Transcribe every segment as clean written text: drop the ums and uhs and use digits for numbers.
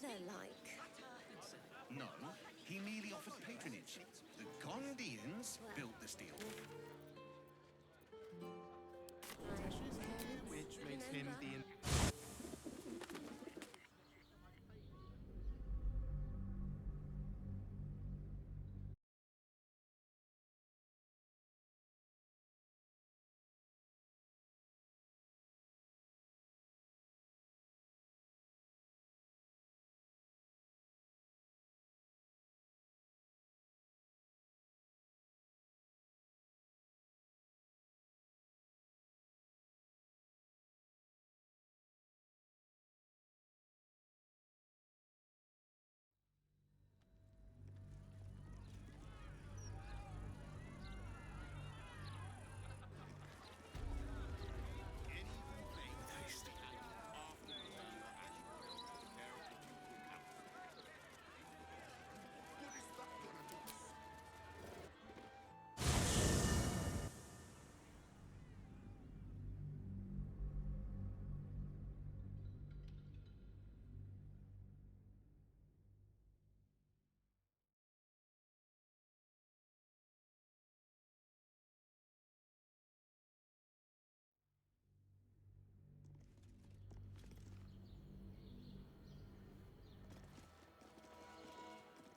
weather like? No, he merely offered patronage. The Gondians built the steel. Which makes him the...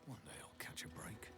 One day I'll catch a break.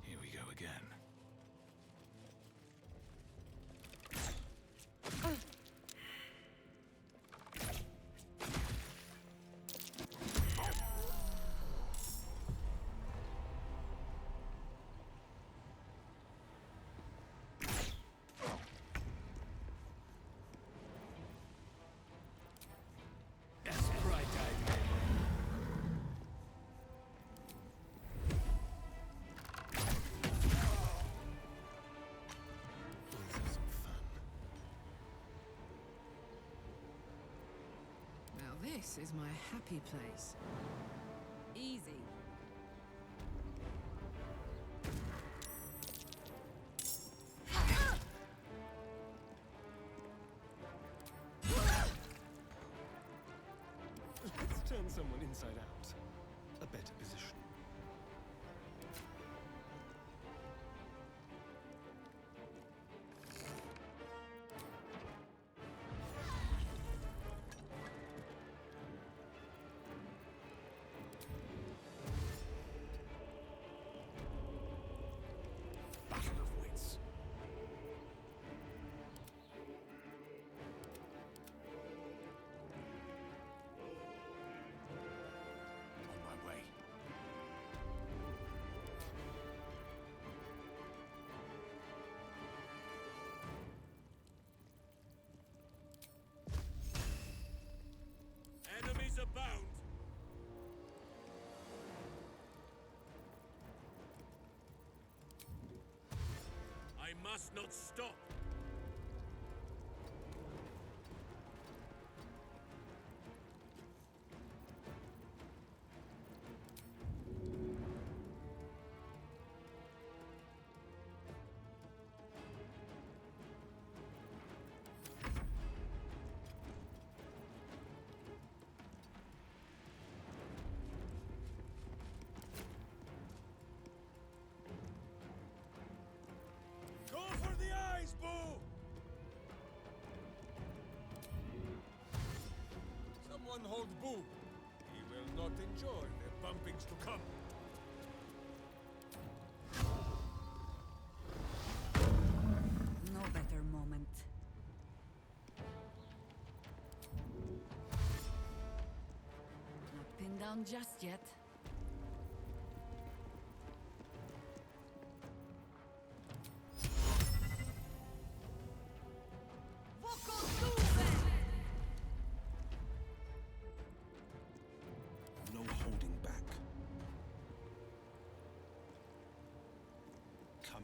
Here we go again. That's right, I made. Let's have some fun. Now this is my happy place. Easy. Let's turn someone inside out. A better position. Battle of wits. On my way. Enemies abound! I must not stop! Go for the eyes, Boo! Someone hold Boo. He will not enjoy the bumpings to come. No better moment. Not pinned down just yet.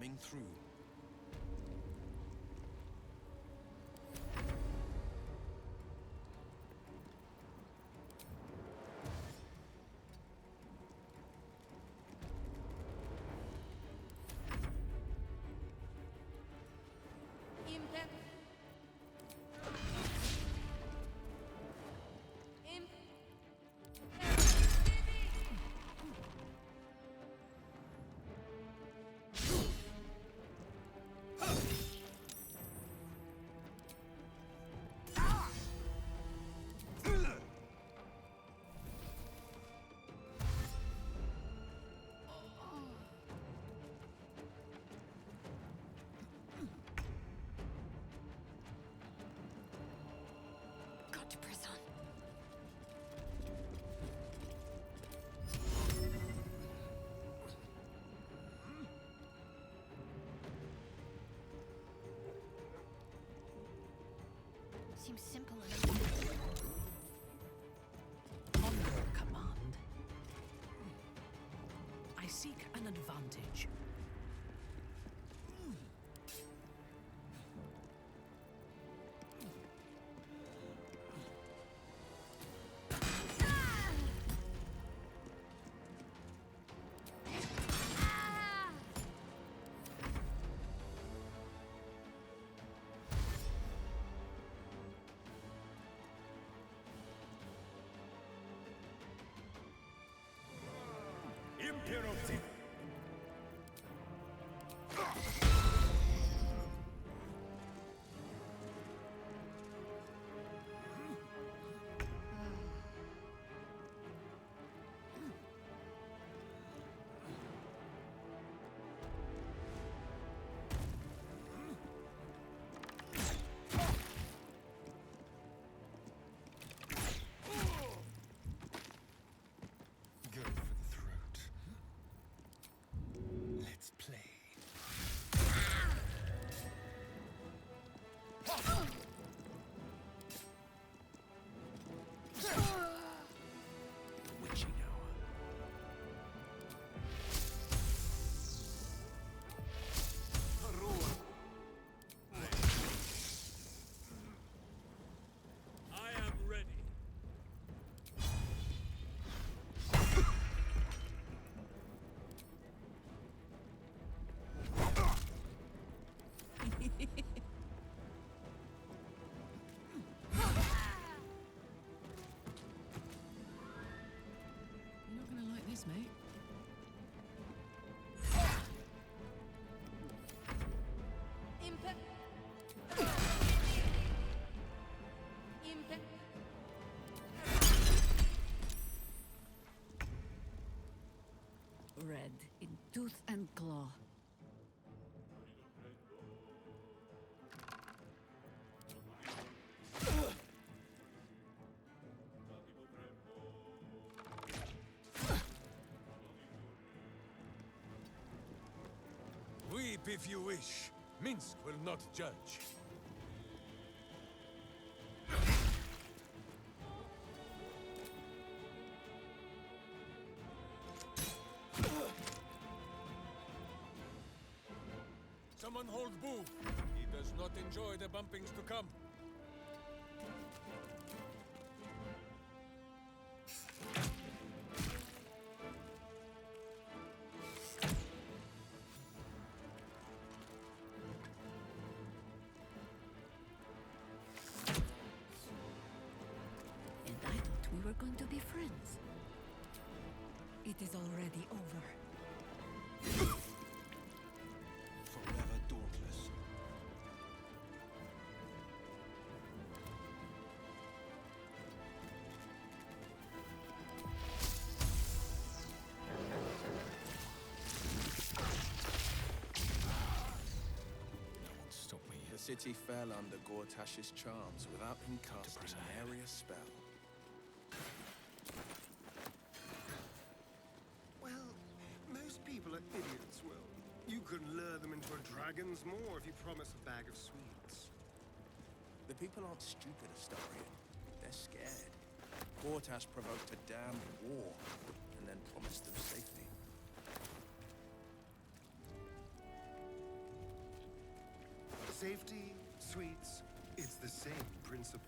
coming through. Got to press on. Seems simple enough. On your command. I seek an advantage. Imperative. Go for the throat. Let's play. Witching hour. I am ready. You're not gonna like this, mate. Red in tooth and claw. Weep if you wish. Minsk will not judge. Someone hold Boo. He does not enjoy the bumpings to come. And I thought we were going to be friends. It is already over. Forever dauntless. No one stop me. The city fell under Gortash's charms without him casting nary a spell. Well, most people are idiots, Will. You can lure them into a dragon's maw if you promise a bag of sweets. The people aren't stupid, Astarion. They're scared. Gortash provoked a damned war and then promised them safety. Safety, sweets, it's the same principle.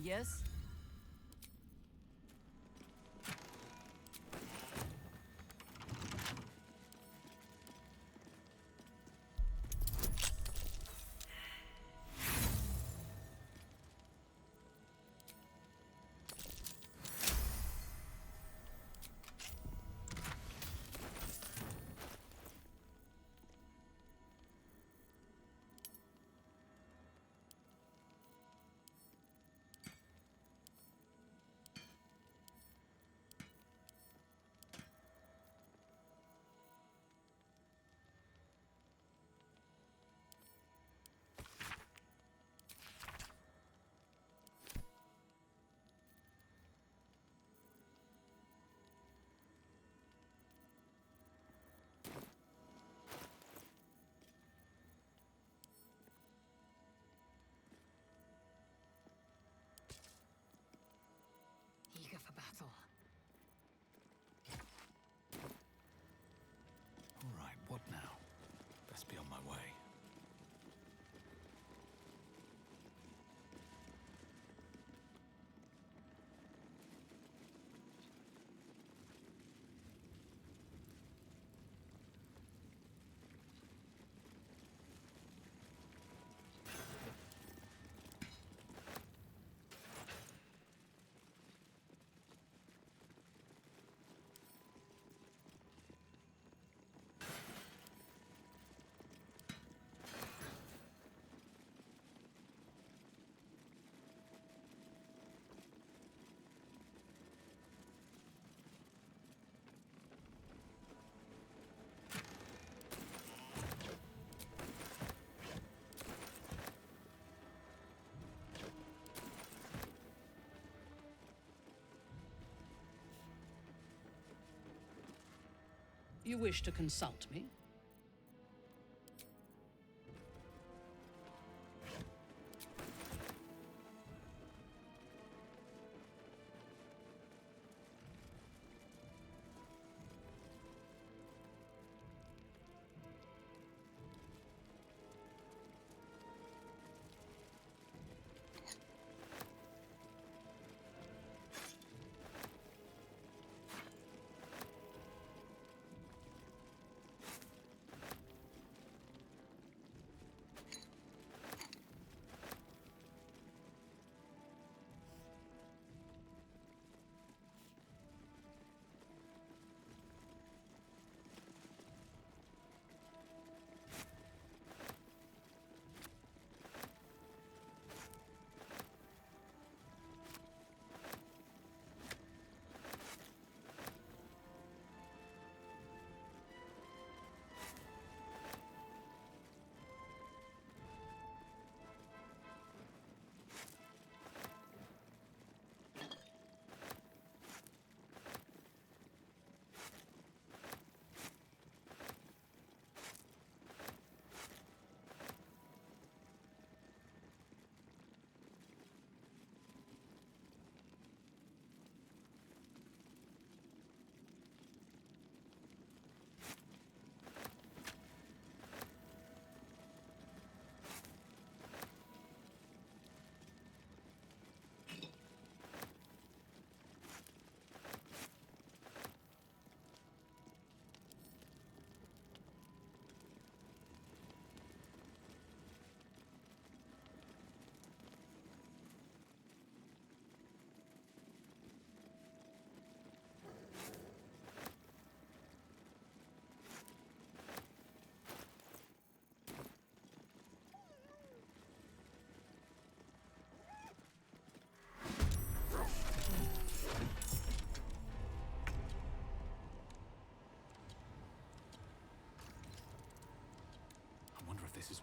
Yes? Eager for battle. All right, what now? Best be on my way. You wish to consult me?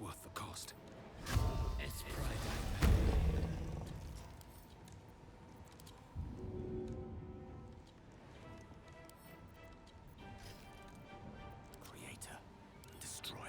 it's worth the cost. It's pride. Creator, destroyer.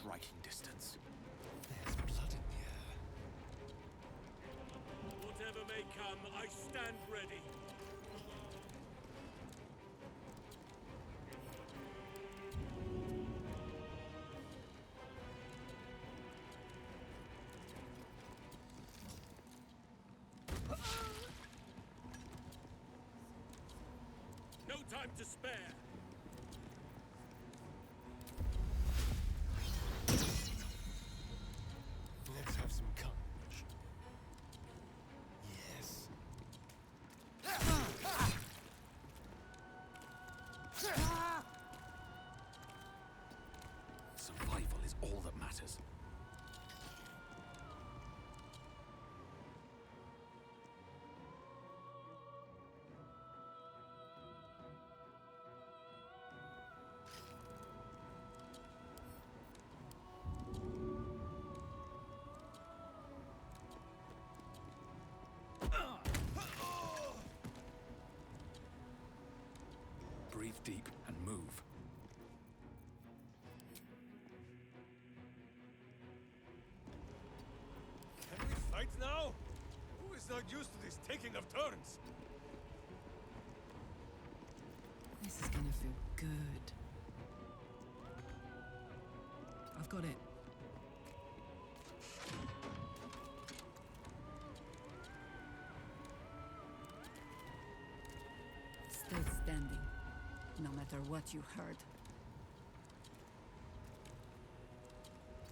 Striking distance. There's blood in the air. Whatever may come, I stand ready. No time to spare. Let's have some courage. Yes. Survival is all that matters. Breathe deep and move. Can we fight now? Who is not used to this taking of turns? This is gonna feel good. I've got it. Stay standing, no matter what you heard.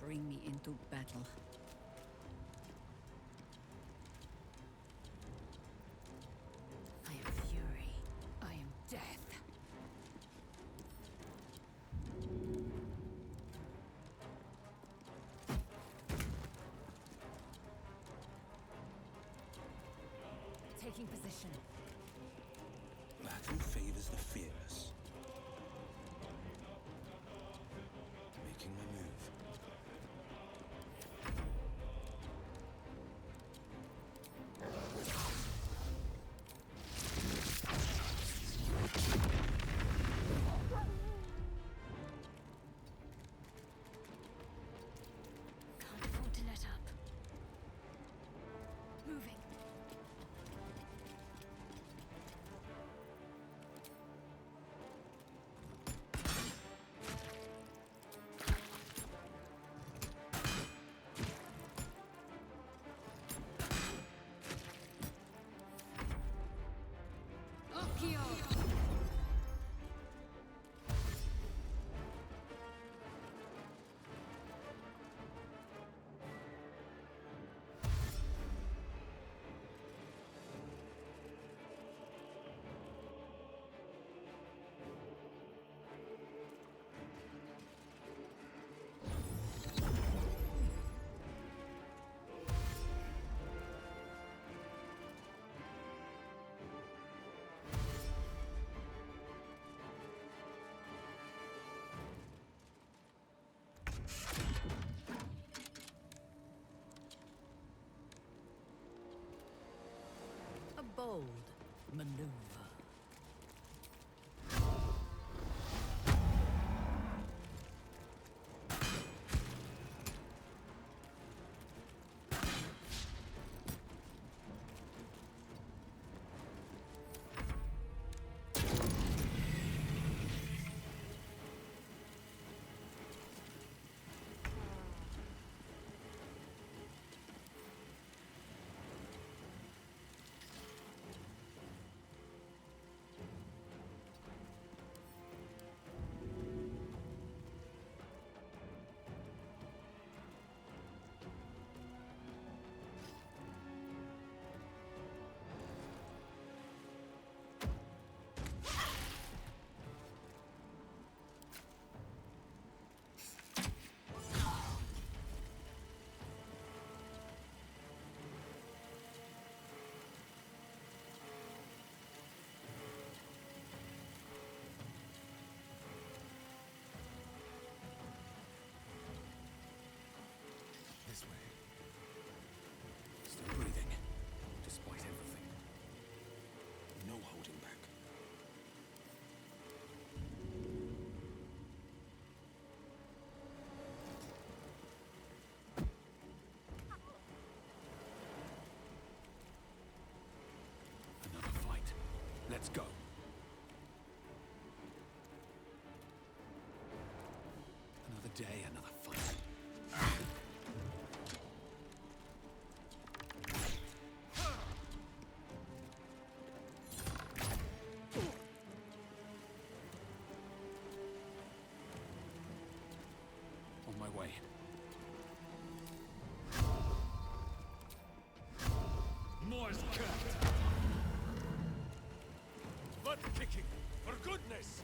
Bring me into battle. I am fury. I am death. Taking position. Battle favors the fearless. Making my move. Can't afford to let up. Moving. Occhio! A bold maneuver. Let's go. Another day, another fight. On my way. Morse cat! Butt kicking! For goodness!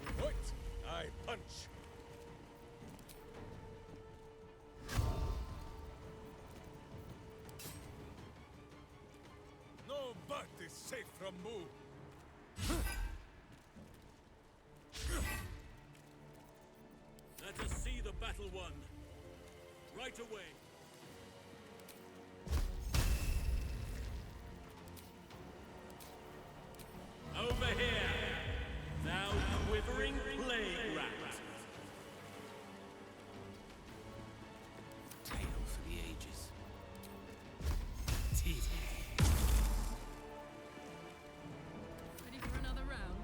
You hit, I punch. No butt is safe from Mu. Let us see the battle won. Right away. Over here, thou quivering plague rat. Tale for the ages. Teeth. Ready for another round?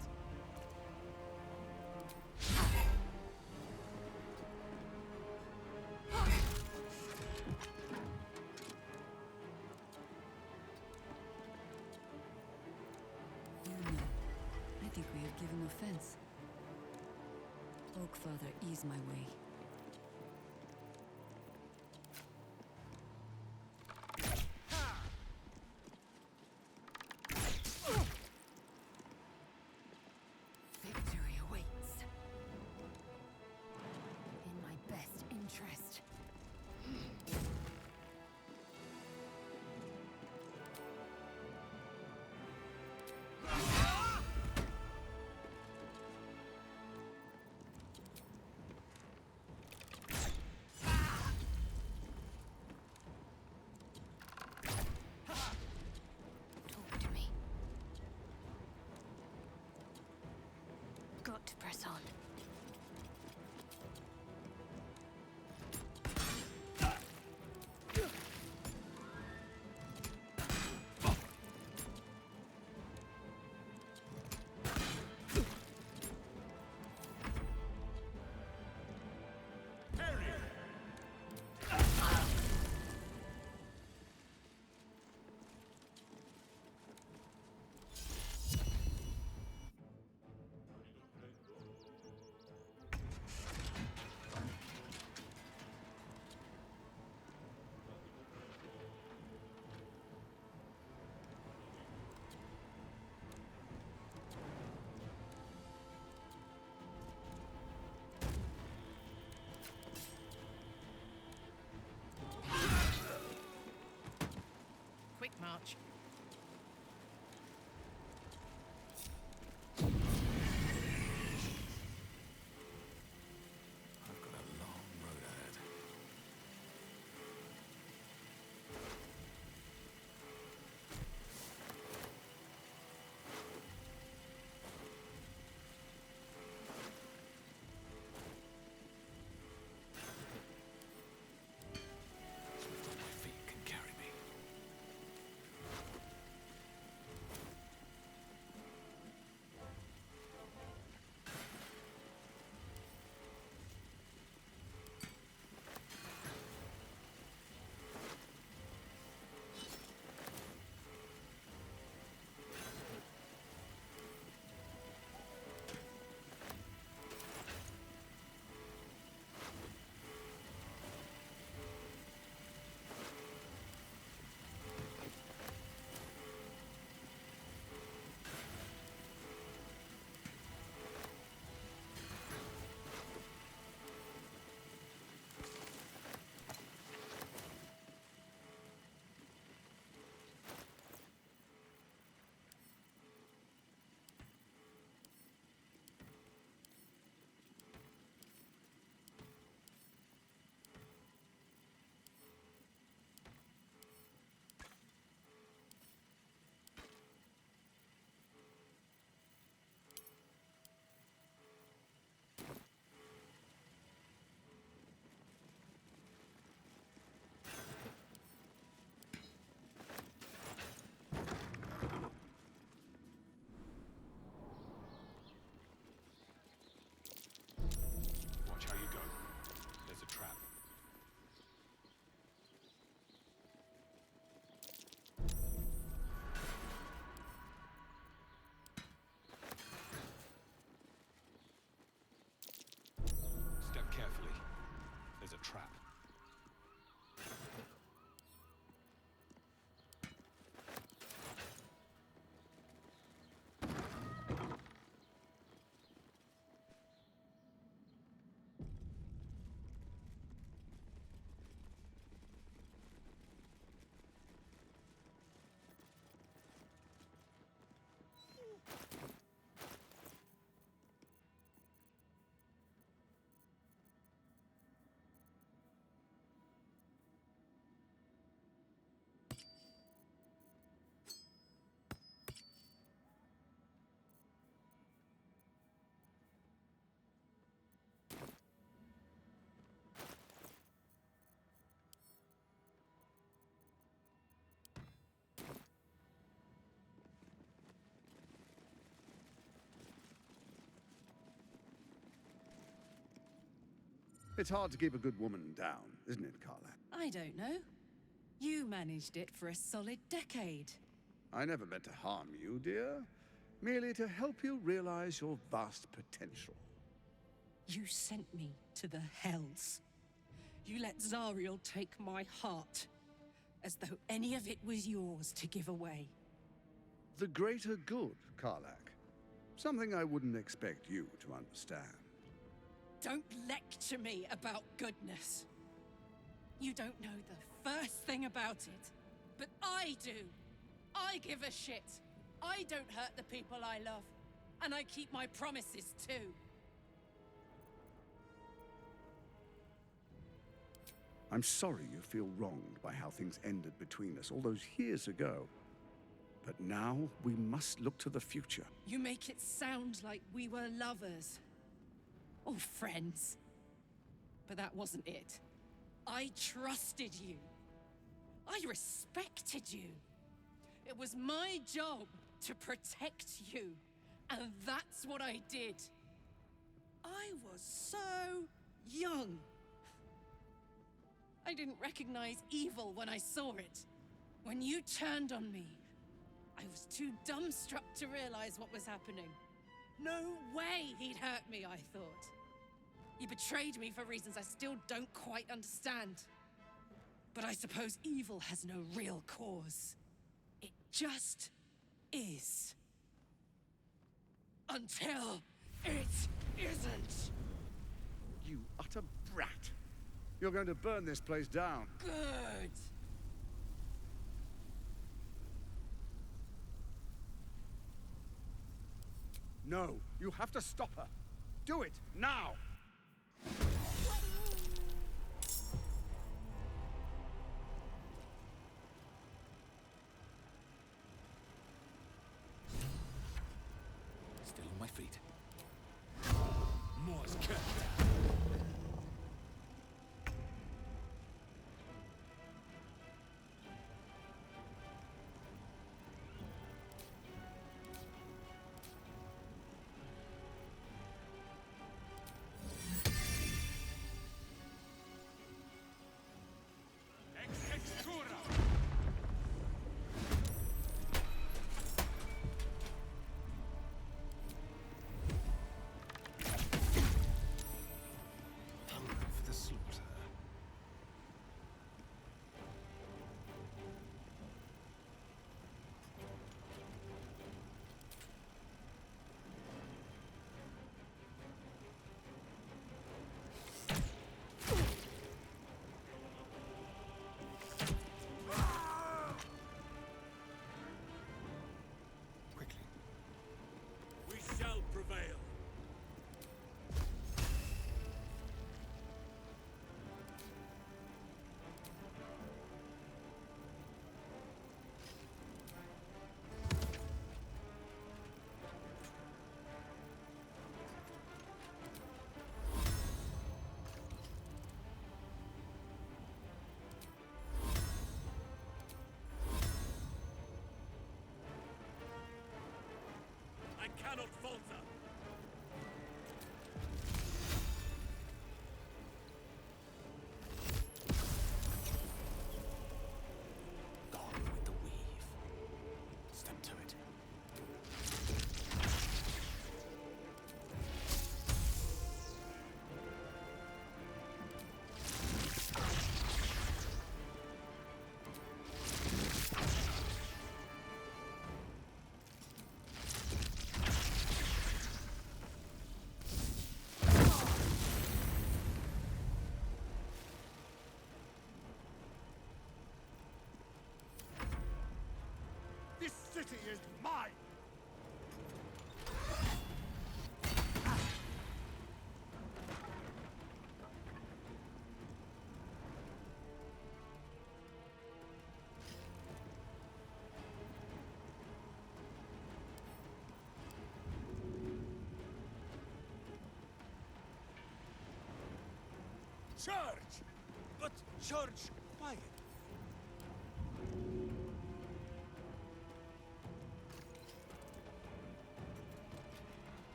I think we have given offense. Oakfather, ease my way. Victory awaits. In my best interest. Talk to me. Got to press on. Quick march. I've got a long road ahead. Swift on my feet can carry me. It's hard to keep a good woman down, isn't it, Carla? I don't know. You managed it for a solid decade. I never meant to harm you, dear. Merely to help you realize your vast potential. You sent me to the hells. You let Zariel take my heart, as though any of it was yours to give away. The greater good, Karlak. Something I wouldn't expect you to understand. Don't lecture me about goodness. You don't know the first thing about it, but I do. I give a shit. I don't hurt the people I love, and I keep my promises too. I'm sorry you feel wronged by how things ended between us all those years ago. But now we must look to the future. You make it sound like we were lovers. Or friends. But that wasn't it. I trusted you. I respected you. It was my job to protect you. And that's what I did. I was so young. I didn't recognize evil when I saw it. When you turned on me, I was too dumbstruck to realize what was happening. No way he'd hurt me, I thought. He betrayed me for reasons I still don't quite understand. But I suppose evil has no real cause. It just is. Until it isn't. You utter brat. You're going to burn this place down. Good. No, you have to stop her. Do it, now! Still on my feet. More's cut. For the slaughter. Quickly. We shall prevail. I cannot falter. Gone with the weave. Step to it. This city is mine! Charge! But charge quiet.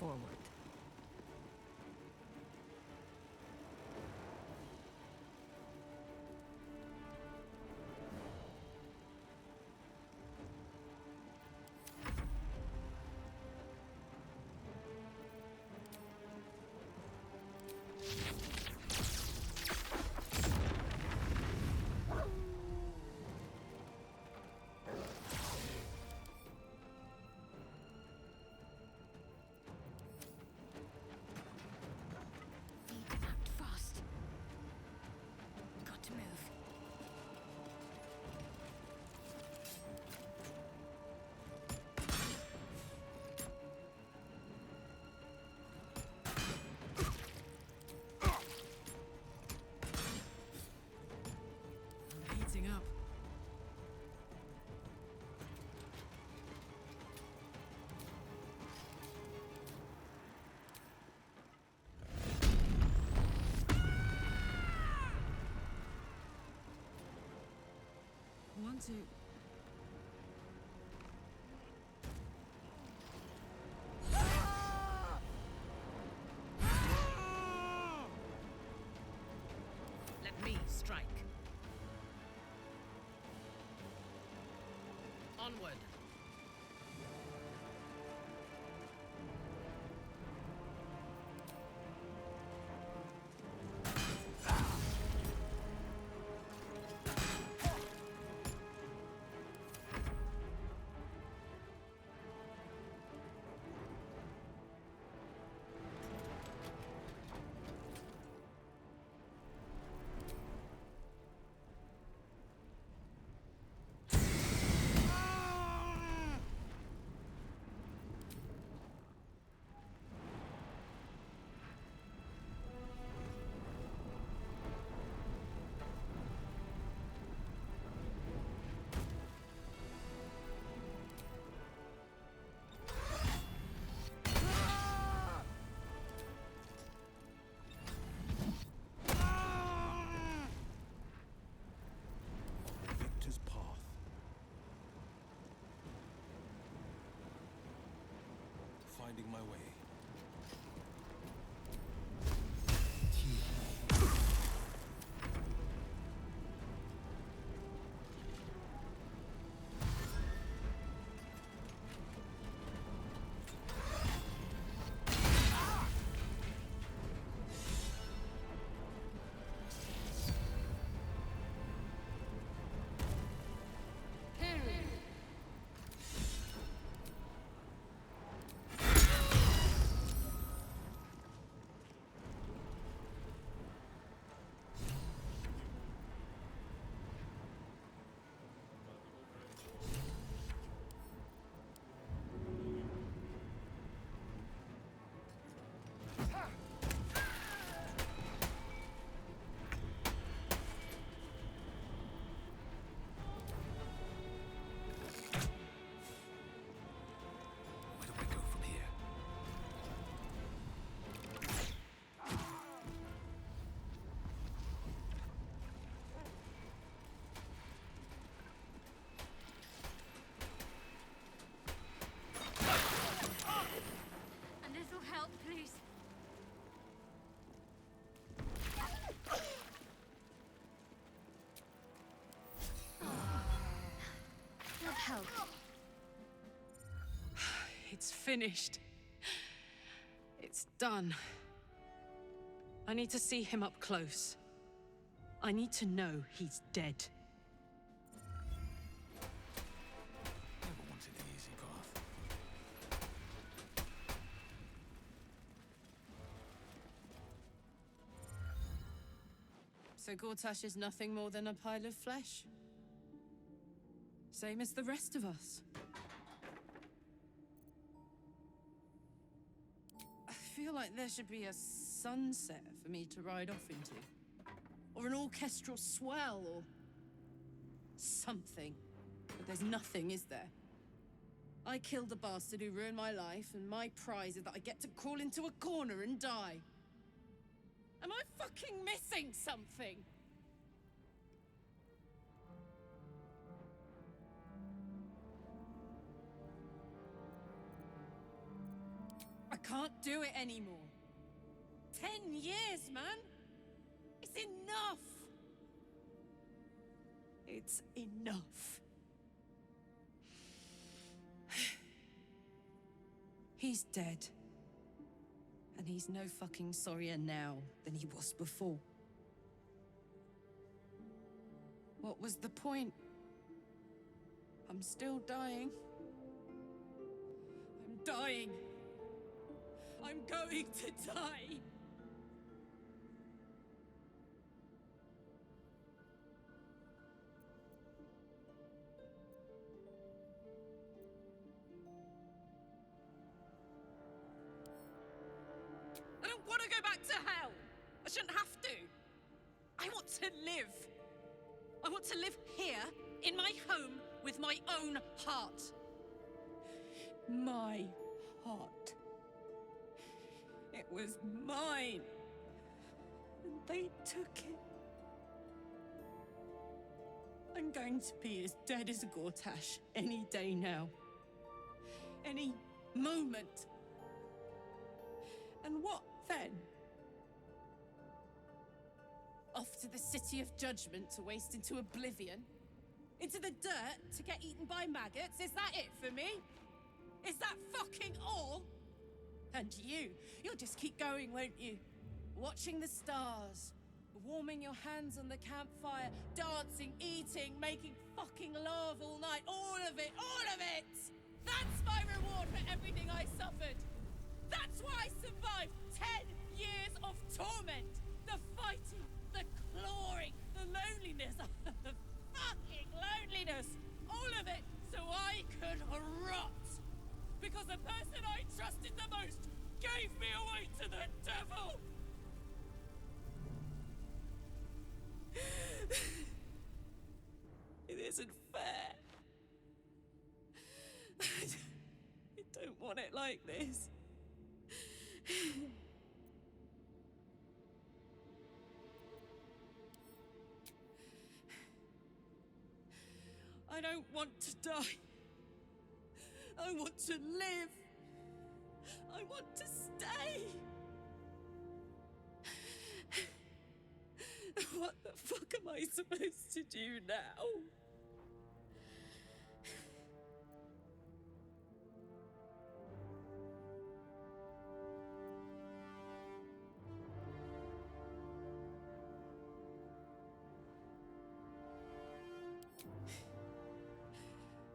forward. Act fast. Got to move. I'm heating up. Want to... Let me strike. Onward. Victor's path. Finding my way. Where do I go from here? A little help, please. That helped. It's finished. It's done. I need to see him up close. I need to know he's dead. Never wanted the easy path. So Gortash is nothing more than a pile of flesh? Same as the rest of us. I feel like there should be a sunset for me to ride off into. Or an orchestral swell, or something. But there's nothing, is there? I killed the bastard who ruined my life, and my prize is that I get to crawl into a corner and die. Am I fucking missing something? I can't do it anymore. 10 years, man! It's enough! It's enough. He's dead. And he's no fucking sorrier now than he was before. What was the point? I'm still dying. I'm dying. I'm going to die. I don't want to go back to hell. I shouldn't have to. I want to live. I want to live here, in my home, with my own heart. My heart. It was mine. And they took it. I'm going to be as dead as a Gortash any day now. Any moment. And what then? Off to the City of Judgment to waste into oblivion? Into the dirt to get eaten by maggots? Is that it for me? Is that fucking all? And you'll just keep going, won't you? Watching the stars, warming your hands on the campfire, dancing, eating, making fucking love all night. All of it, all of it! That's my reward for everything I suffered. That's why I survived 10 years of torment. The fighting, the clawing, the loneliness, the fucking loneliness. All of it so I could rot. Because the person I trusted the most gave me away to the devil. It isn't fair. I don't want it like this. I don't want to die. I want to live. I want to stay. What the fuck am I supposed to do now?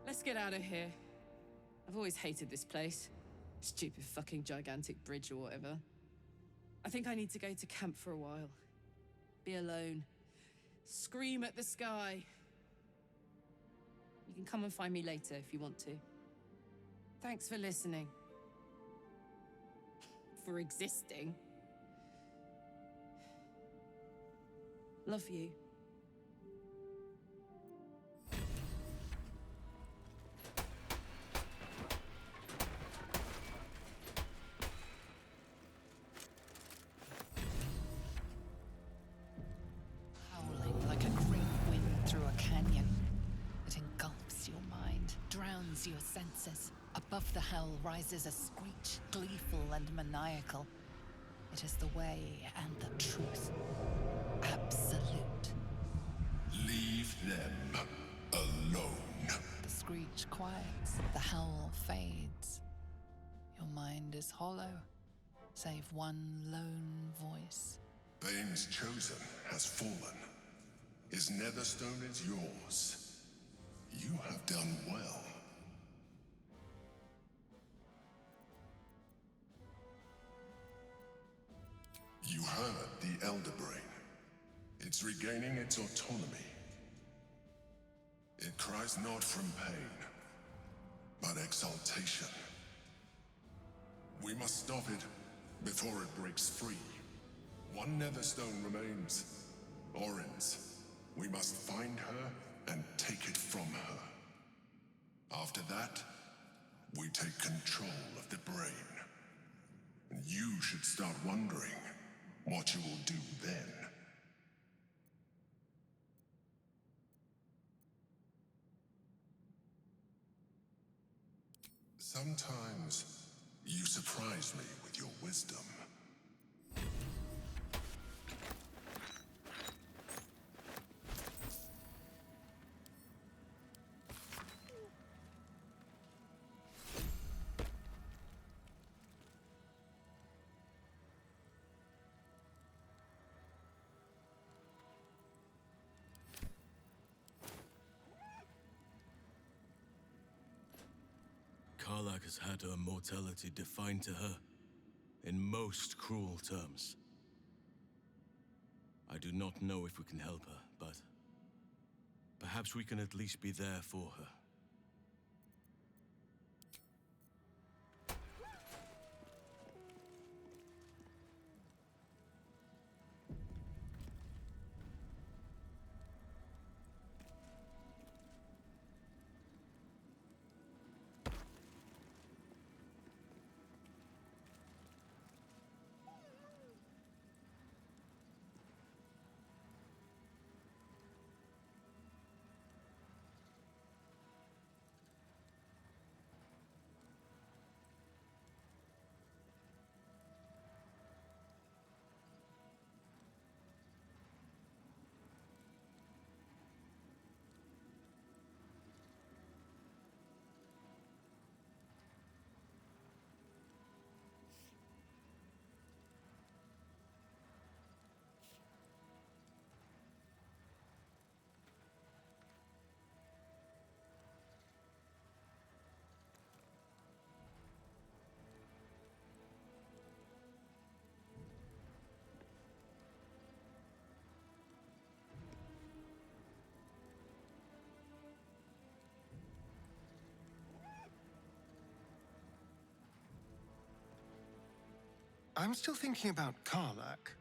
Let's get out of here. I've always hated this place. Stupid fucking gigantic bridge or whatever. I think I need to go to camp for a while. Be alone. Scream at the sky. You can come and find me later if you want to. Thanks for listening. For existing. Love you. Your senses. Above the hell rises a screech, gleeful and maniacal. It is the way and the truth. Absolute. Leave them alone. The screech quiets, the howl fades. Your mind is hollow, save one lone voice. Bane's chosen has fallen. His netherstone is yours. You have done well. You heard the Elder Brain. It's regaining its autonomy. It cries not from pain, but exaltation. We must stop it before it breaks free. One Netherstone remains. Orin's. We must find her and take it from her. After that, we take control of the brain. And you should start wondering what you will do then. Sometimes, You surprise me with your wisdom. Karlach has had her mortality defined to her in most cruel terms. I do not know if we can help her, but perhaps we can at least be there for her. I'm still thinking about Karlach.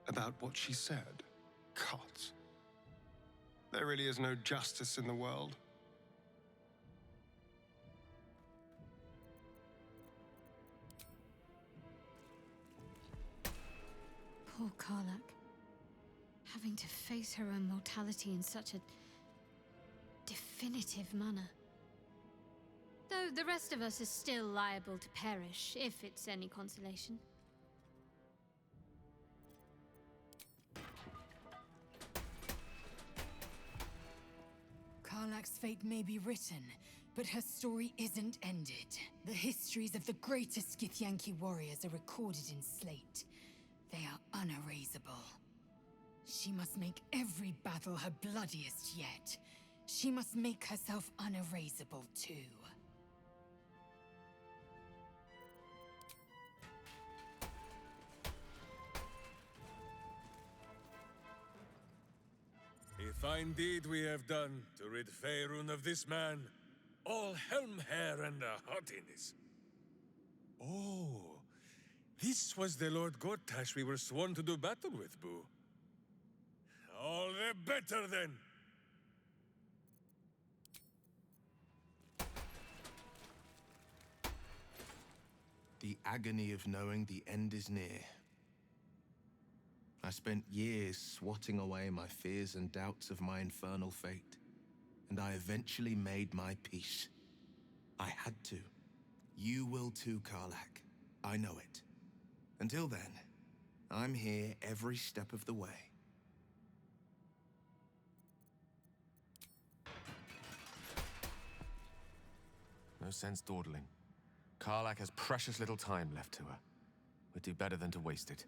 About what she said. God. There really is no justice in the world. Poor Karlach. Having to face her own mortality in such a definitive manner. Though the rest of us is still liable to perish, if it's any consolation. Karlach's fate may be written, but her story isn't ended. The histories of the greatest Githyanki warriors are recorded in slate. They are unerasable. She must make every battle her bloodiest yet. She must make herself unerasable too. A fine deed we have done to rid Faerun of this man, all helm hair and a haughtiness. Oh, this was the Lord Gortash we were sworn to do battle with, Boo. All the better then. The agony of knowing the end is near. I spent years swatting away my fears and doubts of my infernal fate, and I eventually made my peace. I had to. You will too, Karlach. I know it. Until then, I'm here every step of the way. No sense dawdling. Karlach has precious little time left to her. We'd do better than to waste it.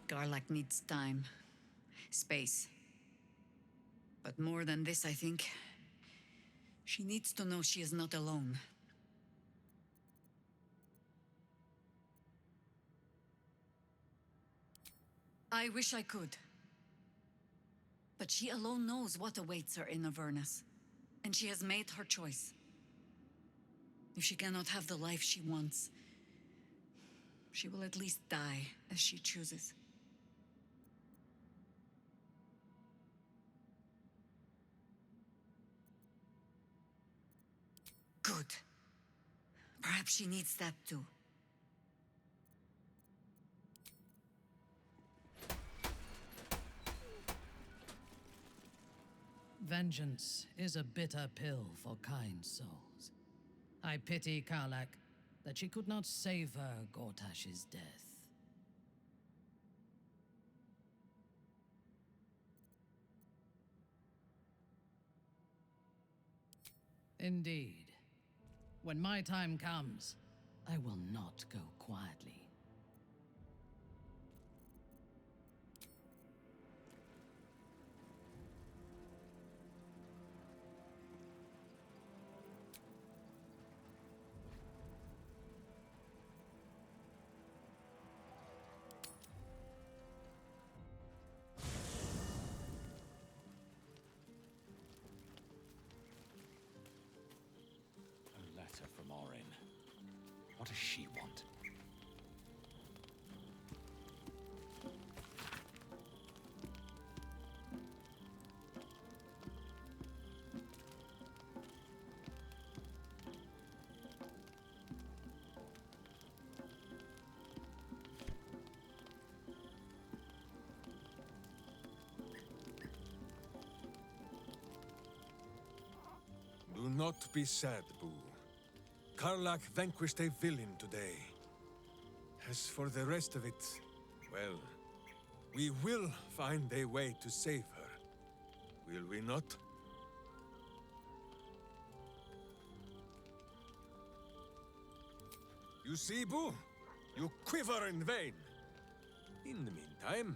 Karlach needs time. Space. But more than this, I think. She needs to know she is not alone. I wish I could. But she alone knows what awaits her in Avernus. And she has made her choice. If she cannot have the life she wants, she will at least die as she chooses. Good. Perhaps she needs that too. vengeance is a bitter pill for kind souls. I pity Karlak that she could not savor Gortash's death. Indeed. When my time comes, I will not go quietly. A letter from Orin. What does she want? Do not be sad, Boo. Karlak vanquished a villain today. As for the rest of it, well, we will find a way to save her. Will we not? You see, Boo? You quiver in vain. In the meantime,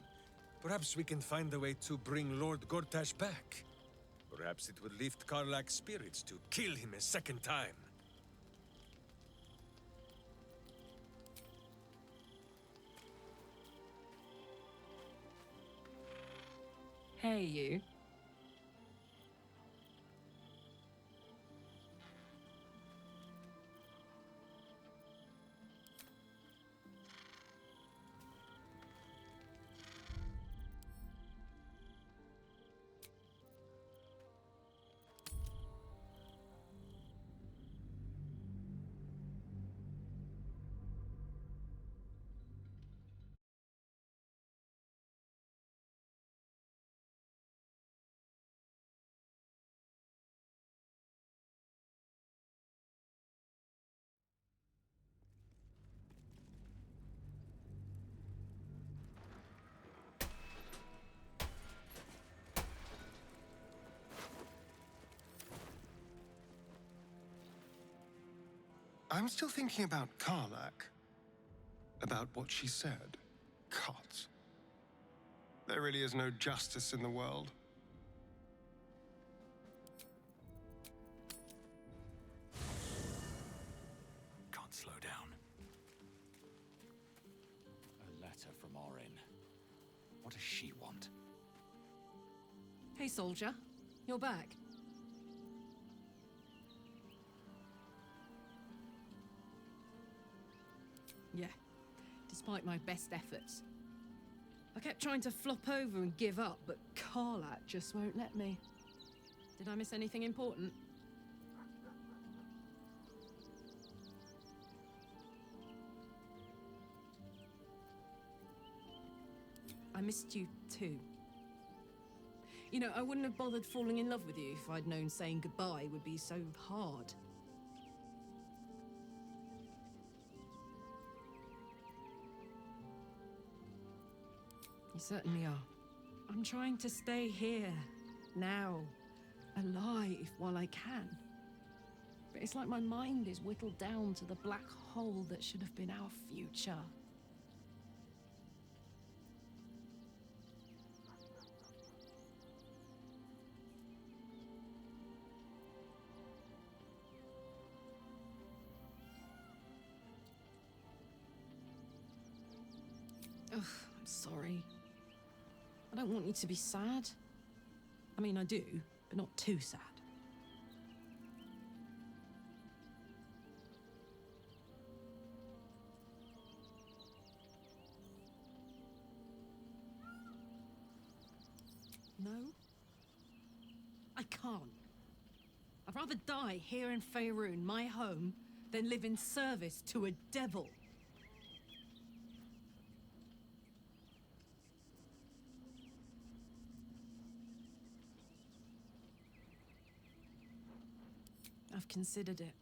perhaps we can find a way to bring Lord Gortash back. Perhaps it would lift Karlak's spirits to kill him a second time. Hey, you. I'm still thinking about Karlak. About what she said. Gods. There really is no justice in the world. Can't slow down. A letter from Orin. What does she want? Hey, soldier. You're back. Yeah, despite my best efforts. I kept trying to flop over and give up, but Karlak just won't let me. Did I miss anything important? I missed you too. You know, I wouldn't have bothered falling in love with you if I'd known saying goodbye would be so hard. You certainly are. I'm trying to stay here, now, alive while I can. But it's like my mind is whittled down to the black hole that should have been our future. Ugh, I'm sorry. I don't want you to be sad. I mean, I do, but not too sad. No? I can't. I'd rather die here in Faerun, my home, than live in service to a devil. I've considered it.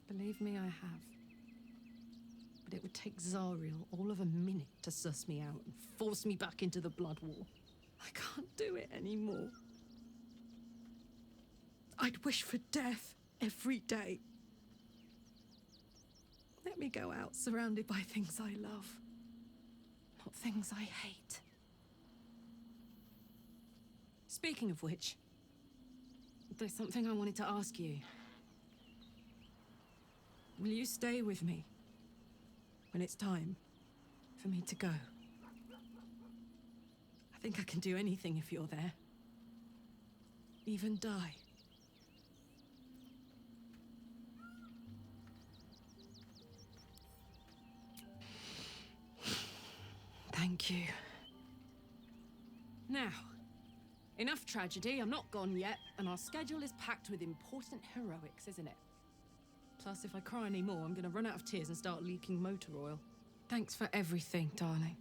Believe me, I have. But it would take Zariel all of a minute to suss me out and force me back into the Blood War. I can't do it anymore. I'd wish for death every day. Let me go out surrounded by things I love, not things I hate. Speaking of which, there's something I wanted to ask you. Will you stay with me when it's time for me to go? I think I can do anything if you're there. Even die. Thank you. Now, enough tragedy. I'm not gone yet, and our schedule is packed with important heroics, isn't it? Plus, if I cry any more, I'm gonna run out of tears and start leaking motor oil. Thanks for everything, darling.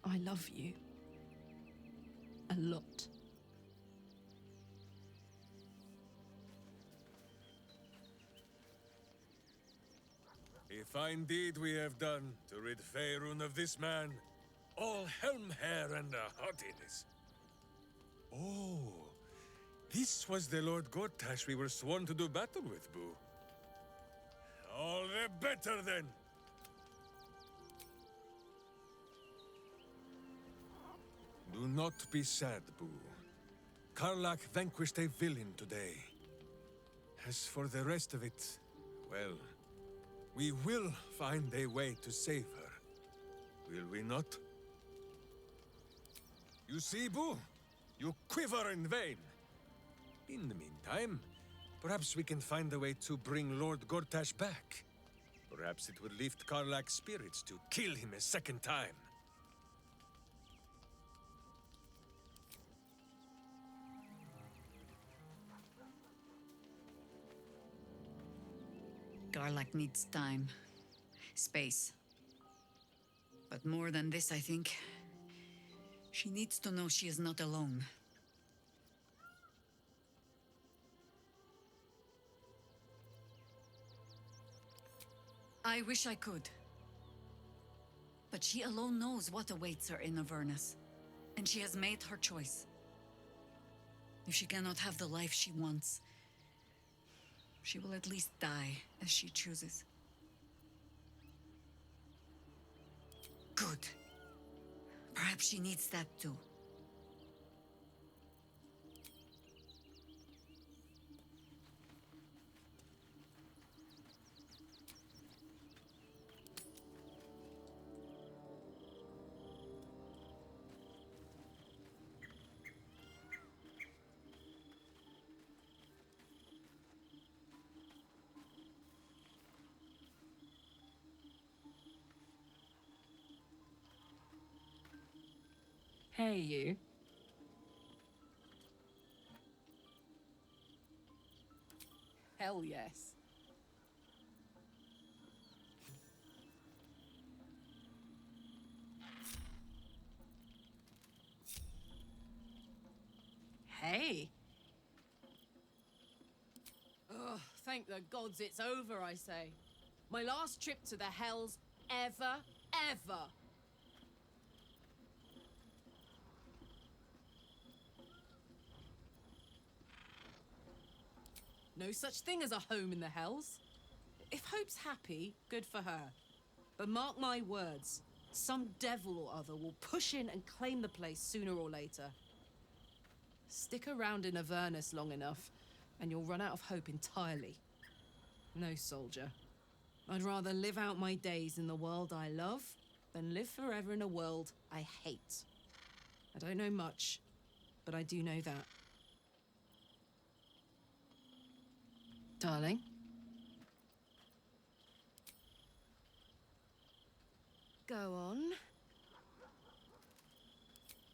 I love you. A lot. A fine deed we have done to rid Faerun of this man. All helm hair and a haughtiness. Oh, this was the Lord Gortash we were sworn to do battle with, Boo. All the better, then. Do not be sad, Boo. Karlach vanquished a villain today. As for the rest of it, well, we will find a way to save her. Will we not? You see, Boo? You quiver in vain. In the meantime, perhaps we can find a way to bring Lord Gortash back. Perhaps it would lift Karlach's spirits to kill him a second time. Karlach needs time. Space. But more than this, I think. She needs to know she is not alone. I wish I could. But she alone knows what awaits her in Avernus. And she has made her choice. If she cannot have the life she wants, she will at least die as she chooses. Good. Perhaps she needs that too. Hey, you. Hell yes. Hey. Ugh, thank the gods it's over, I say. My last trip to the Hells ever. No such thing as a home in the Hells. If Hope's happy, good for her. But mark my words, some devil or other will push in and claim the place sooner or later. Stick around in Avernus long enough, and you'll run out of hope entirely. No, soldier. I'd rather live out my days in the world I love than live forever in a world I hate. I don't know much, but I do know that. Darling? Go on.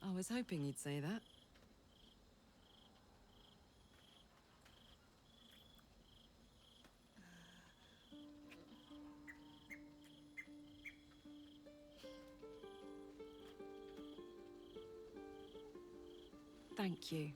I was hoping you'd say that. Thank you.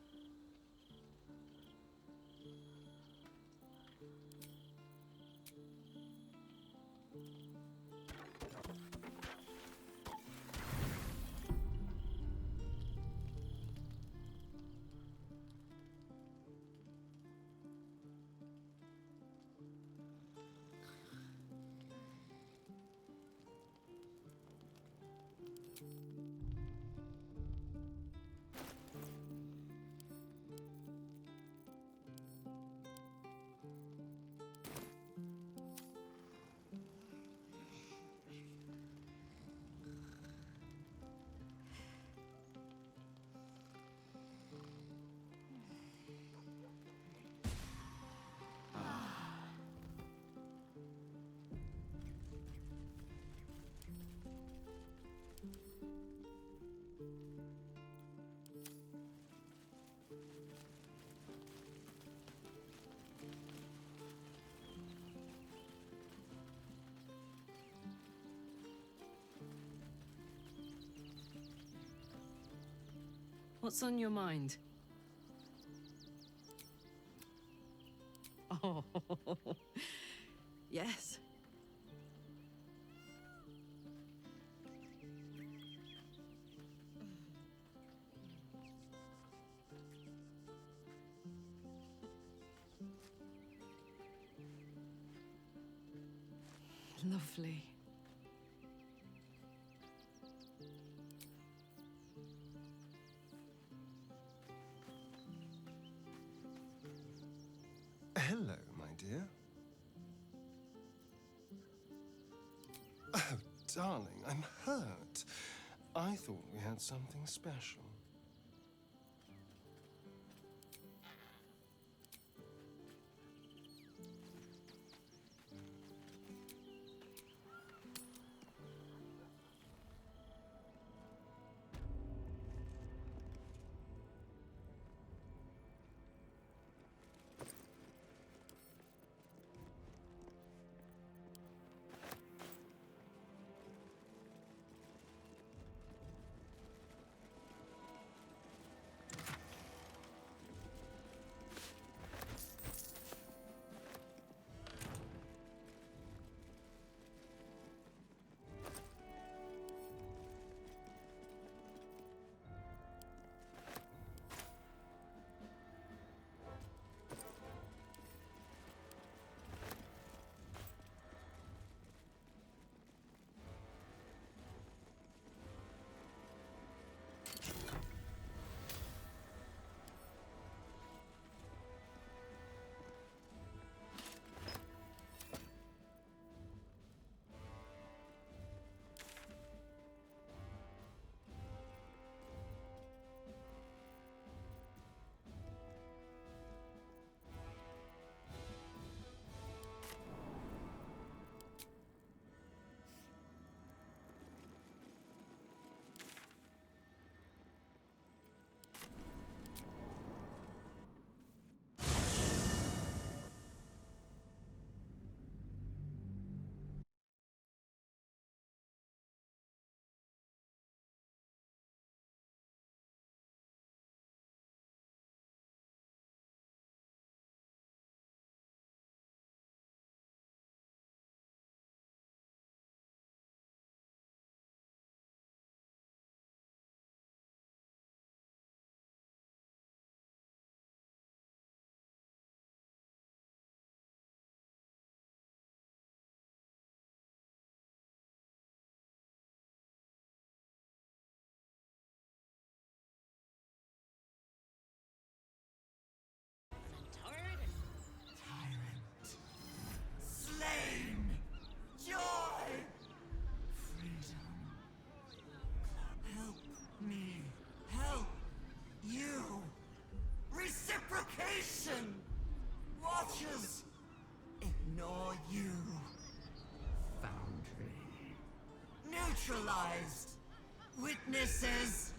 What's on your mind? Oh, yes. Lovely. Hello, my dear. Oh, darling, I'm hurt. I thought we had something special. Slain! Joy! Freedom. Help me. Help you. Reciprocation! Watchers! Ignore you. Foundry. Neutralized. Witnesses.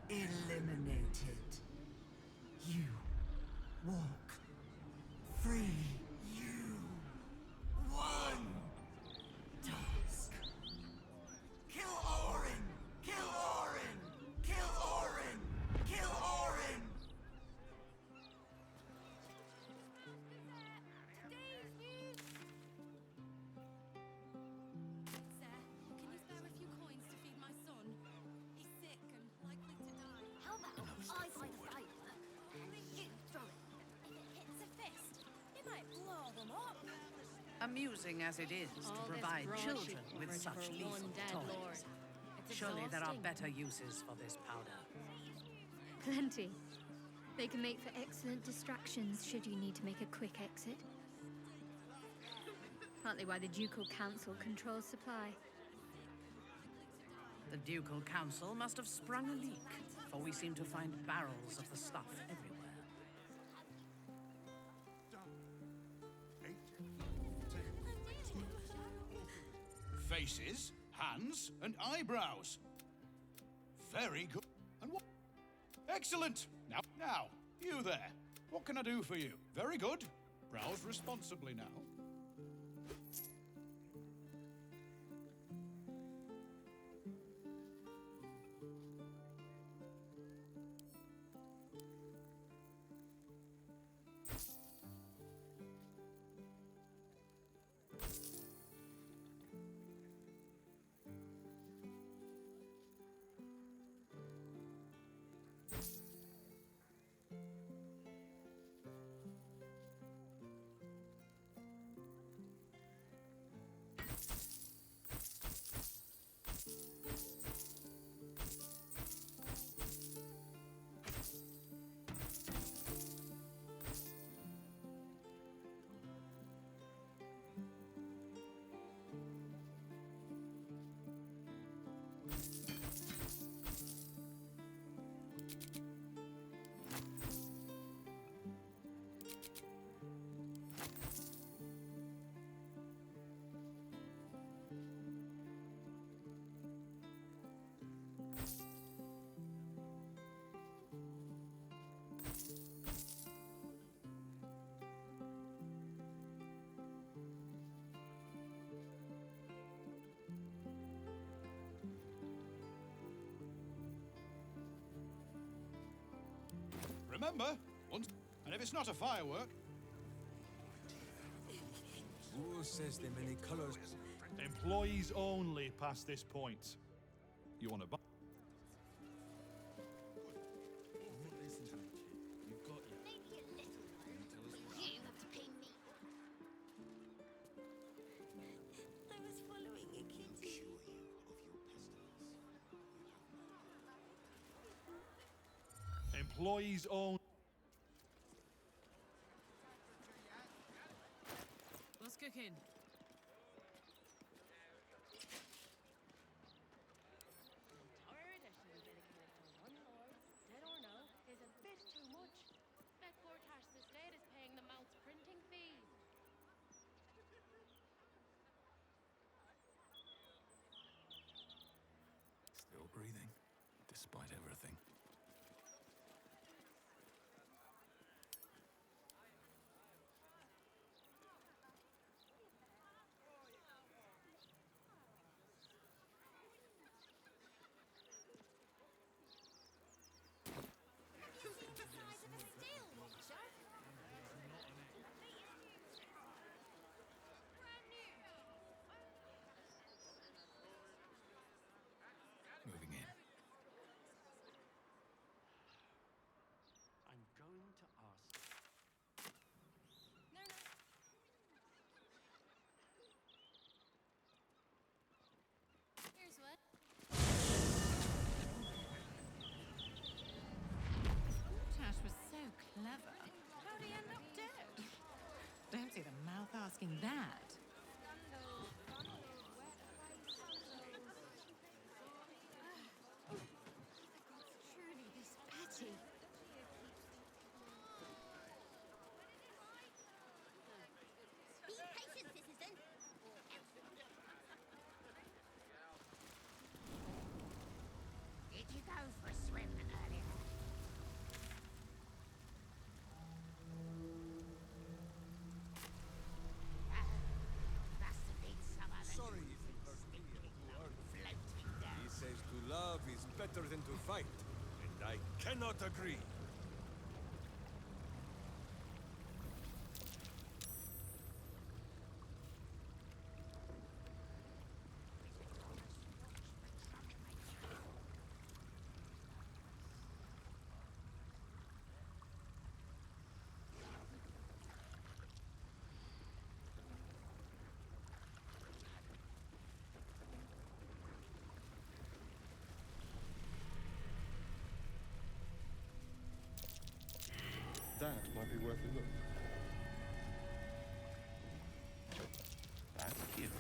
Eliminated. You walk free. You won. Task. Kill Orin! Kill Orin! Kill Orin! Kill Orin! Sir, can you spare a few coins to feed my son? He's sick and likely to die. How about I find a fire and then you throw it? If it hits a fist, it might blow them up. Amusing as it is to provide children with such lethal toys. Surely there are better uses for this powder. Plenty. They can make for excellent distractions should you need to make a quick exit. Partly why the Ducal Council controls supply. The Ducal Council must have sprung a leak, for we seem to find barrels of the stuff everywhere. Faces, hands, and eyebrows. Very good. And what? Excellent! Now, you there. What can I do for you? Very good. Browse responsibly now. Remember, once, and if it's not a firework, Who says the many colors? employees only past this point. You want to buy? Employees only. What's cooking? Tired, I shouldn't dedicate it for one lord. Dead or no, is a bit too much. Bet Gortash the Slade is paying the mount's printing fees. Still breathing, despite everything. Moving in. I'm going to ask. Here's what. Tash was so clever. How'd he end up dead? Don't see the mouth asking that. Truly this pity. Be patient, citizen. Did you go for a swim earlier? Must have been some other Sorry if you hurt me or floating down. He says to love is better than to fight, and I cannot agree. That might be worth a look. That curious.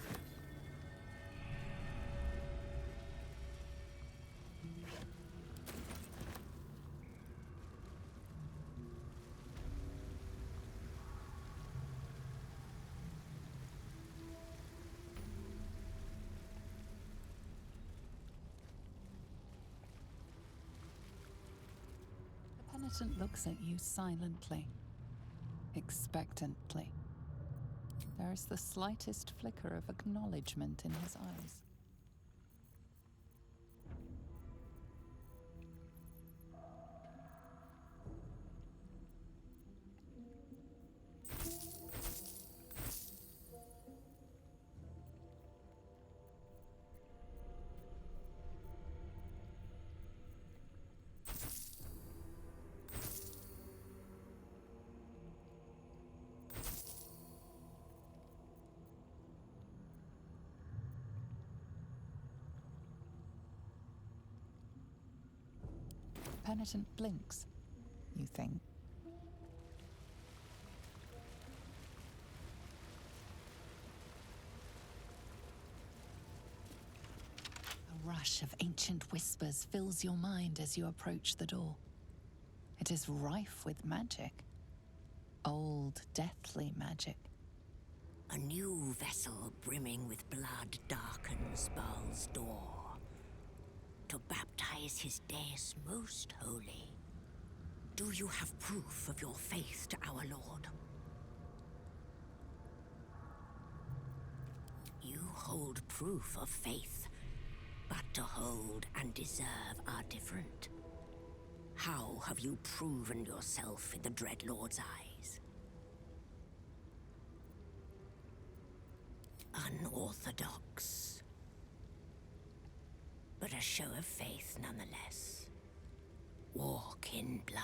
The penitent looks at you silently, expectantly. There is the slightest flicker of acknowledgement in his eyes. Penitent blinks, you think. A rush of ancient whispers fills your mind as you approach the door. It is rife with magic. Old, deathly magic. A new vessel brimming with blood darkens Baal's door to baptize his deus most holy. Do you have proof of your faith to our Lord? You hold proof of faith, but to hold and deserve are different. How have you proven yourself in the Dreadlord's eyes? Unorthodox, but a show of faith nonetheless. Walk in blood.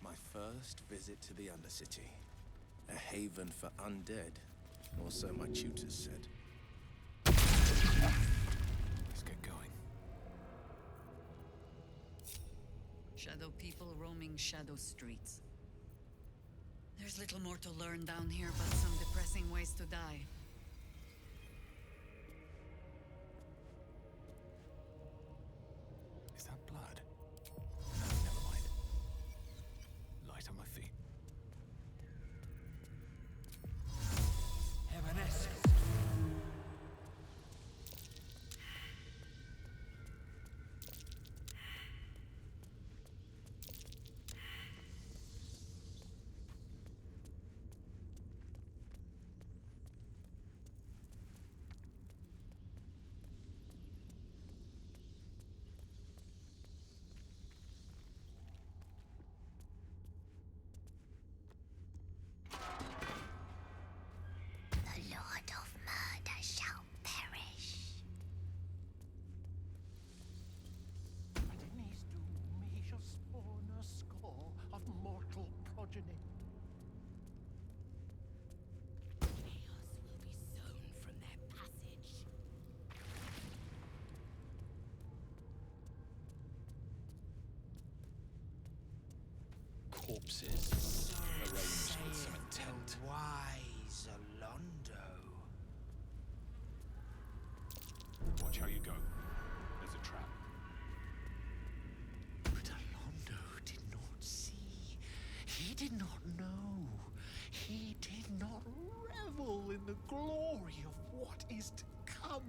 My first visit to the Undercity. A haven for undead, or so my tutors said. Let's get going. Shadow people roaming shadow streets. There's little more to learn down here, but some depressing ways to die. Is that blood? No, never mind. Light on my feet. Heavenesque. The Lord of Murder shall perish. But in his doom he shall spawn a score of mortal progeny. Chaos will be sown from their passage. Corpses, arranged with some intent. Wise Alondo. Watch how you go. There's a trap. But Alondo did not see. He did not know. He did not revel in the glory of what is to come.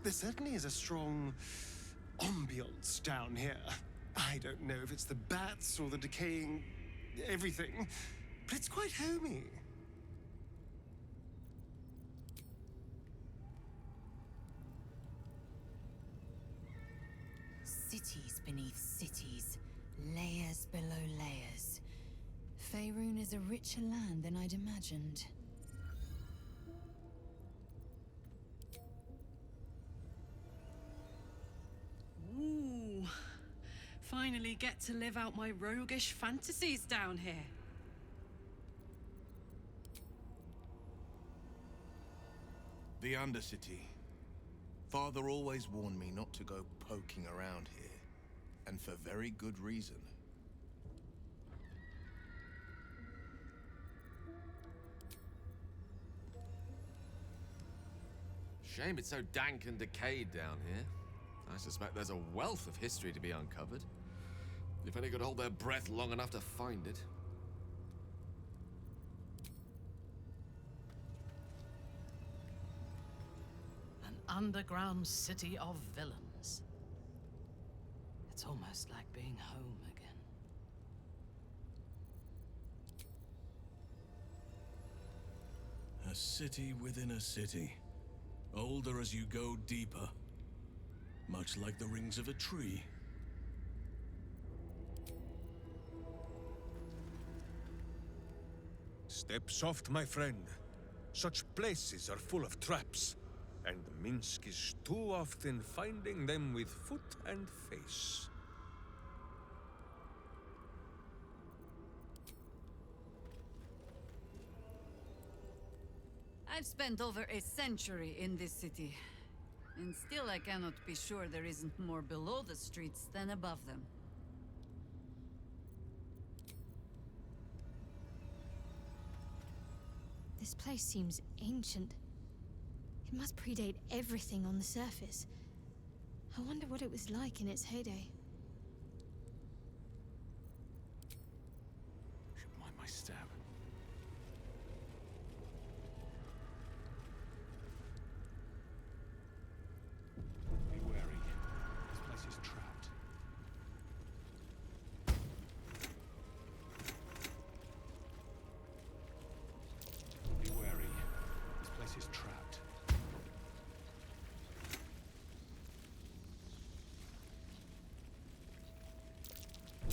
There certainly is a strong ambience down here. I don't know if it's the bats or the decaying everything, but it's quite homey. Cities beneath cities, layers below layers. Faerun is a richer land than I'd imagined. Ooh. Finally get to live out my roguish fantasies down here. The Undercity. Father always warned me not to go poking around here, and for very good reason. Shame it's so dank and decayed down here. I suspect there's a wealth of history to be uncovered. If any could hold their breath long enough to find it. An underground city of villains. It's almost like being home again. A city within a city. Older as you go deeper. Much like the rings of a tree. Step soft, my friend. Such places are full of traps, and Minsk is too often finding them with foot and face. I've spent over a century in this city, and still I cannot be sure there isn't more below the streets than above them. This place seems ancient. It must predate everything on the surface. I wonder what it was like in its heyday. Should mind my step. Be wary. This place is trapped. Be wary. This place is trapped.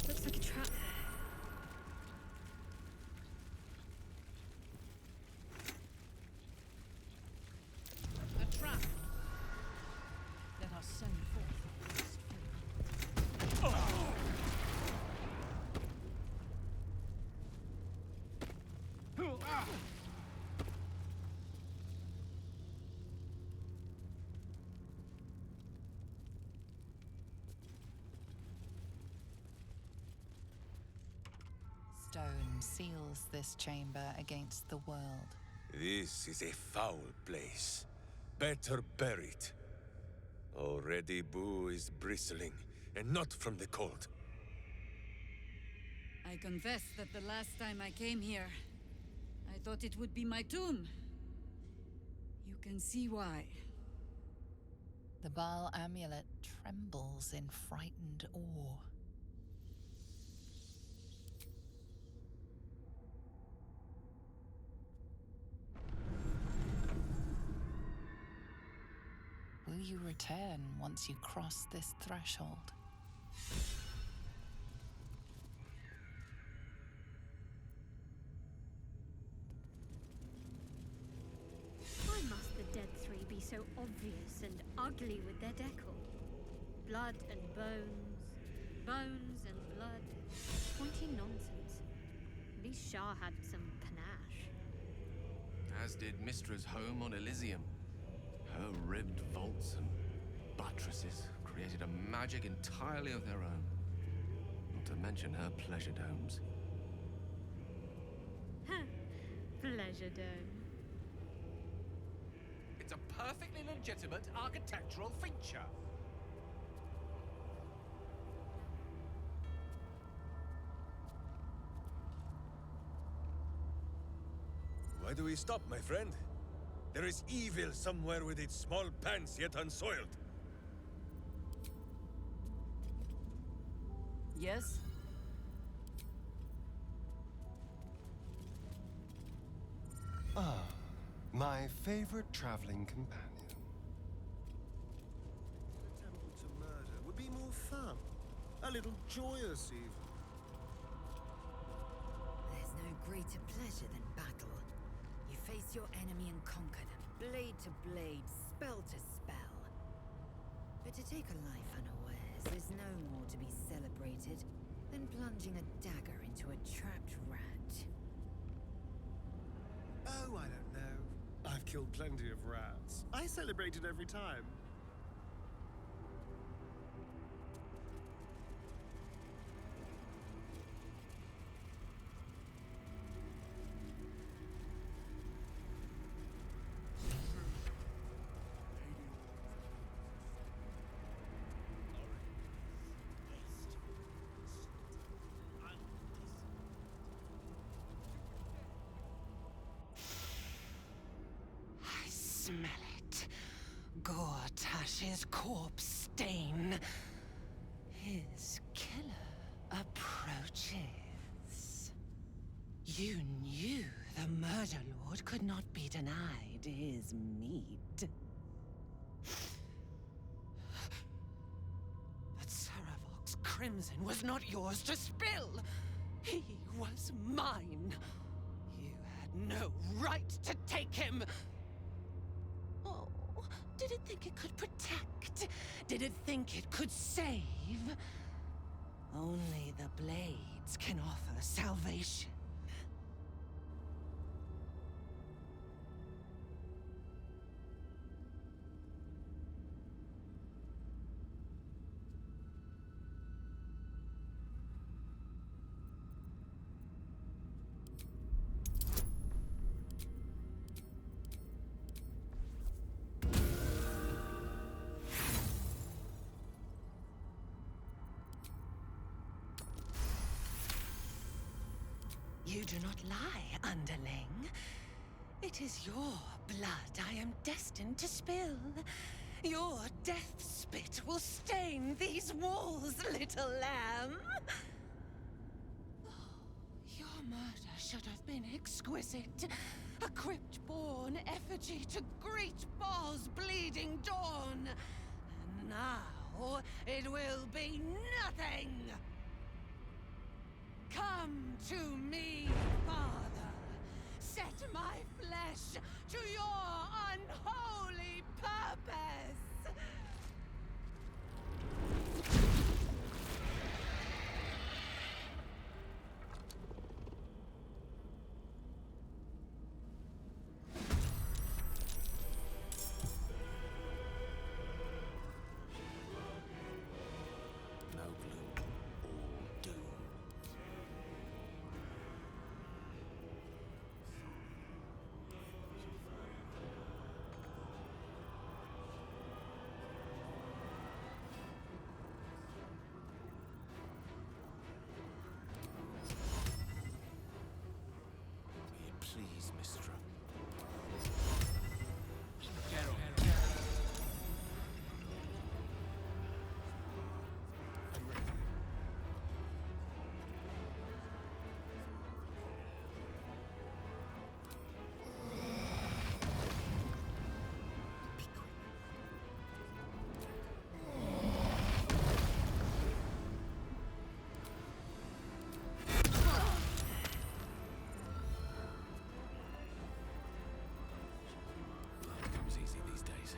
Looks like a trap. A trap. Let us send forth. Stone seals this chamber against the world. This is a foul place. Better buried. Already Boo is bristling, and not from the cold. I confess that the last time I came here, I thought it would be my tomb. You can see why. The Baal amulet trembles in frightened awe. Will you return once you cross this threshold? Why must the Dead Three be so obvious and ugly with their decor? Blood and bones, bones and blood. Pointy nonsense. At least Shah had some panache. As did Mistra's home on Elysium. Her ribbed vaults and buttresses created a magic entirely of their own. Not to mention her pleasure domes. Pleasure dome. It's a perfectly legitimate architectural feature. Why do we stop, my friend? There is evil somewhere with its small pants yet unsoiled. Yes? Ah, my favorite traveling companion. The temple to murder would be more fun. A little joyous, even. There's no greater pleasure than battle. You face your enemy and conquer them, blade to blade, spell to spell. But to take a life unawares is no more to be celebrated than plunging a dagger into a trapped rat. Oh, I don't know. I've killed plenty of rats. I celebrate it every time. I smell it. Gortash's corpse stain. His killer approaches. You knew the Murder Lord could not be denied his meat. But Saravok's crimson was not yours to spill. He was mine. You no right to take him! Oh, did it think it could protect? Did it think it could save? Only the blades can offer salvation. You do not lie, underling. It is your blood I am destined to spill. Your death spit will stain these walls, little lamb. Your murder should have been exquisite. A crypt-born effigy to greet Baal's bleeding dawn. And now it will be nothing! Come to me, Father. Set my flesh to your unholy purpose! No gloom, all doom. May it please, Mistra. Comes easy these days.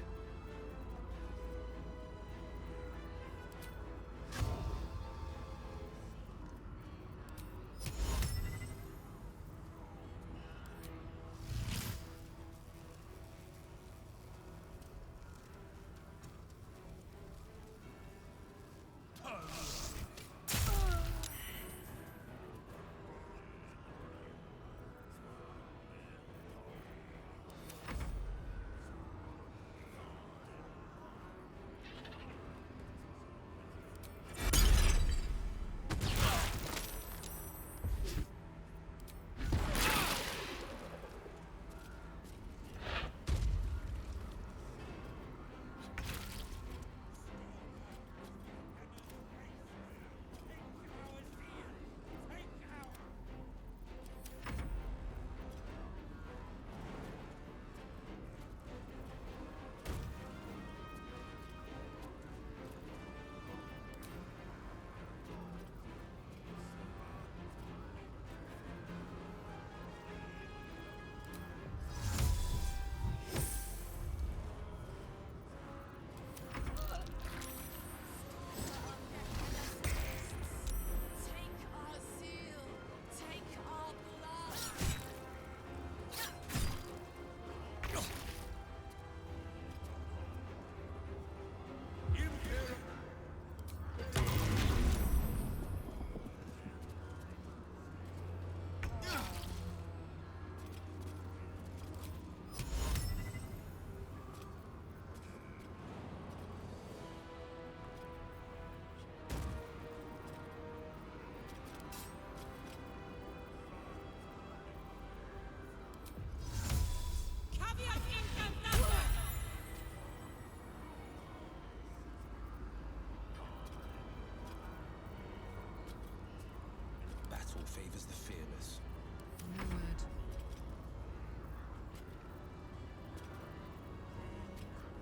Battle favors the fearless.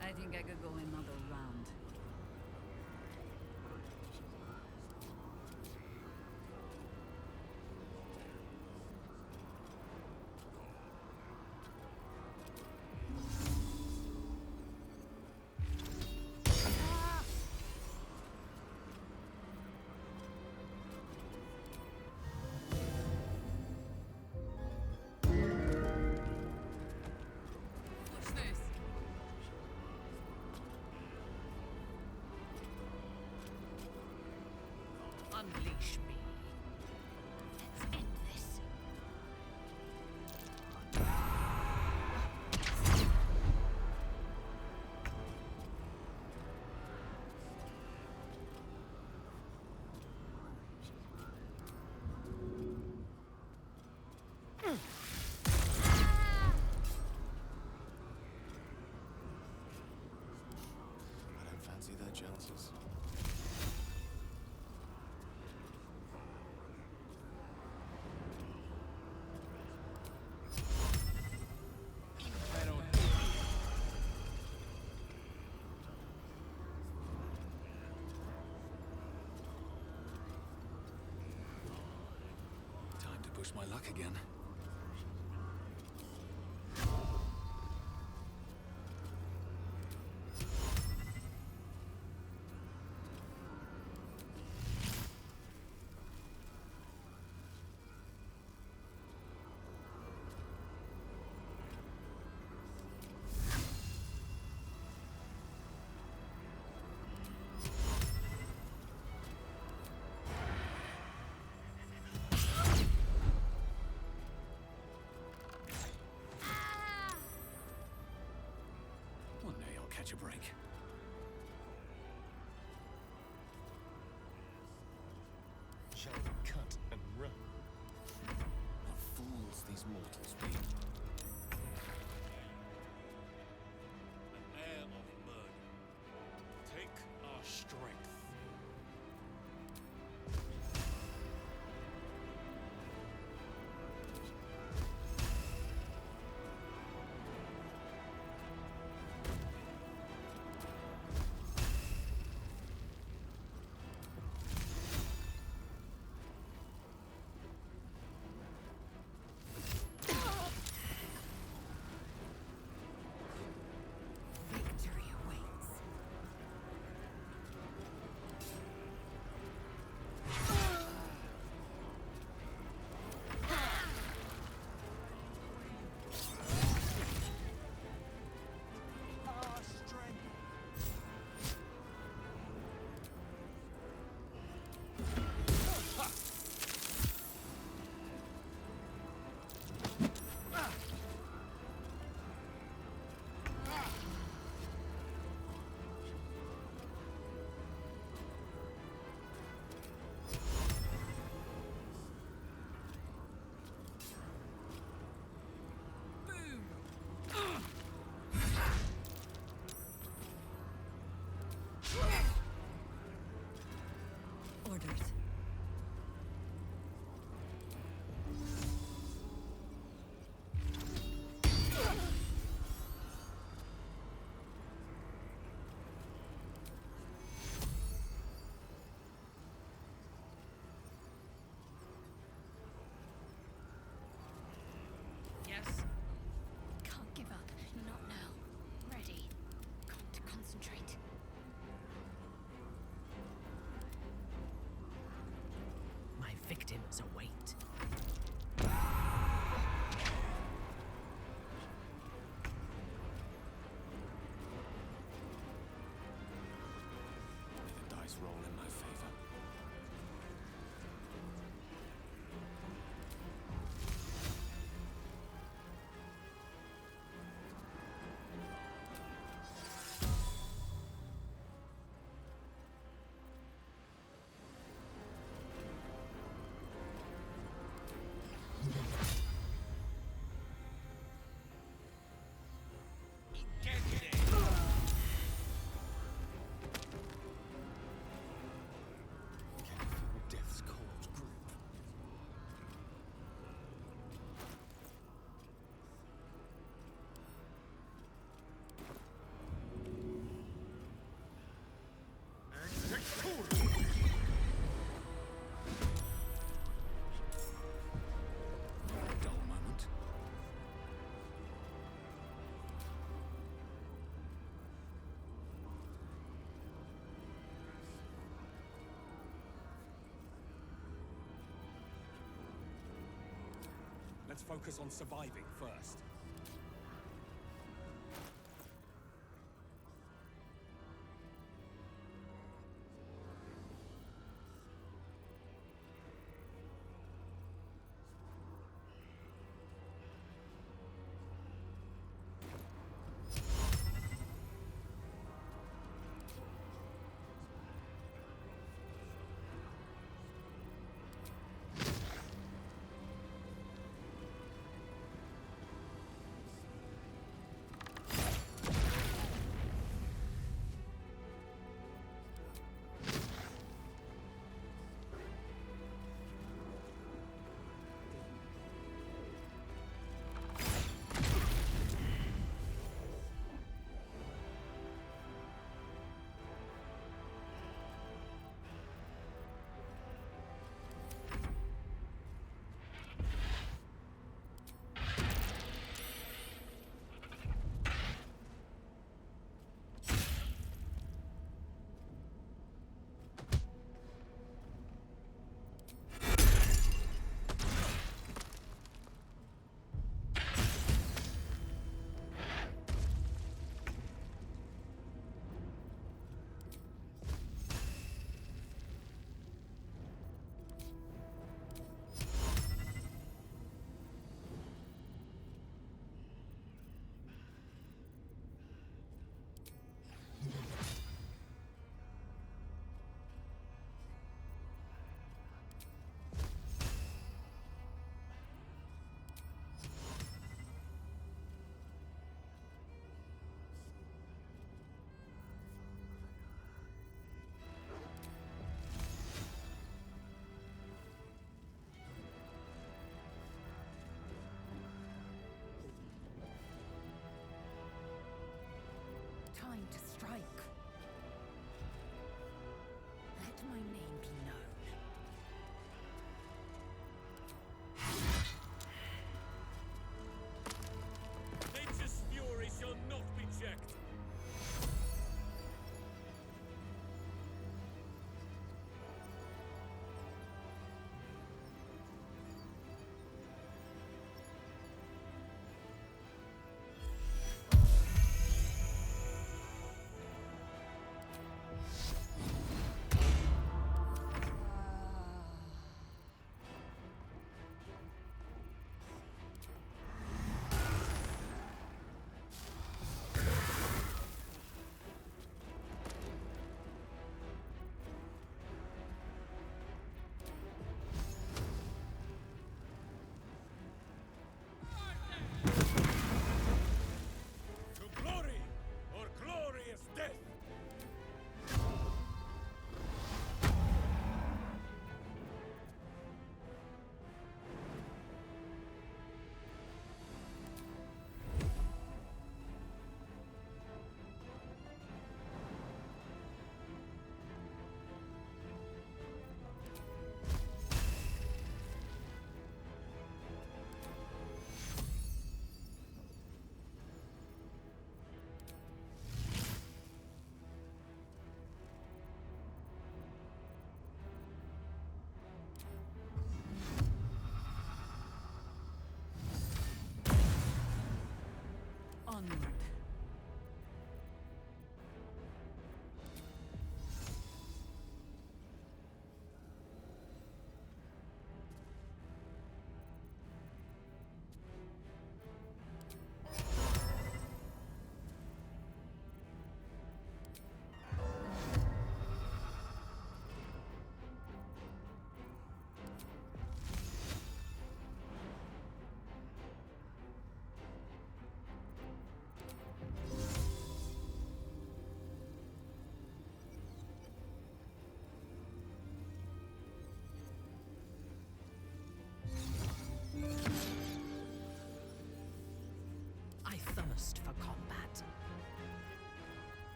I think I could go another round. answers. Time to push my luck again. One day I'll catch a break. Shall we cut and run? What fools these mortals be. An air of murder. Take our strength. Victory awaits. Orders. Yes? Can't give up. Not now. Ready. Got to concentrate. My victims await. May the dice roll in my favor. Death's cold grip. Dull moment. Let's focus on surviving first.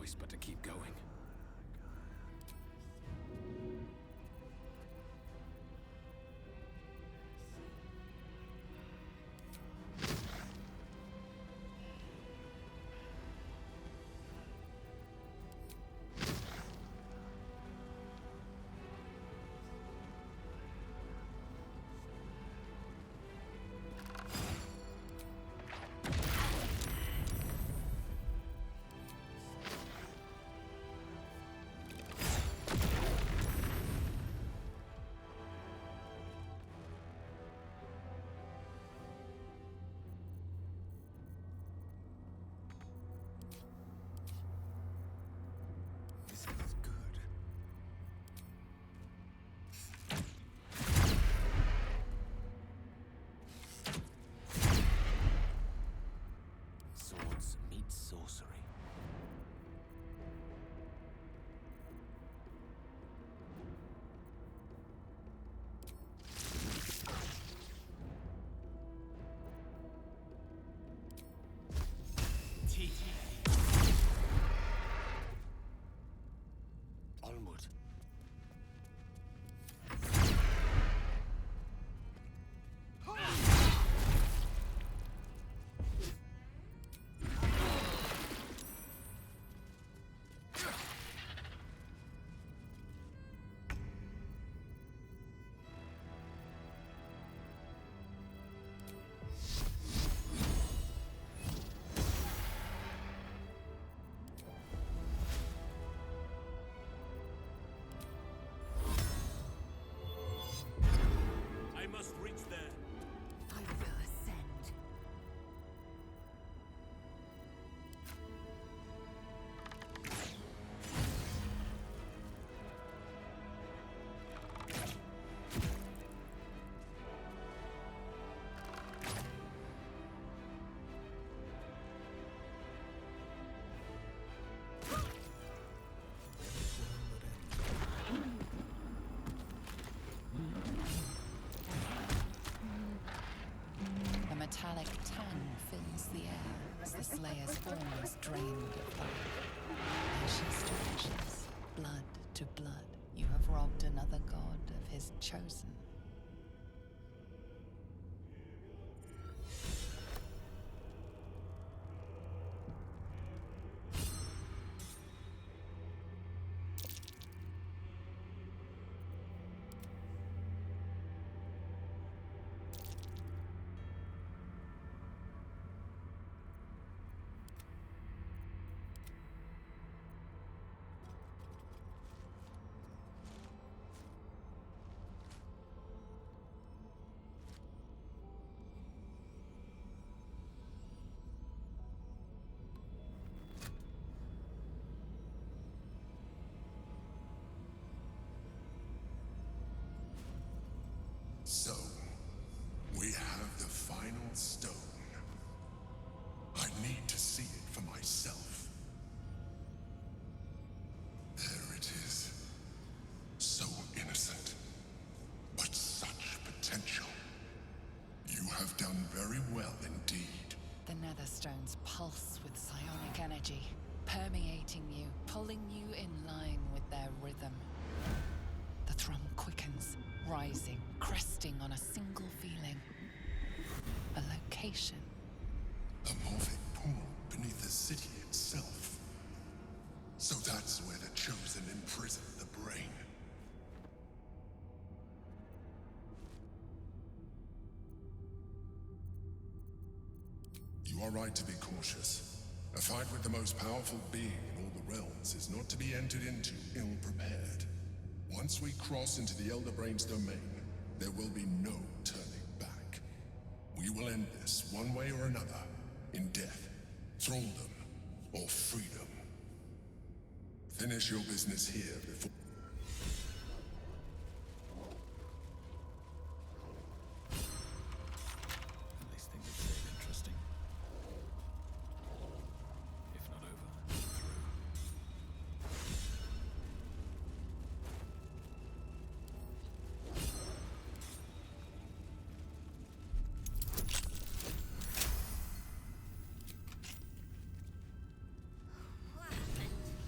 choice but to keep going. This is good. Swords meet sorcery. Onward. I must reach there. I will ascend. A metallic tang fills the air as the Slayer's form is drained of life. Ashes to ashes, blood to blood, you have robbed another god of his chosen. So, we have the final stone. I need to see it for myself. There it is. So innocent, but such potential. You have done very well indeed. The Netherstones pulse with psionic energy, permeating you, pulling you in line with their rhythm. The thrum quickens, rising, cresting on a single feeling. A location. A morphic pool beneath the city itself. So that's where the Chosen imprisoned the brain. You are right to be cautious. A fight with the most powerful being in all the realms is not to be entered into ill-prepared. Once we cross into the Elder Brain's domain, there will be no turning back. We will end this one way or another, in death, thraldom, or freedom. Finish your business here before... At least things have stayed interesting. If not over, through. What happened?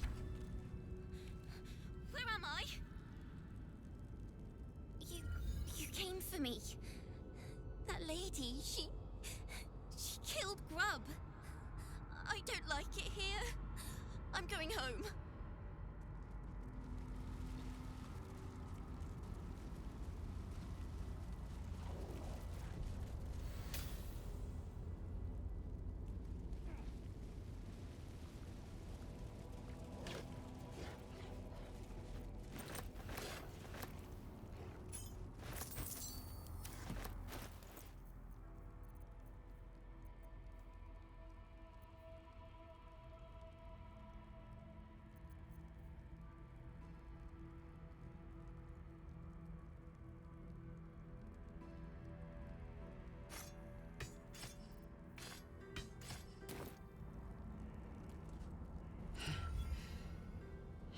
for me. That lady, she killed Grub. I don't like it here. I'm going home.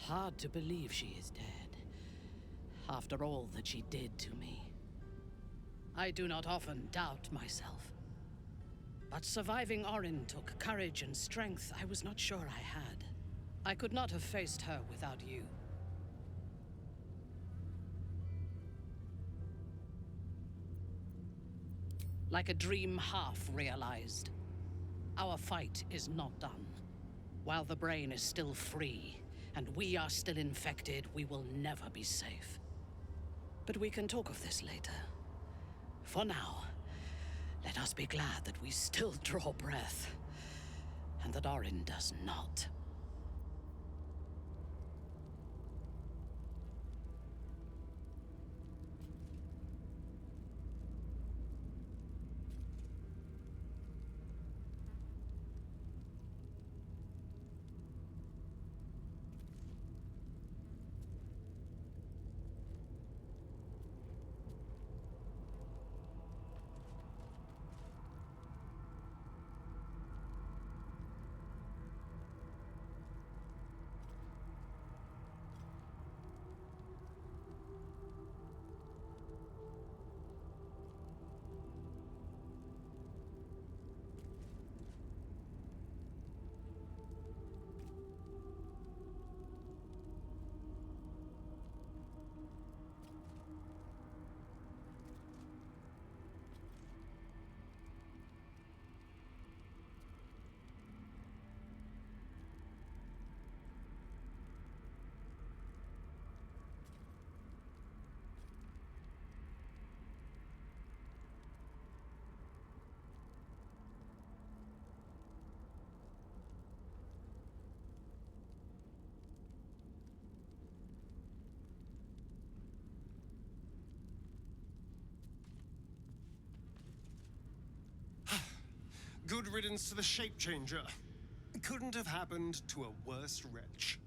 Hard to believe she is dead, after all that she did to me. I do not often doubt myself. But surviving Orin took courage and strength I was not sure I had. I could not have faced her without you. Like a dream half realized. Our fight is not done. While the brain is still free, and we are still infected, we will never be safe. But we can talk of this later. For now, let us be glad that we still draw breath, and that Orin does not. Good riddance to the shape changer. Couldn't have happened to a worse wretch.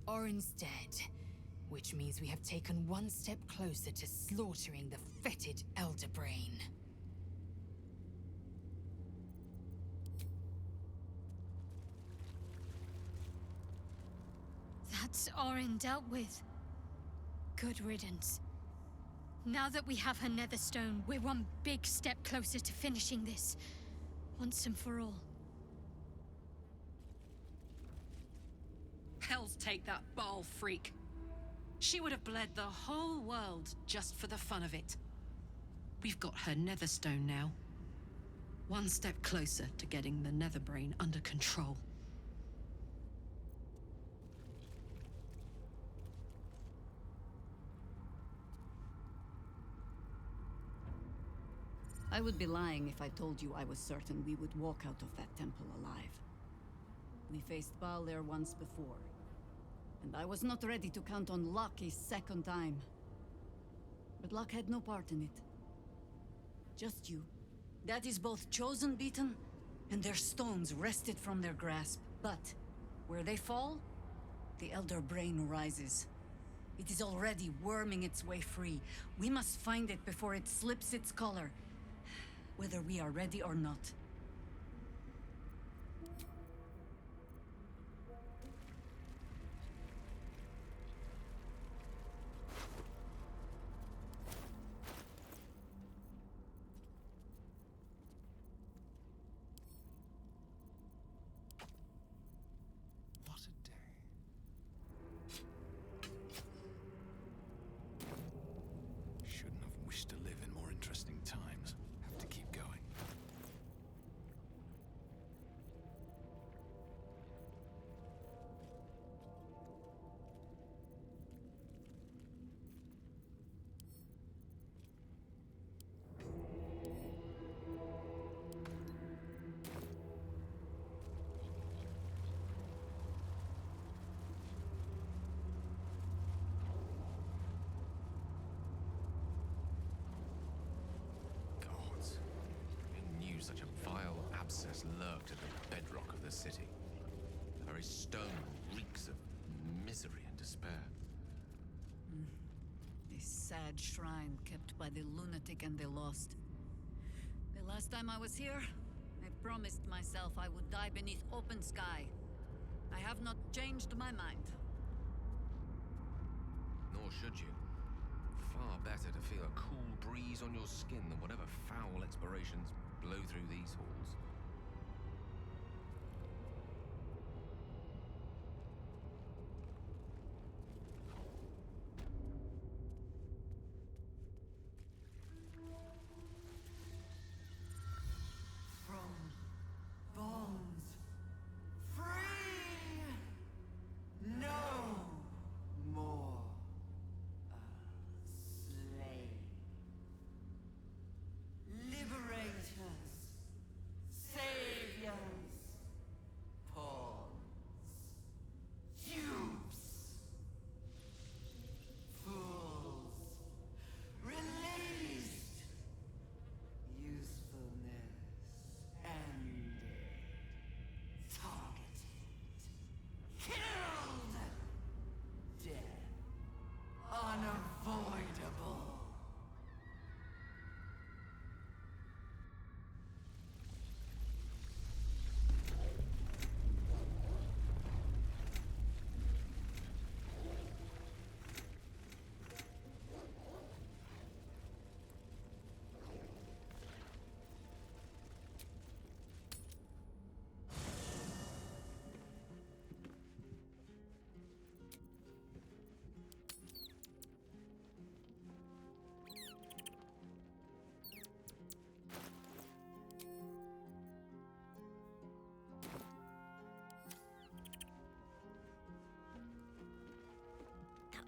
Orin's dead, which means we have taken one step closer to slaughtering the fetid Elder Brain. That's Orin dealt with. Good riddance. Now that we have her Netherstone, we're one big step closer to finishing this, once and for all. Hells take that Baal freak. She would have bled the whole world just for the fun of it. We've got her Netherstone now. One step closer to getting the Netherbrain under control. I would be lying if I told you I was certain we would walk out of that temple alive. We faced Baldur once before, and I was not ready to count on luck a second time. But luck had no part in it. Just you. That is both chosen beaten, and their stones wrested from their grasp. But where they fall, the Elder Brain rises. It is already worming its way free. We must find it before it slips its collar, whether we are ready or not. What a day. city. The very stone reeks of misery and despair. A sad shrine kept by the lunatic and the lost. The last time I was here, I promised myself I would die beneath open sky. I have not changed my mind. Nor should you. Far better to feel a cool breeze on your skin than whatever foul expirations blow through these halls.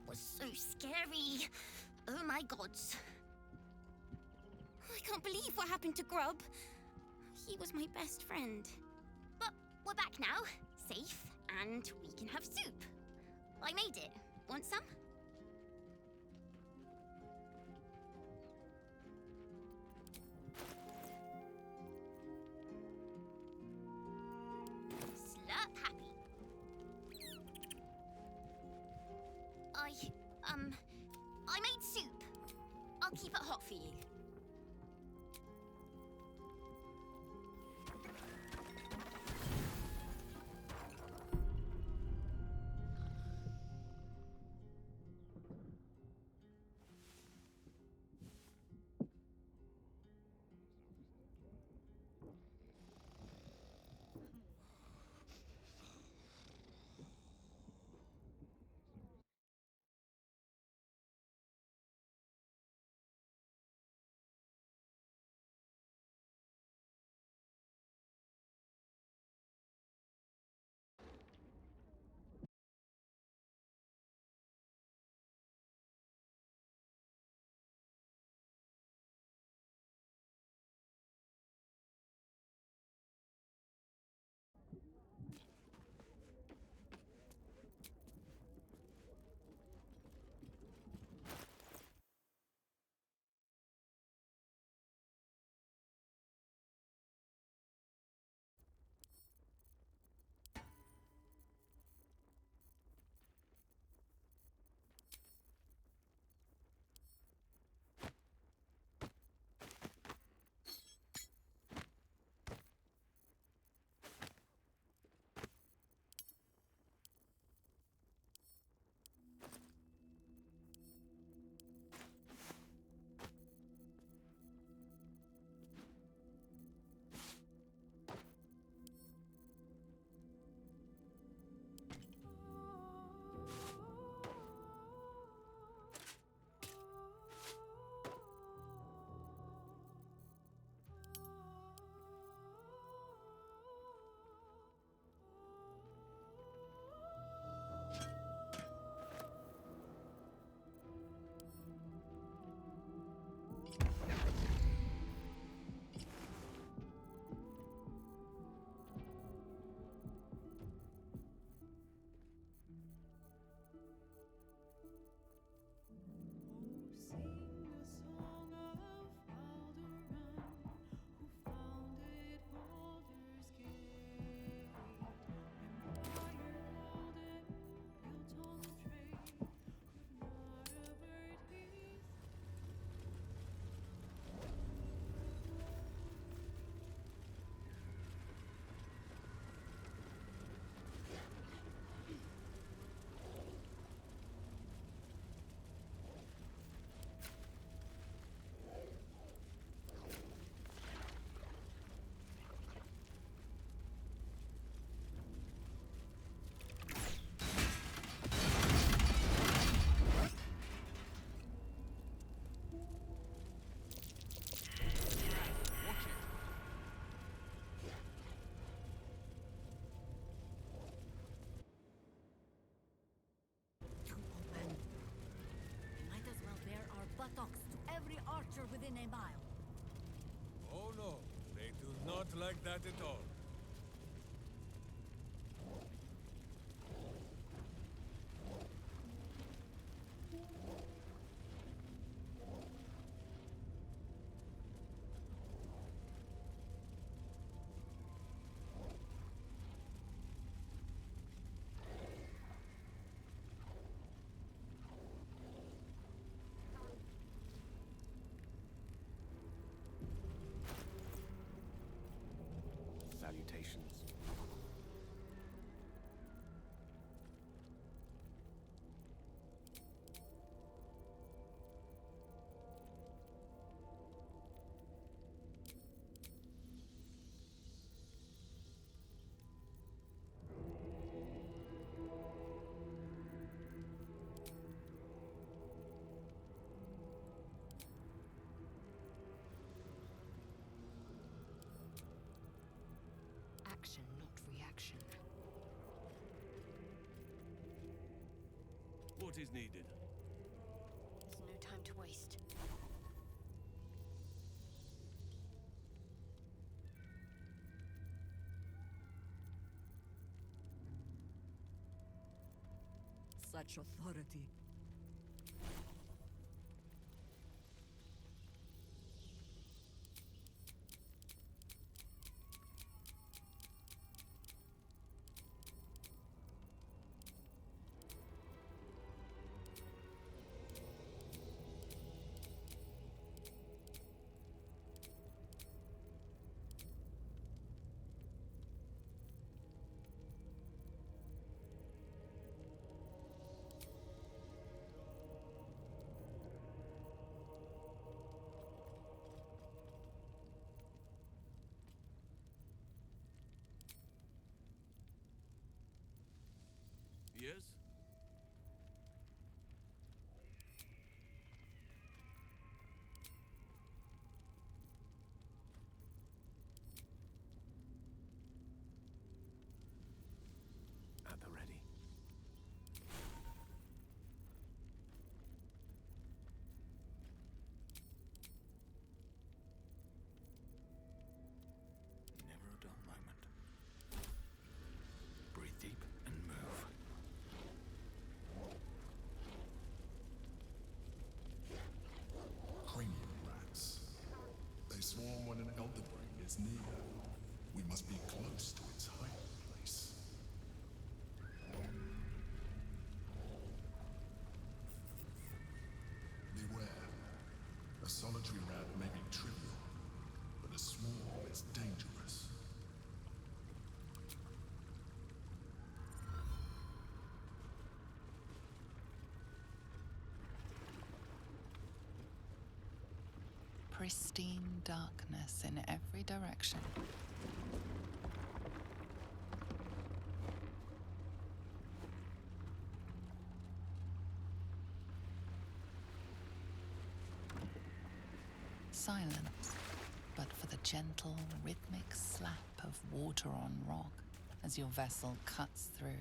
Was so scary. Oh my gods. I can't believe what happened to Grub. He was my best friend. But we're back now, safe, and we can have soup. I made it. Want some? Slurp happy. I made soup. I'll keep it hot for you. archer within a mile. Oh no, they do not like that at all. Salutations. Action, not reaction. What is needed? There's no time to waste. Such authority. Yes? At the ready. Never a dull moment. Breathe deep and move. Cranium rats. They swarm when an elder brain is near. We must be close to its hiding place. Beware. A solitary rat may be trivial, but a swarm is dangerous. Pristine darkness in every direction. Silence, but for the gentle, rhythmic slap of water on rock as your vessel cuts through.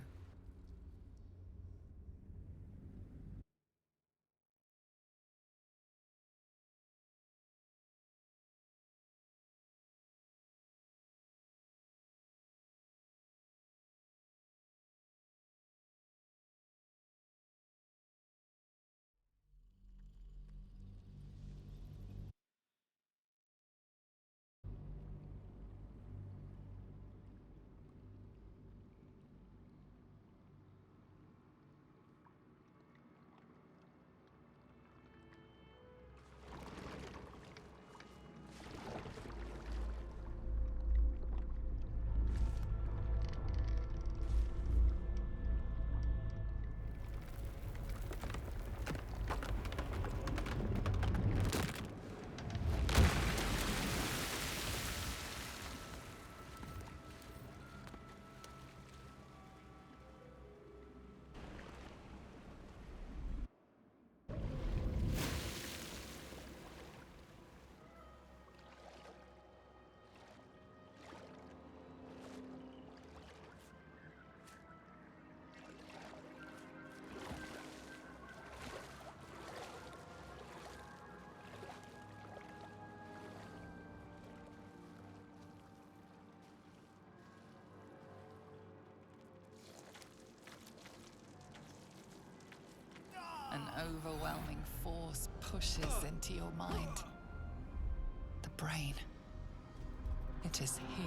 overwhelming force pushes into your mind. The brain. It is here.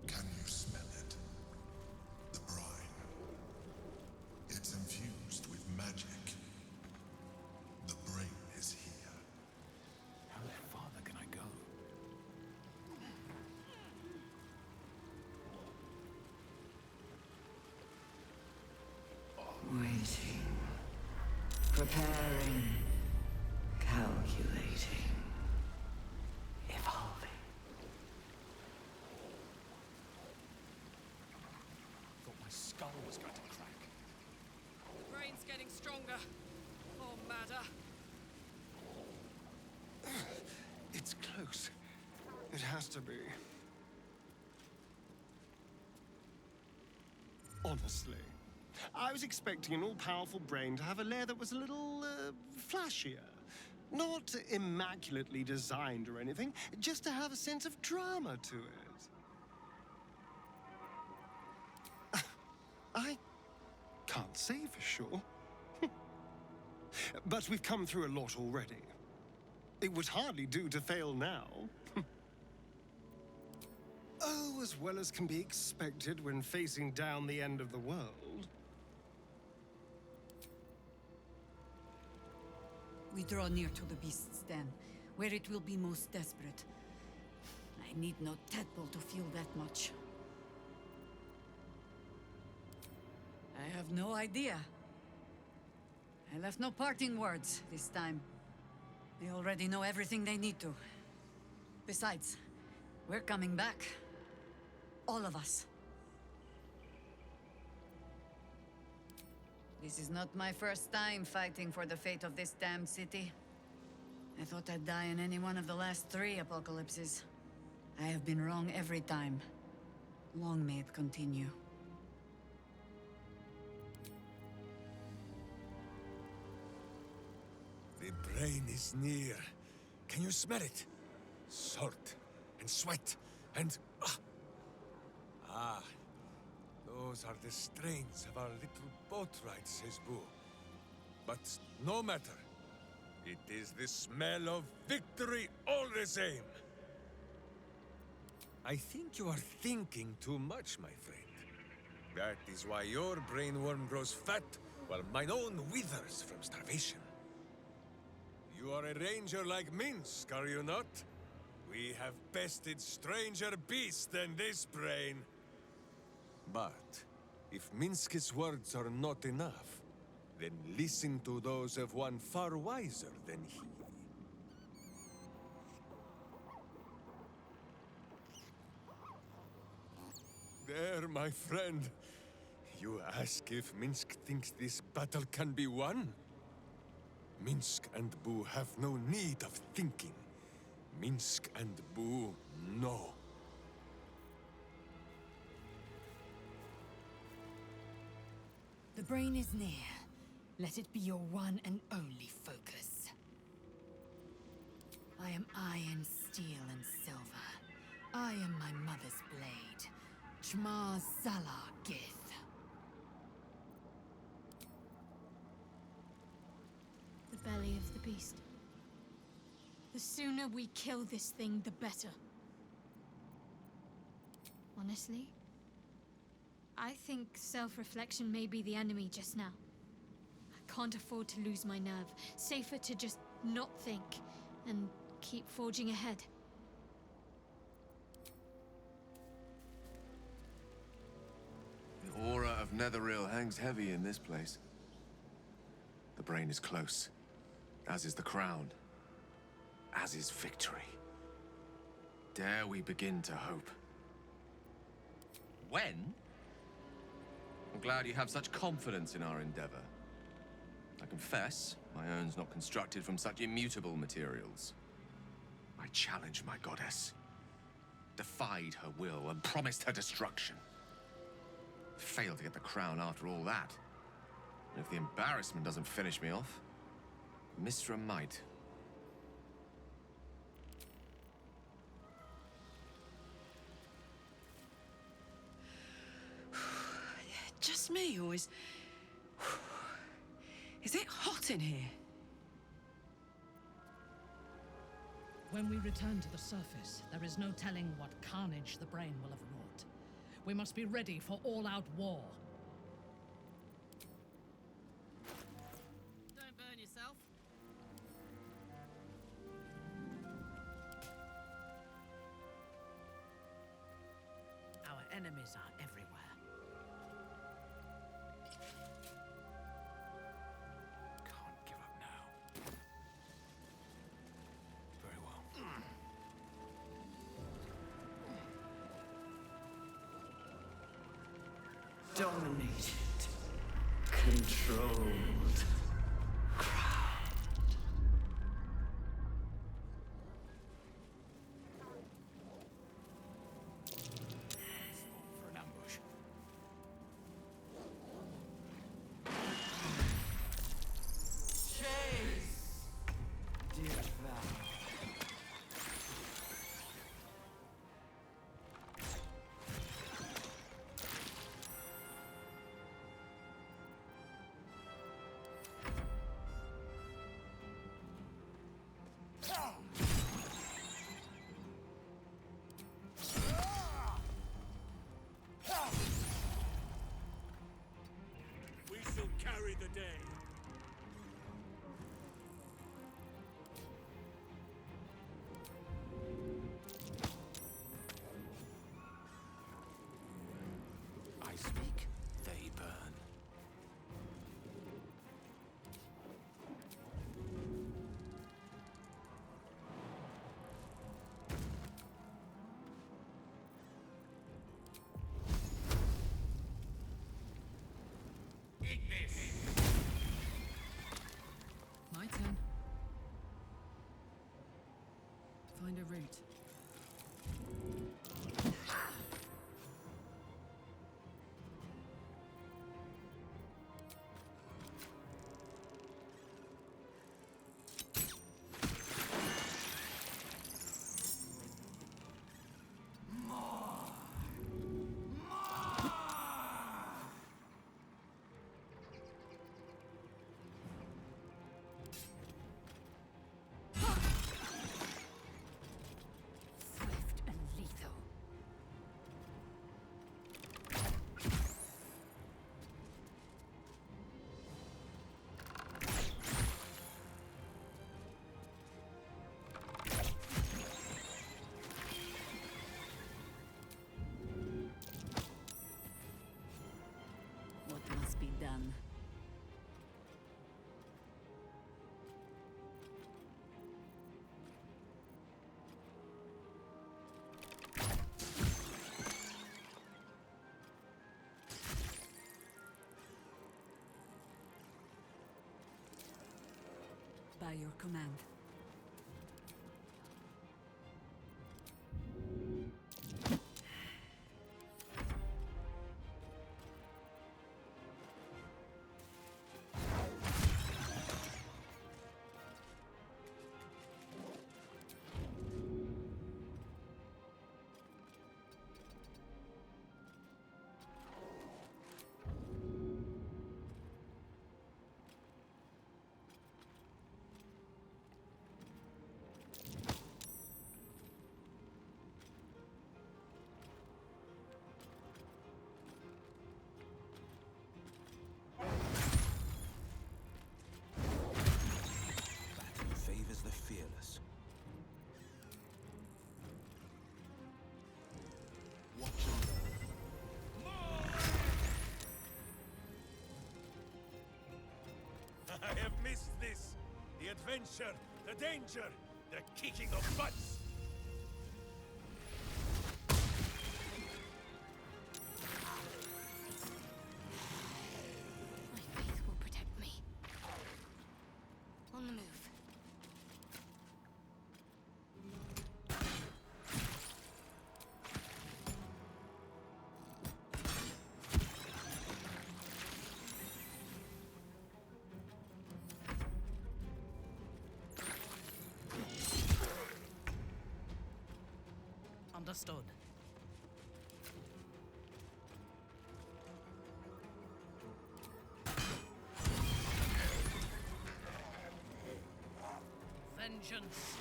Can you smell it? The brine. It's infused with magic. The brain is here. How farther can I go? Waiting. Preparing. Calculating. Evolving. Thought my skull was going to crack. The brain's getting stronger. Or madder. It's close. It has to be. Honestly, I was expecting an all-powerful brain to have a lair that was a little, flashier. Not immaculately designed or anything, just to have a sense of drama to it. I can't say for sure. But we've come through a lot already. It would hardly do to fail now. Oh, as well as can be expected when facing down the end of the world. We draw near to the beast's den, where it will be most desperate. I need no tadpole to feel that much. I have no idea. I left no parting words this time. They already know everything they need to. Besides, we're coming back. All of us. This is not my first time fighting for the fate of this damned city. I thought I'd die in any one of the last 3 apocalypses. I have been wrong every time. Long may it continue. The brain is near. Can you smell it? Salt and sweat and... Ah, those are the strains of our little boat ride, says Boo. But no matter. It is the smell of victory all the same. I think you are thinking too much, my friend. That is why your brain worm grows fat, while mine own withers from starvation. You are a ranger like Minsk, are you not? We have bested stranger beasts than this brain. But if Minsk's words are not enough, then listen to those of one far wiser than he. There, my friend. You ask if Minsk thinks this battle can be won? Minsk and Boo have no need of thinking. Minsk and Boo know. The brain is near. Let it be your one and only focus. I am iron, steel, and silver. I am my mother's blade. Jmar Zalar Gith. The belly of the beast. The sooner we kill this thing, the better. Honestly, I think self-reflection may be the enemy just now. I can't afford to lose my nerve. Safer to just not think and keep forging ahead. The aura of Netheril hangs heavy in this place. The brain is close, as is the crown, as is victory. Dare we begin to hope? When? I'm glad you have such confidence in our endeavor. I confess, My own's not constructed from such immutable materials. I challenged my goddess, defied her will, and promised her destruction. Failed to get the crown after all that. And if the embarrassment doesn't finish me off, Mistra might. Just me, or is it hot in here? When we return to the surface, there is no telling what carnage the brain will have wrought. We must be ready for all-out war. Don't burn yourself. Our enemies are everywhere. Can't give up now. Very well. Dominated. Controlled. For an ambush. Chase! Devour. We shall carry the day. I speak, they burn. My turn. Find a route. Swift and lethal. What must be done? By your command. Battle favors the fearless. I have missed this. The adventure, the danger, the kicking of butts. My faith will protect me. Understood. Vengeance.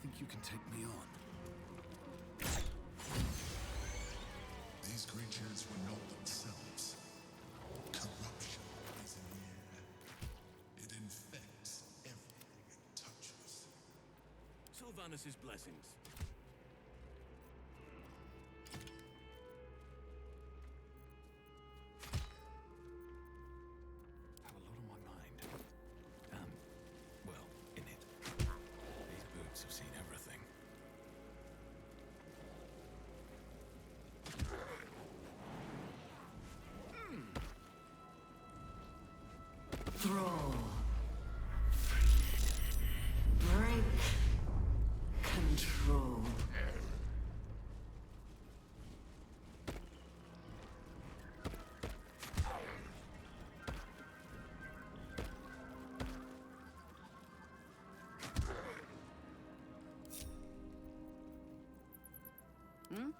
Think you can take me on? These creatures were not themselves. Corruption is in the air. It infects everything it touches. Sylvanus' blessings. Have a lot on my mind. Well, in it. These boots have seen everything. Thrall. Break control. Hmm?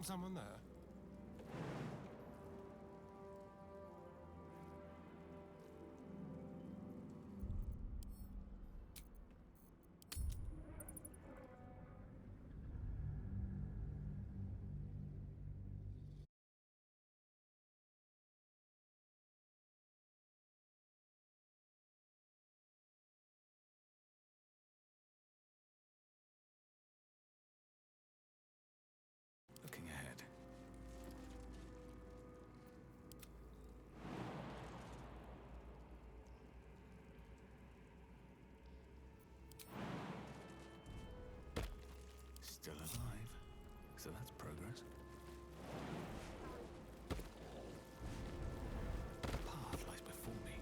Someone there? Looking ahead. Still alive. So that's progress. The path lies before me.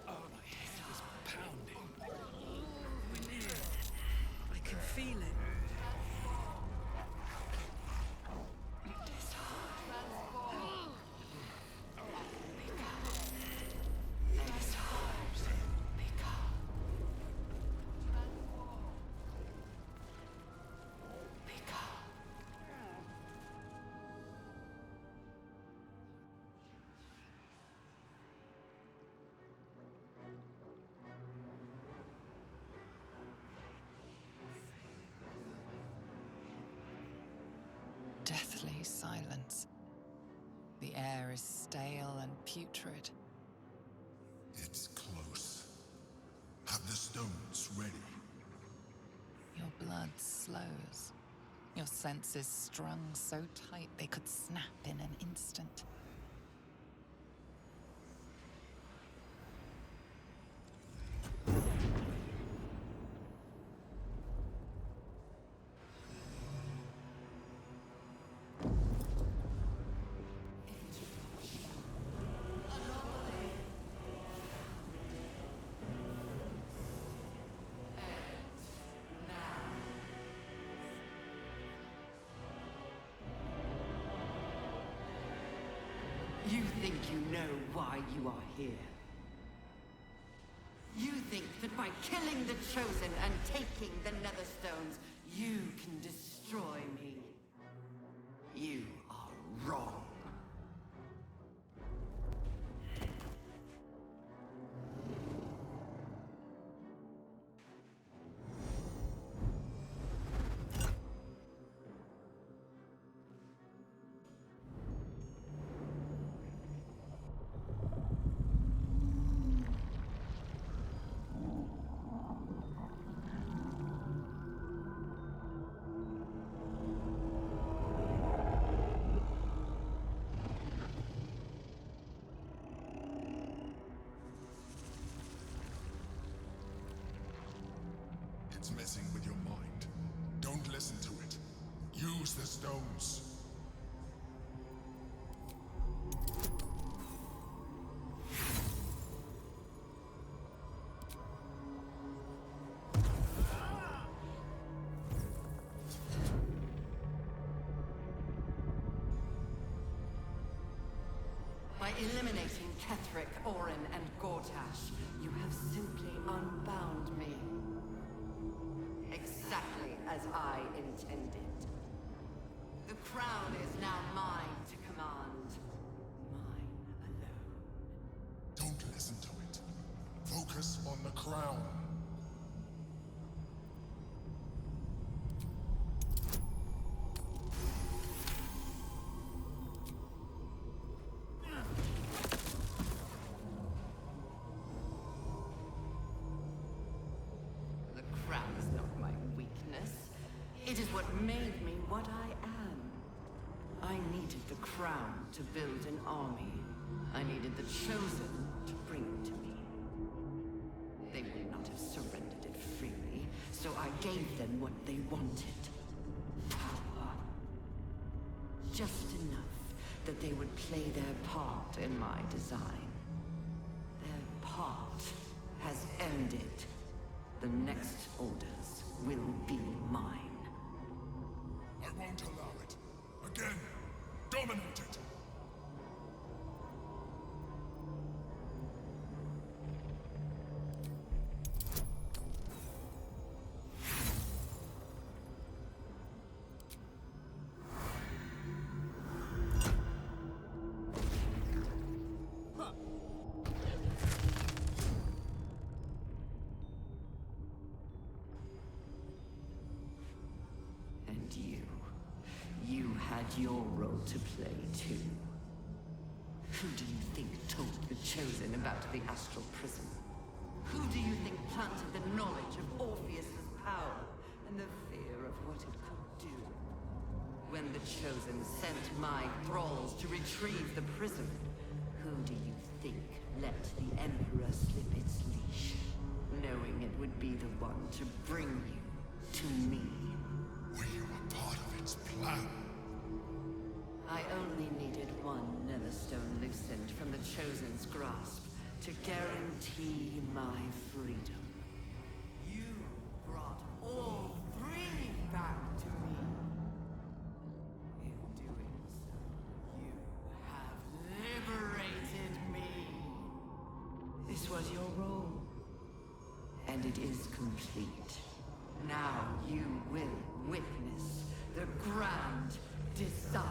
Oh, my head is pounding. We're near. I can feel it. Deathly silence. The air is stale and putrid. It's close. Have the stones ready. Your blood slows. Your senses strung so tight they could snap in an instant. You think you know why you are here. You think that by killing the Chosen and taking the Netherstones, you can destroy me. You are wrong. listen to it. Use the stones. By eliminating Ketheric, Orin, and Gortash, you have simply unbound me. Exactly as I intended. The crown is now mine to command. Mine alone. Don't listen to it. Focus on the crown. The crown is not my weakness. It is what made me what I am. I needed the crown to build an army. I needed the Chosen to bring it to me. They would not have surrendered it freely, so I gave them what they wanted. Power. Just enough that they would play their part in my design. Their part has ended. The next orders will be mine. I won't allow it. Again, dominate it. And you had your role to play too. Who do you think told the Chosen about the Astral Prism? Who do you think planted the knowledge of Orpheus's power and the fear of what it could do? When the Chosen sent my thralls to retrieve the prism, who do you think let the Emperor slip its leash, knowing it would be the one to bring you to me? Were you a part of its plan? I only needed one Netherstone loosened from the Chosen's grasp to guarantee my freedom. You brought all three back to me. In doing so, you have liberated me. This was your role, and it is complete. Now you will witness the grand design.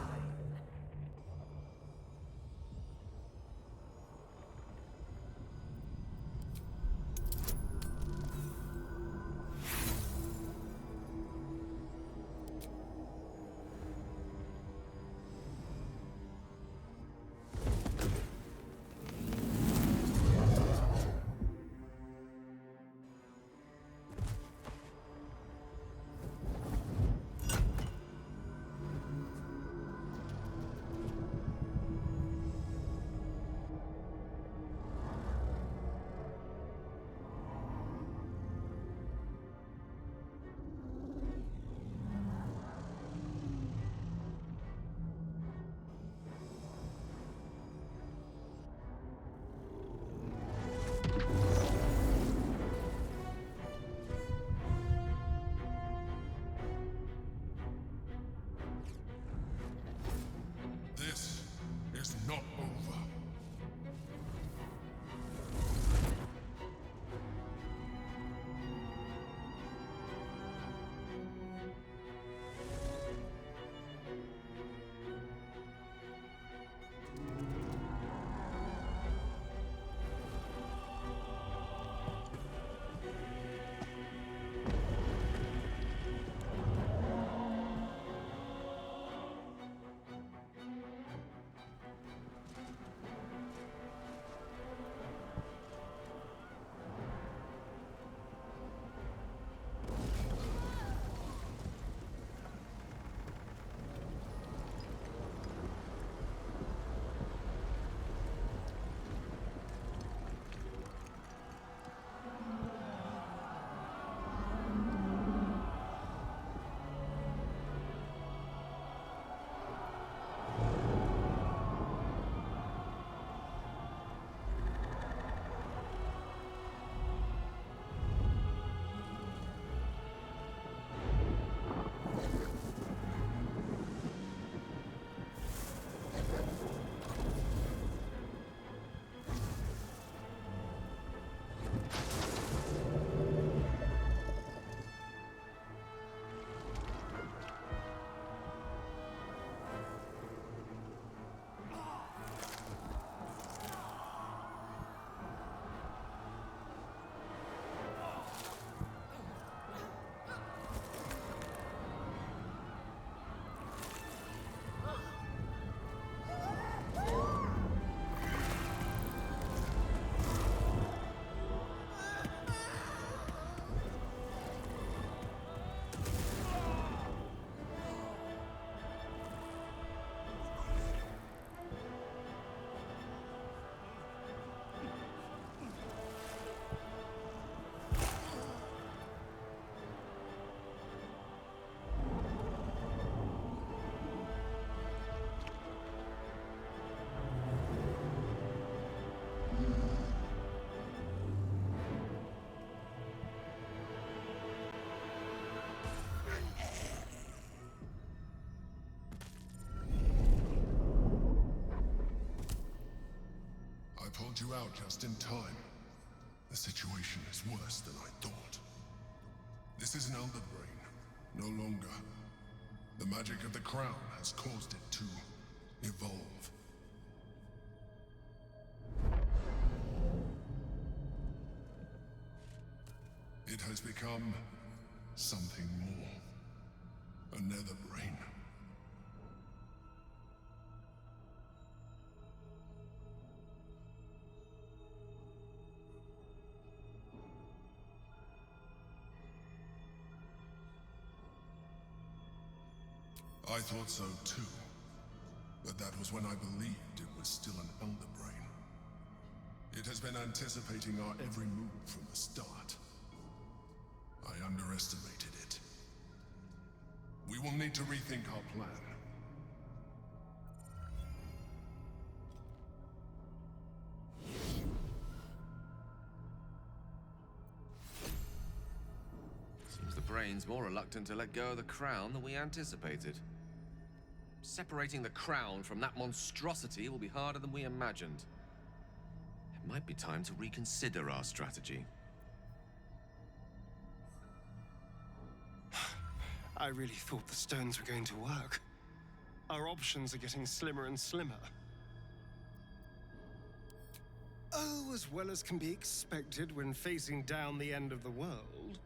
found you out just in time. The situation is worse than I thought. This is an Elder Brain, no longer. The magic of the crown has caused it to evolve. It has become something more. A nether brain. I thought so too. But that was when I believed it was still an Elder Brain. It has been anticipating our every move from the start. I underestimated it. We will need to rethink our plan. Seems the Brain's more reluctant to let go of the crown than we anticipated. Separating the crown from that monstrosity will be harder than we imagined. It might be time to reconsider our strategy. I really thought the stones were going to work. Our options are getting slimmer and slimmer. Oh, as well as can be expected when facing down the end of the world.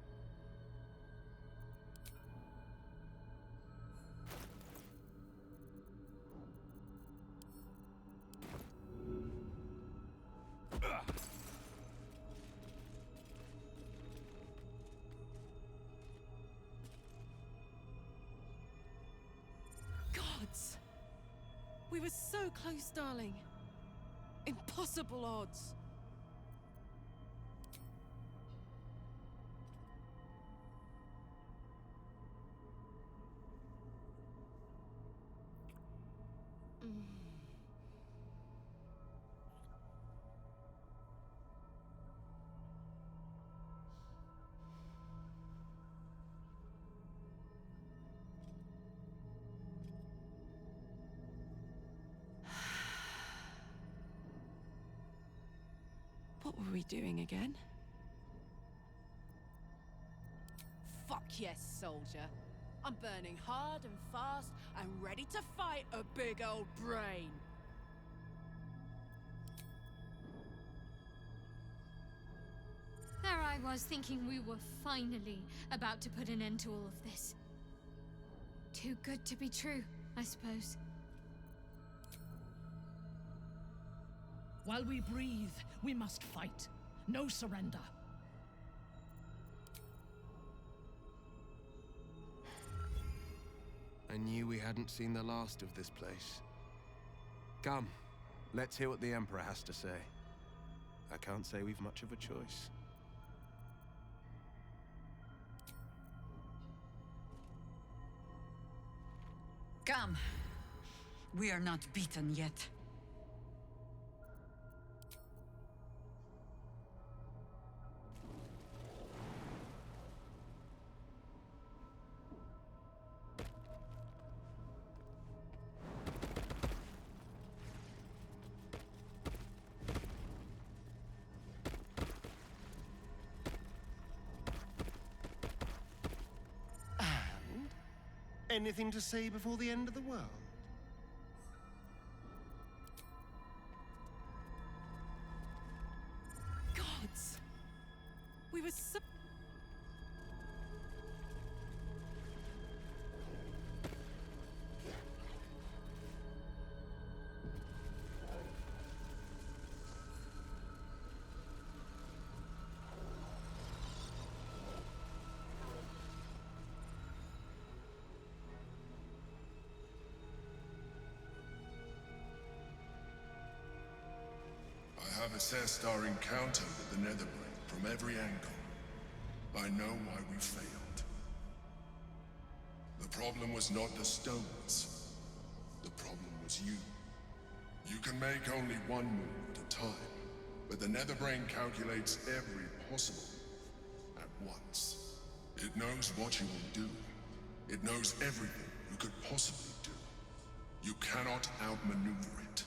Gods! We were so close, darling. Impossible odds. What were we doing again? Fuck yes, soldier. I'm burning hard and fast and ready to fight a big old brain. There I was thinking we were finally about to put an end to all of this. Too good to be true, I suppose. While we breathe, we must fight. No surrender. I knew we hadn't seen the last of this place. Come, let's hear what the Emperor has to say. I can't say we've much of a choice. Come. We are not beaten yet. Anything to say before the end of the world? Gods! We were so... I have assessed our encounter with the Netherbrain from every angle. I know why we failed. The problem was not the stones. The problem was you. You can make only one move at a time, but the Netherbrain calculates every possible move at once. It knows what you will do. It knows everything you could possibly do. You cannot outmaneuver it.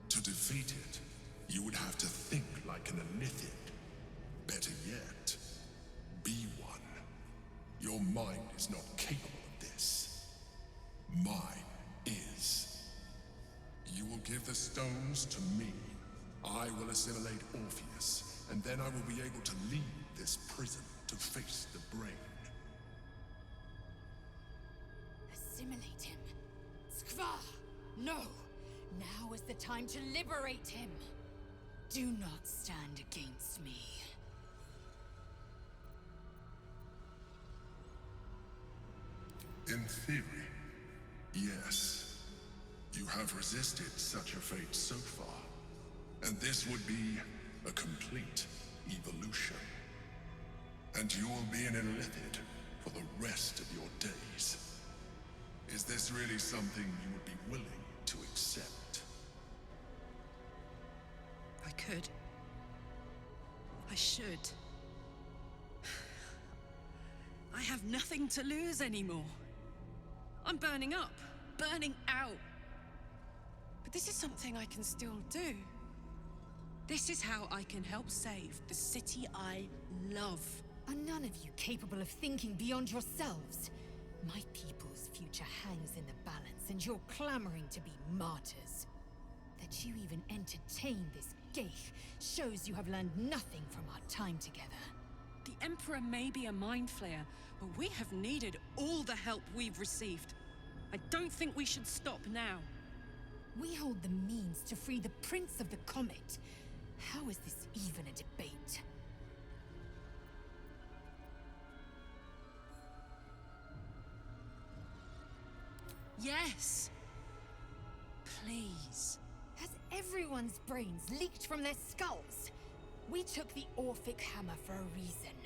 To defeat it, You would have to think like an Illithid. Better yet, be one. Your mind is not capable of this. Mine is. You will give the stones to me. I will assimilate Orpheus, and then I will be able to leave this prison to face the brain. Assimilate him. Skvar! No! Now is the time to liberate him! Do not stand against me. In theory, yes. You have resisted such a fate so far. And this would be a complete evolution. And you will be an Illithid for the rest of your days. Is this really something you would be willing to accept? I could. I should. I have nothing to lose anymore. I'm burning up, burning out. But this is something I can still do. This is how I can help save the city I love. Are none of you capable of thinking beyond yourselves? My people's future hangs in the balance, and you're clamoring to be martyrs. That you even entertain this geich shows you have learned nothing from our time together. The Emperor may be a mind flayer, but we have needed all the help we've received. I don't think we should stop now. We hold the means to free the Prince of the Comet. How is this even a debate? Yes. Please. Has everyone's brains leaked from their skulls? We took the Orphic Hammer for a reason.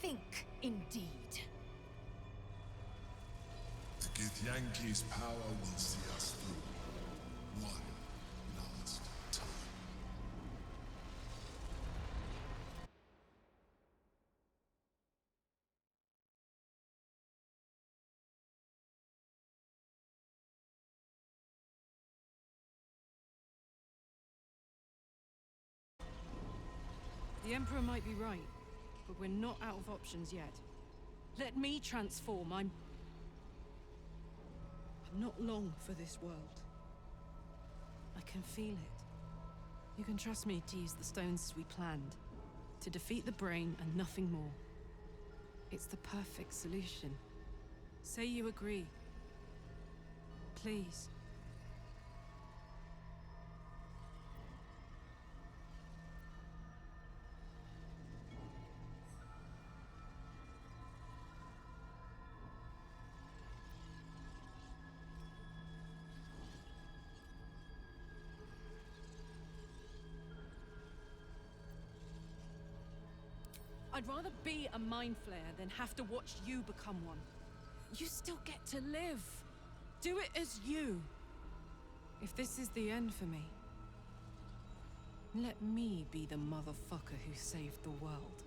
Think, indeed. The Githyanki's power will see us through. One last time. The Emperor might be right, but we're not out of options yet. Let me transform. I'm not long for this world. I can feel it. You can trust me to use the stones as we planned. To defeat the brain and nothing more. It's the perfect solution. Say you agree. Please. I'd rather be a mind flayer than have to watch you become one. You still get to live. Do it as you. If this is the end for me, let me be the motherfucker who saved the world.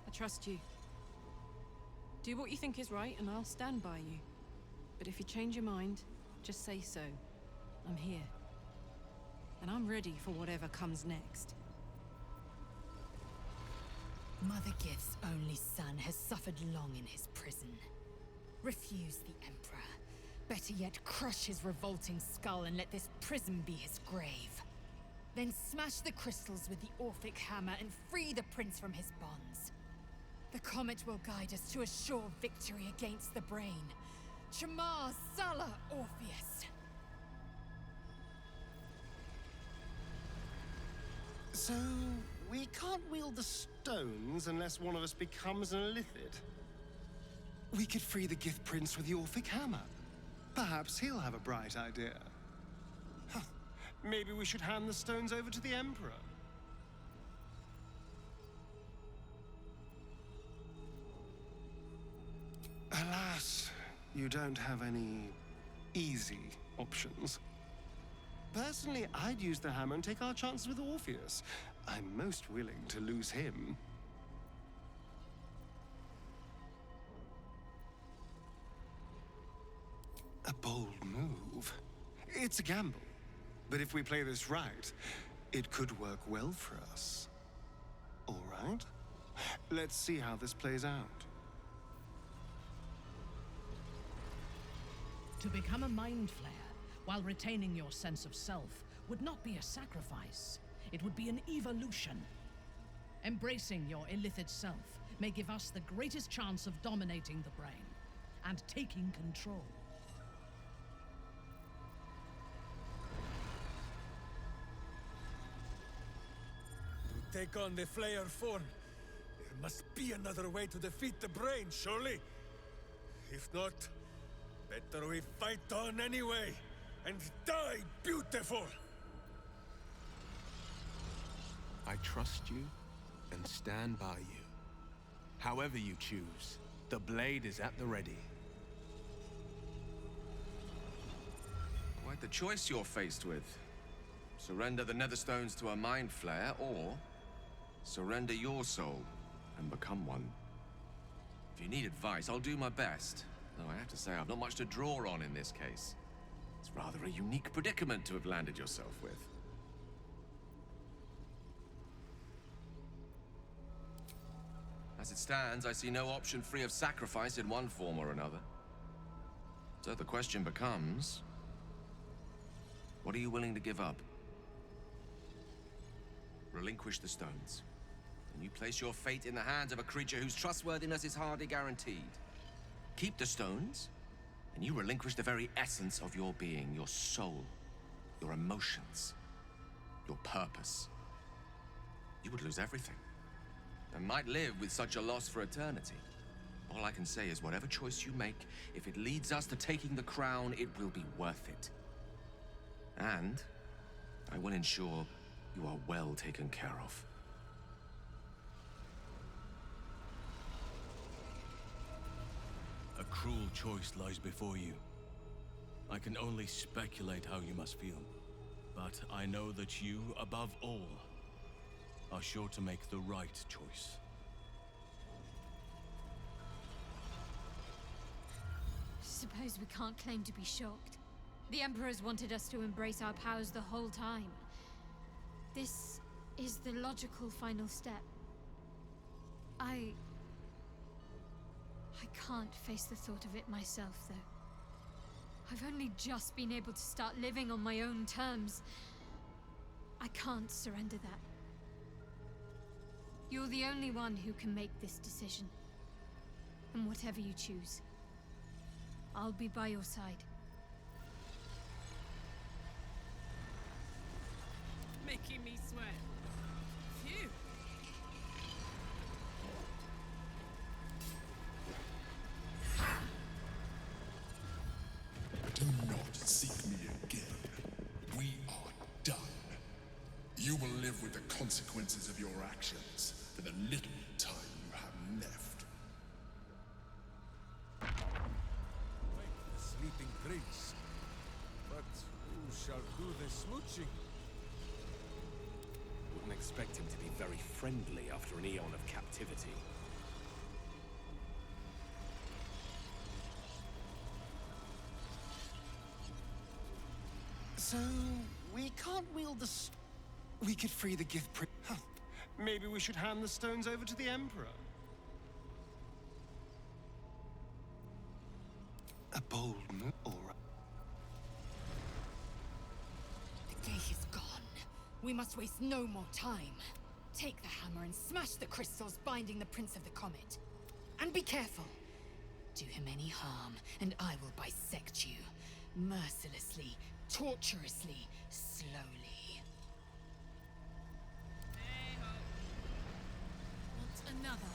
I trust you. Do what you think is right, and I'll stand by you. But if you change your mind, just say so. I'm here. And I'm ready for whatever comes next. Mother Gith's only son has suffered long in his prison. Refuse the Emperor. Better yet, crush his revolting skull and let this prison be his grave. Then smash the crystals with the Orphic Hammer and free the prince from his bonds. The comet will guide us to a sure victory against the brain. Chamar Sala Orpheus. So, we can't wield the stones unless one of us becomes an Illithid. We could free the Gith Prince with the Orphic Hammer. Perhaps he'll have a bright idea. Huh. Maybe we should hand the stones over to the Emperor. Alas, you don't have any easy options. Personally, I'd use the hammer and take our chances with Orpheus. I'm most willing to lose him. A bold move. It's a gamble. But if we play this right, it could work well for us. All right? Let's see how this plays out. To become a Mind Flayer, while retaining your sense of self, would not be a sacrifice. It would be an evolution. Embracing your illithid self may give us the greatest chance of dominating the brain and taking control. To take on the Flayer form, there must be another way to defeat the brain, surely? If not, better we fight on anyway, and die beautiful! I trust you and stand by you. However you choose, the blade is at the ready. Quite the choice you're faced with. Surrender the Netherstones to a Mind Flayer, or surrender your soul and become one. If you need advice, I'll do my best. Though I have to say, I've not much to draw on in this case. It's rather a unique predicament to have landed yourself with. As it stands, I see no option free of sacrifice in one form or another. So the question becomes, what are you willing to give up? Relinquish the stones, and you place your fate in the hands of a creature whose trustworthiness is hardly guaranteed. Keep the stones, and you relinquish the very essence of your being, your soul, your emotions, your purpose. You would lose everything, and might live with such a loss for eternity. All I can say is whatever choice you make, if it leads us to taking the crown, it will be worth it. And I will ensure you are well taken care of. A cruel choice lies before you. I can only speculate how you must feel. But I know that you, above all, are sure to make the right choice. Suppose we can't claim to be shocked. The Emperor's wanted us to embrace our powers the whole time. This is the logical final step. I can't face the thought of it myself, though. I've only just been able to start living on my own terms. I can't surrender that. You're the only one who can make this decision. And whatever you choose, I'll be by your side. Making me sweat. Phew. Do not seek me again. We are done. You will live with the consequences of your actions for the little time you have left. Wake the sleeping priest. But who shall do the smooching? Wouldn't expect him to be very friendly after an eon of captivity. So, we can't wield the we could free the gift Maybe we should hand the stones over to the Emperor. A bold move, all right. The day is gone. We must waste no more time. Take the hammer and smash the crystals binding the Prince of the Comet. And be careful. Do him any harm, and I will bisect you. Mercilessly, torturously, slowly. Another.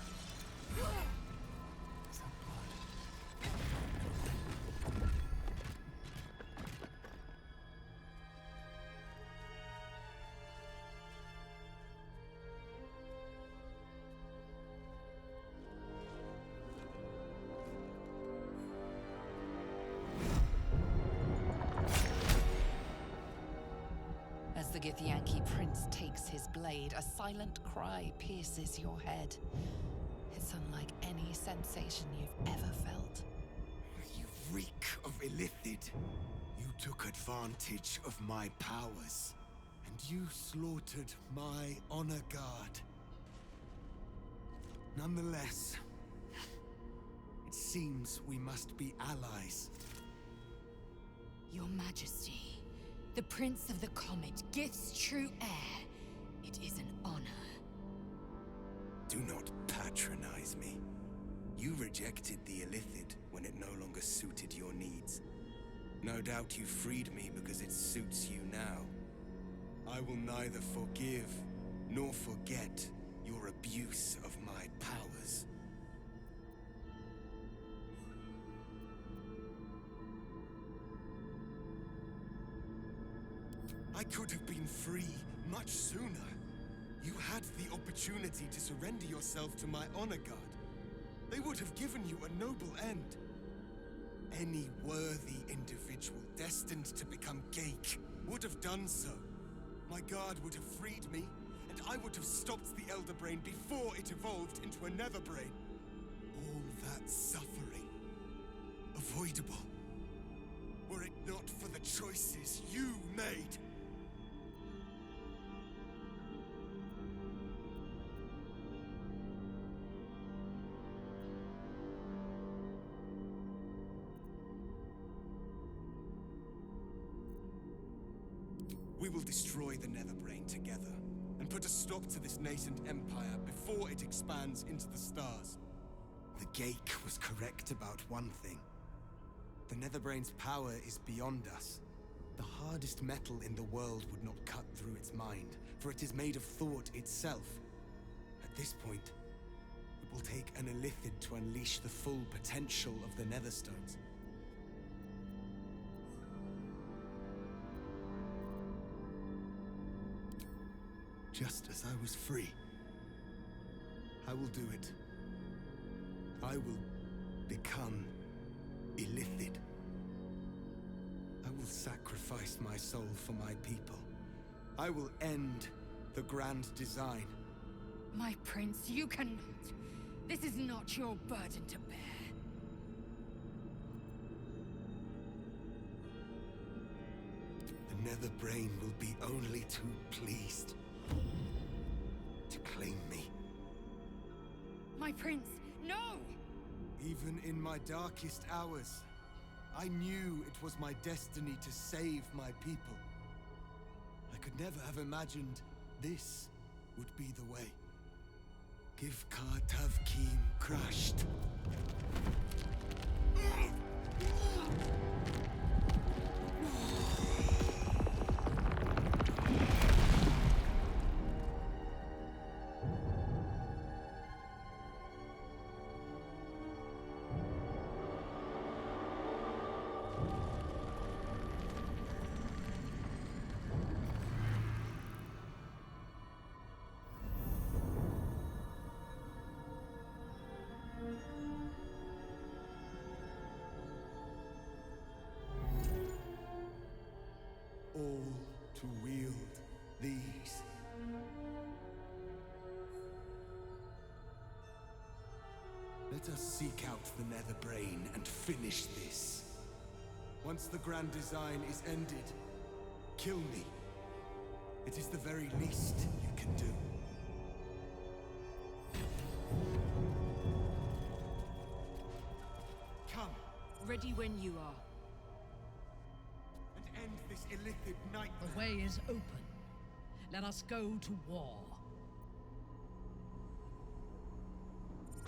the Githyanki prince takes his blade, a silent cry pierces your head. It's unlike any sensation you've ever felt. You reek of Illithid. You took advantage of my powers, and you slaughtered my honor guard. Nonetheless, it seems we must be allies. Your Majesty, the Prince of the Comet, Gith's true heir. It is an honor. Do not patronize me. You rejected the Illithid when it no longer suited your needs. No doubt you freed me because it suits you now. I will neither forgive nor forget your abuse of my powers. I could have been free much sooner. You had the opportunity to surrender yourself to my honor guard. They would have given you a noble end. Any worthy individual destined to become Geik would have done so. My guard would have freed me, and I would have stopped the Elder Brain before it evolved into a Nether Brain. All that suffering, avoidable, were it not for the choices you made. We will destroy the Netherbrain together, and put a stop to this nascent empire before it expands into the stars. The Geik was correct about one thing. The Netherbrain's power is beyond us. The hardest metal in the world would not cut through its mind, for it is made of thought itself. At this point, it will take an Illithid to unleash the full potential of the Netherstones. Just as I was free, I will do it. I will become Illithid. I will sacrifice my soul for my people. I will end the Grand Design. My prince, you cannot. This is not your burden to bear. The Netherbrain will be only too pleased to claim me. My prince, no! Even in my darkest hours, I knew it was my destiny to save my people. I could never have imagined this would be the way. Give Kartavkim crushed. All to wield these. Let us seek out the Netherbrain and finish this. Once the Grand Design is ended, kill me. It is the very least you can do. Come. Ready when you are. And end this Illithid nightmare. The way is open. Let us go to war.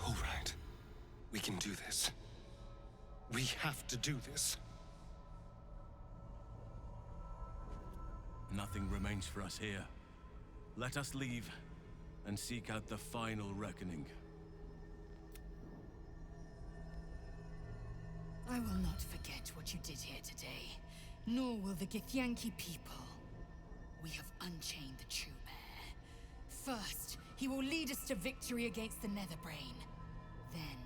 All right. We can do this. We have to do this. Nothing remains for us here. Let us leave and seek out the final reckoning. I will not forget what you did here today, nor will the Githyanki people. We have unchained the true heir. First, he will lead us to victory against the Netherbrain. Then,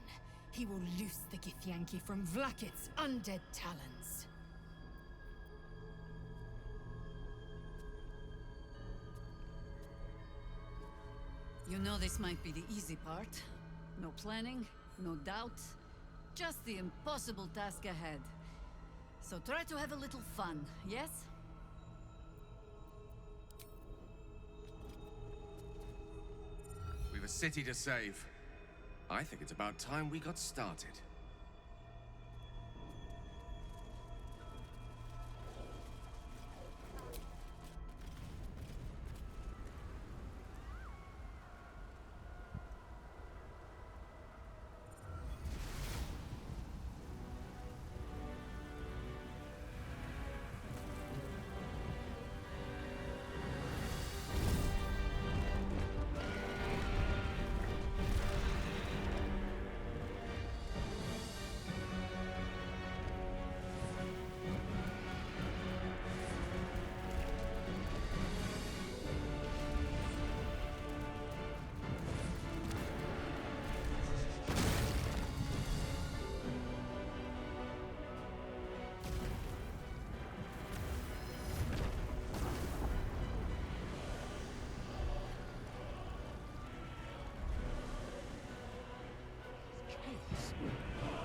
he will loose the Githyanki from Vlaakith's undead talons. You know this might be the easy part. No planning, no doubt. Just the impossible task ahead. So try to have a little fun, yes? We've a city to save. I think it's about time we got started.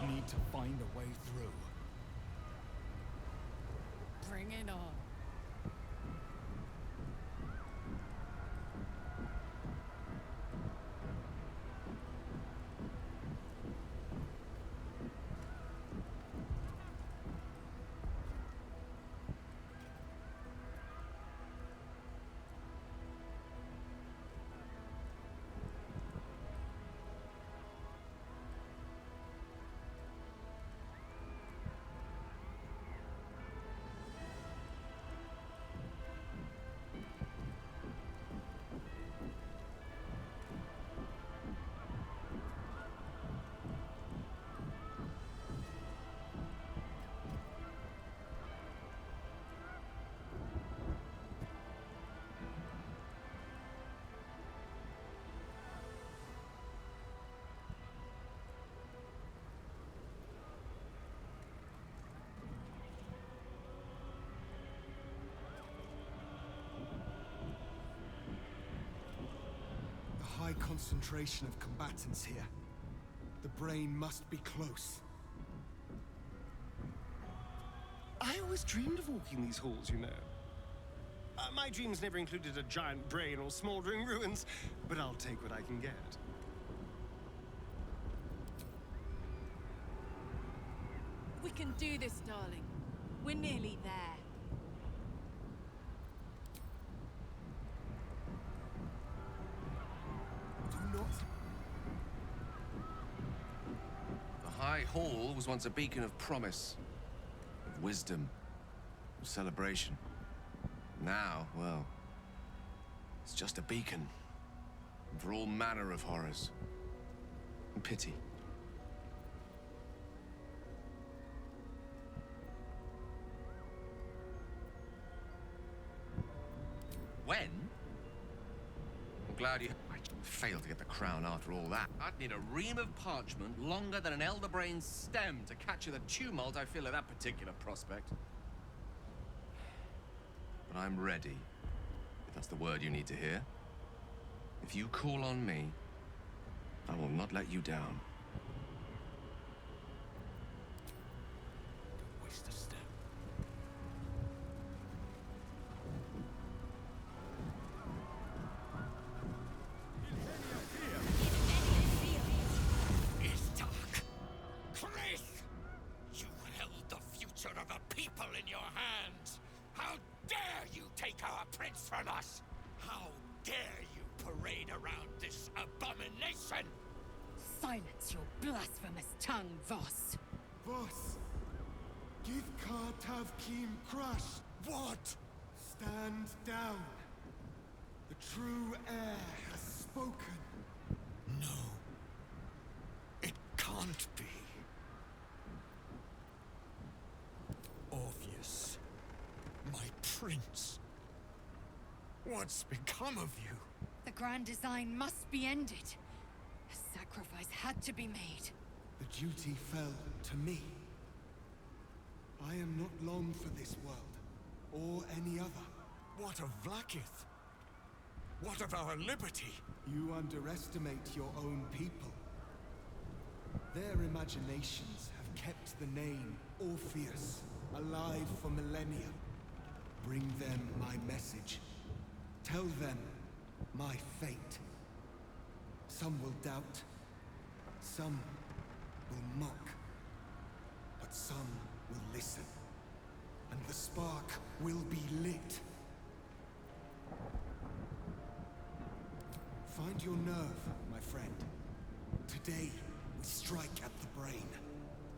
Need to find a way through. Bring it on. A high concentration of combatants here. The brain must be close. I always dreamed of walking these halls, you know. My dreams never included a giant brain or smoldering ruins, but I'll take what I can get. We can do this, darling. We're nearly there. Do not... The High Hall was once a beacon of promise, of wisdom, of celebration. Now, well, it's just a beacon for all manner of horrors and pity. When? I'm glad you failed to get the crown after all that. I'd need a ream of parchment longer than an elder brain's stem to capture the tumult I feel at that particular prospect. But I'm ready, if that's the word you need to hear. If you call on me, I will not let you down. Don't waste a step. Is dark. Chris! You held the future of the people in your hands. How dare you take our prince from us? How dare you parade around this abomination? Silence your blasphemous tongue, Voss. Voss! Give Kartav Kim crush! What? Stand down. The true heir has spoken. No. It can't be. Orpheus. My prince. What's become of you? The grand design must be ended. A sacrifice had to be made. The duty fell to me. I am not long for this world, or any other. What of Vlaakith? What of our liberty? You underestimate your own people. Their imaginations have kept the name Orpheus alive for millennia. Bring them my message. Tell them my fate. Some will doubt. Some will mock. But some will listen. And the spark will be lit. Find your nerve, my friend. Today, we strike at the brain.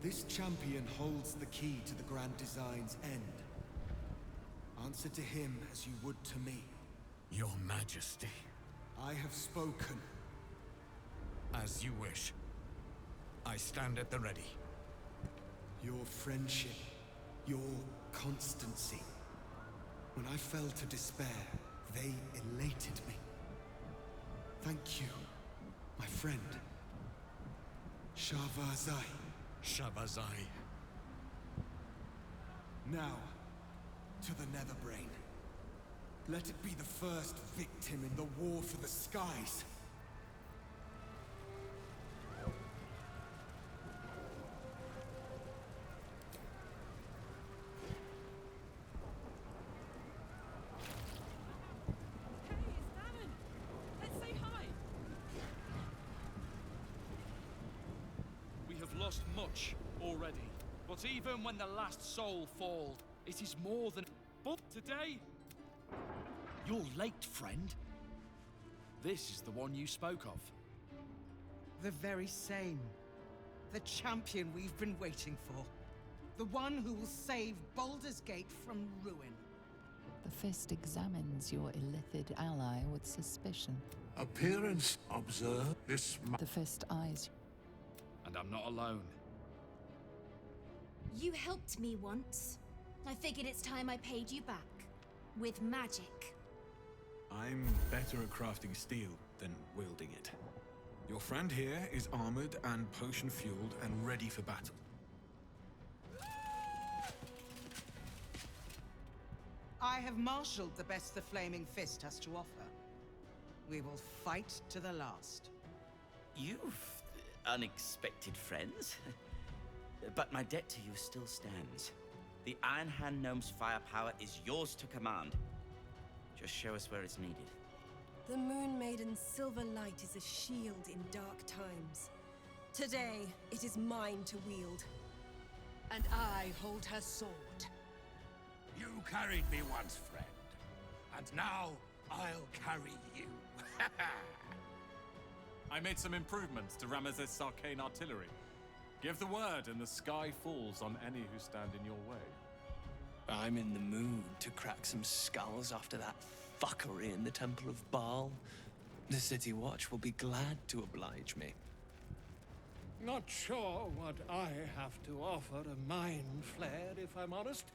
This champion holds the key to the Grand Design's end. Answer to him as you would to me. Your Majesty. I have spoken. As you wish. I stand at the ready. Your friendship, your constancy. When I fell to despair, they elated me. Thank you, my friend. Shavazai. Shavazai. Now, to the Netherbrain. Let it be the first victim in the war for the skies. Lost much already, but even when the last soul falls, it is more than. But today, you're late, friend. This is the one you spoke of. The very same. The champion we've been waiting for. The one who will save Baldur's Gate from ruin. The Fist examines your illithid ally with suspicion. Appearance observe this. The Fist eyes. And I'm not alone. You helped me once. I figured it's time I paid you back. With magic. I'm better at crafting steel than wielding it. Your friend here is armored and potion-fueled and ready for battle. I have marshaled the best the Flaming Fist has to offer. We will fight to the last. You've unexpected friends. But my debt to you still stands. The Iron Hand Gnome's firepower is yours to command. Just show us where it's needed. The Moon Maiden's silver light is a shield in dark times. Today, it is mine to wield. And I hold her sword. You carried me once, friend. And now, I'll carry you. I made some improvements to Ramesses' arcane artillery. Give the word and the sky falls on any who stand in your way. I'm in the mood to crack some skulls after that fuckery in the Temple of Baal. The City Watch will be glad to oblige me. Not sure what I have to offer a mind flare, if I'm honest.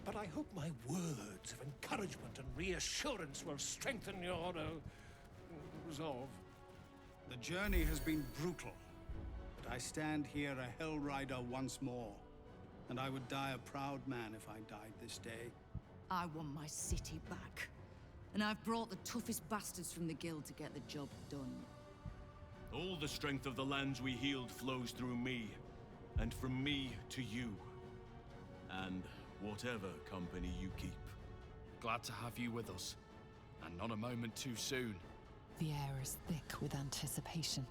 But I hope my words of encouragement and reassurance will strengthen your resolve. The journey has been brutal, but I stand here a Hell Rider once more. And I would die a proud man if I died this day. I want my city back. And I've brought the toughest bastards from the guild to get the job done. All the strength of the lands we healed flows through me, and from me to you. And whatever company you keep. Glad to have you with us. And not a moment too soon. The air is thick with anticipation.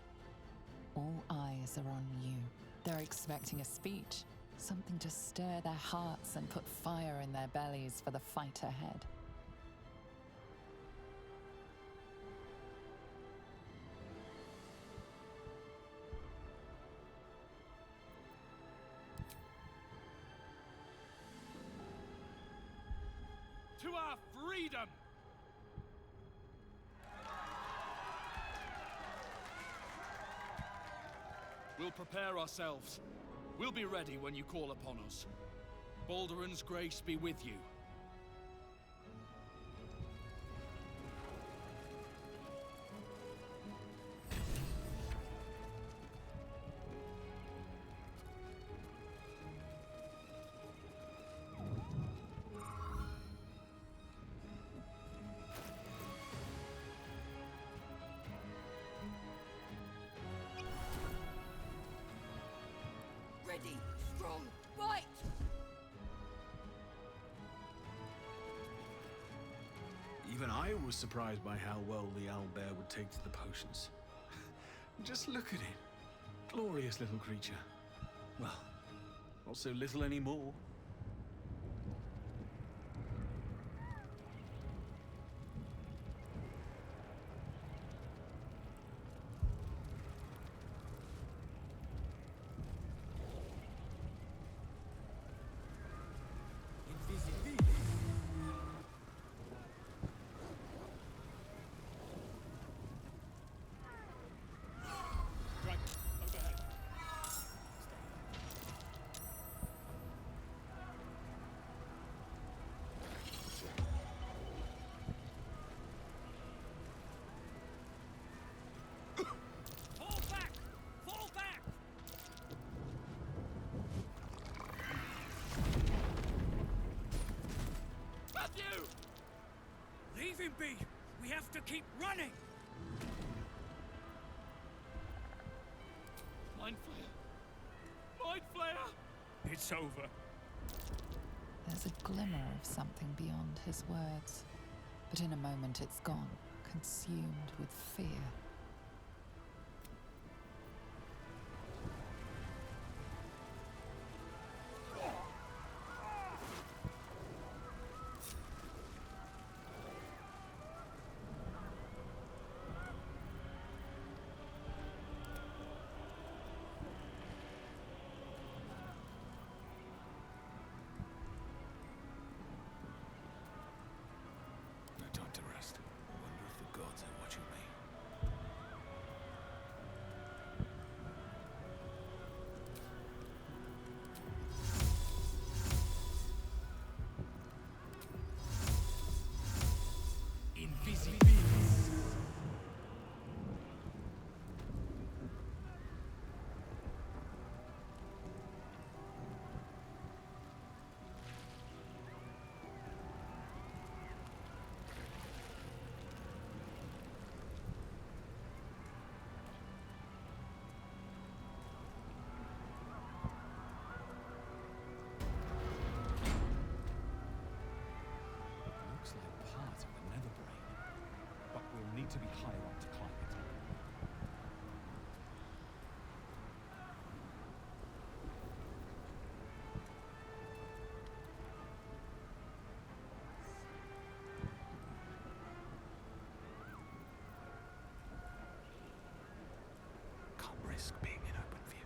All eyes are on you. They're expecting a speech. Something to stir their hearts and put fire in their bellies for the fight ahead. To our freedom! We'll prepare ourselves. We'll be ready when you call upon us. Baldur's grace be with you. wrong, right? Even I was surprised by how well the owlbear would take to the potions. Just look at it. Glorious little creature. Well, not so little anymore. Fall back! Fall back! Matthew! Leave him be! We have to keep running! Mind Flayer! Mind Flayer! It's over. There's a glimmer of something beyond his words, but in a moment it's gone, consumed with fear. No time to rest. I wonder if the gods are watching me. Looks like part of the nether brain, but we'll need to be higher up to climb it. Can't risk being in open view.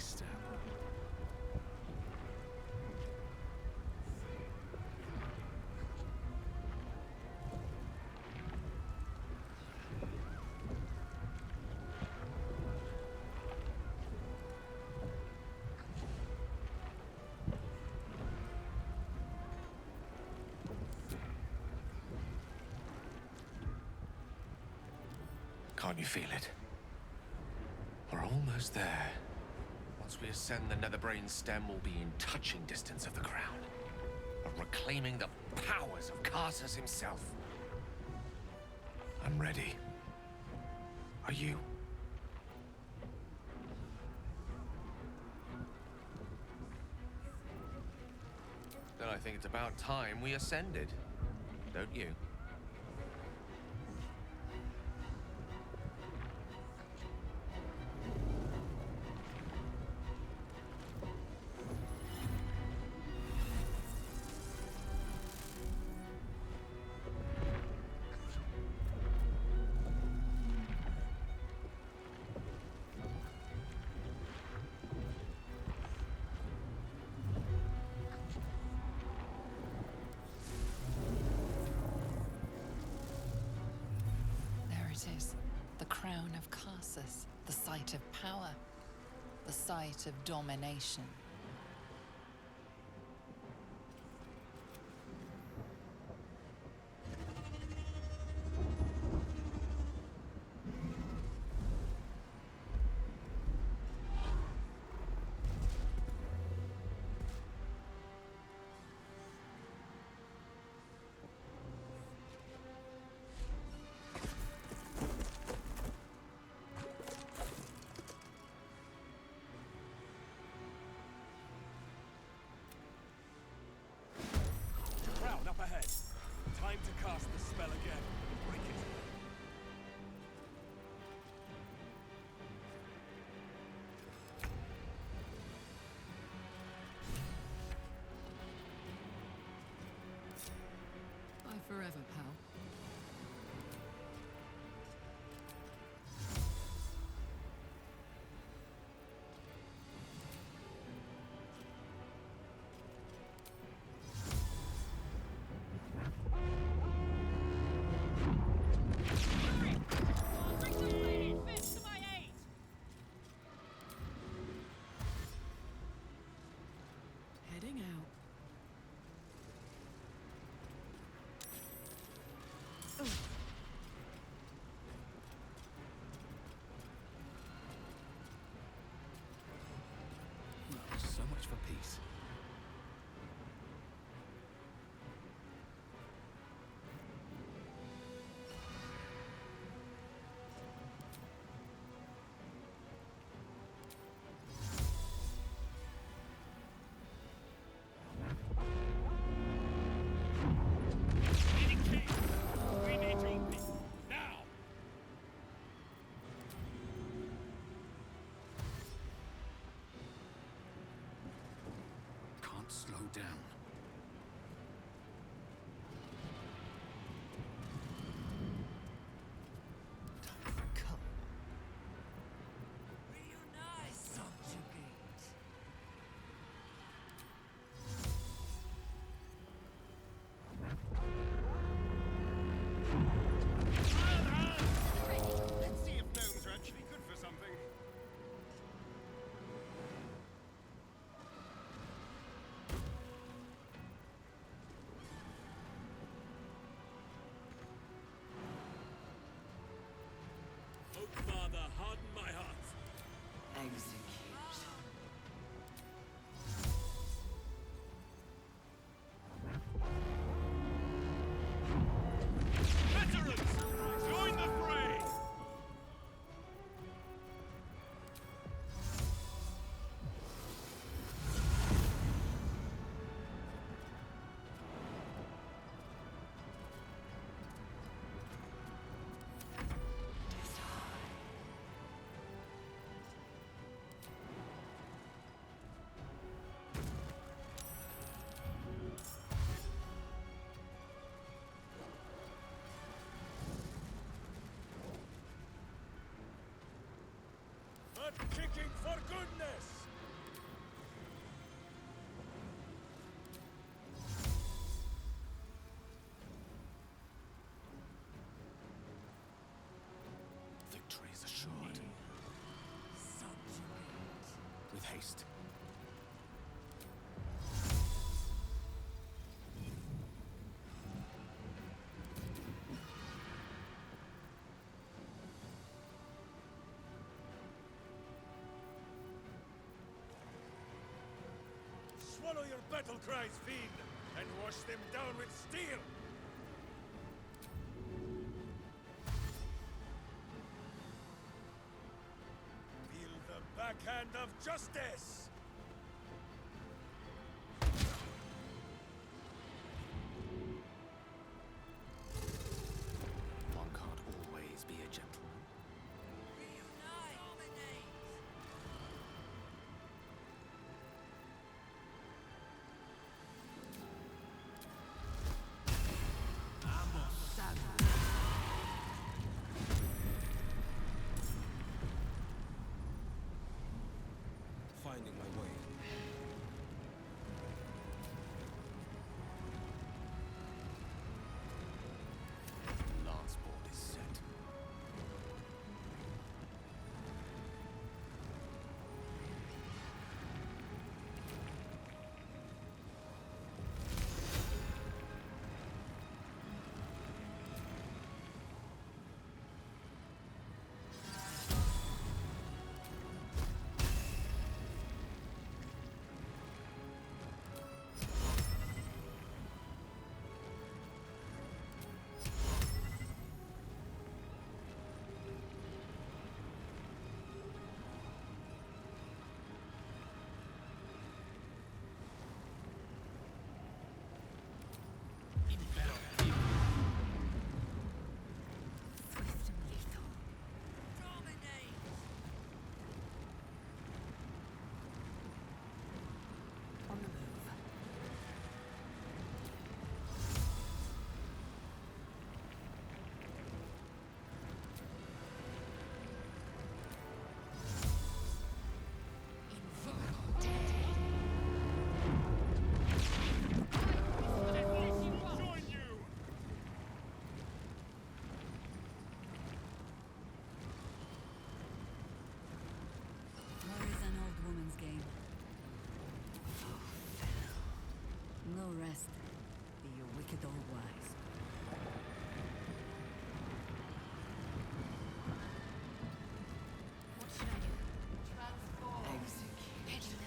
step. Can't you feel it? We're almost there. Once we ascend, the Netherbrain stem will be in touching distance of the crown, of reclaiming the powers of Karsus himself. I'm ready. Are you? Then I think it's about time we ascended, don't you? It is. The crown of Karsus, the site of power, the site of domination. Up ahead. Time to cast the spell again. Break it. Bye forever, pal. Heading out. Oh. Well, so much for peace. Slow down. Time for cut. Reunite, subjugate. Let's see if gnomes are actually good for something. Father, harden my heart. Execute. Veterans, join the fray! Butt kicking for goodness! haste. Swallow your battle cries, fiend, and wash them down with steel! Feel the backhand of justice! One can't always be a gentleman. Finding my way. Lance board is set. War is an old woman's game. No rest. Be you wicked or wise. What should I do? Transform. Execute.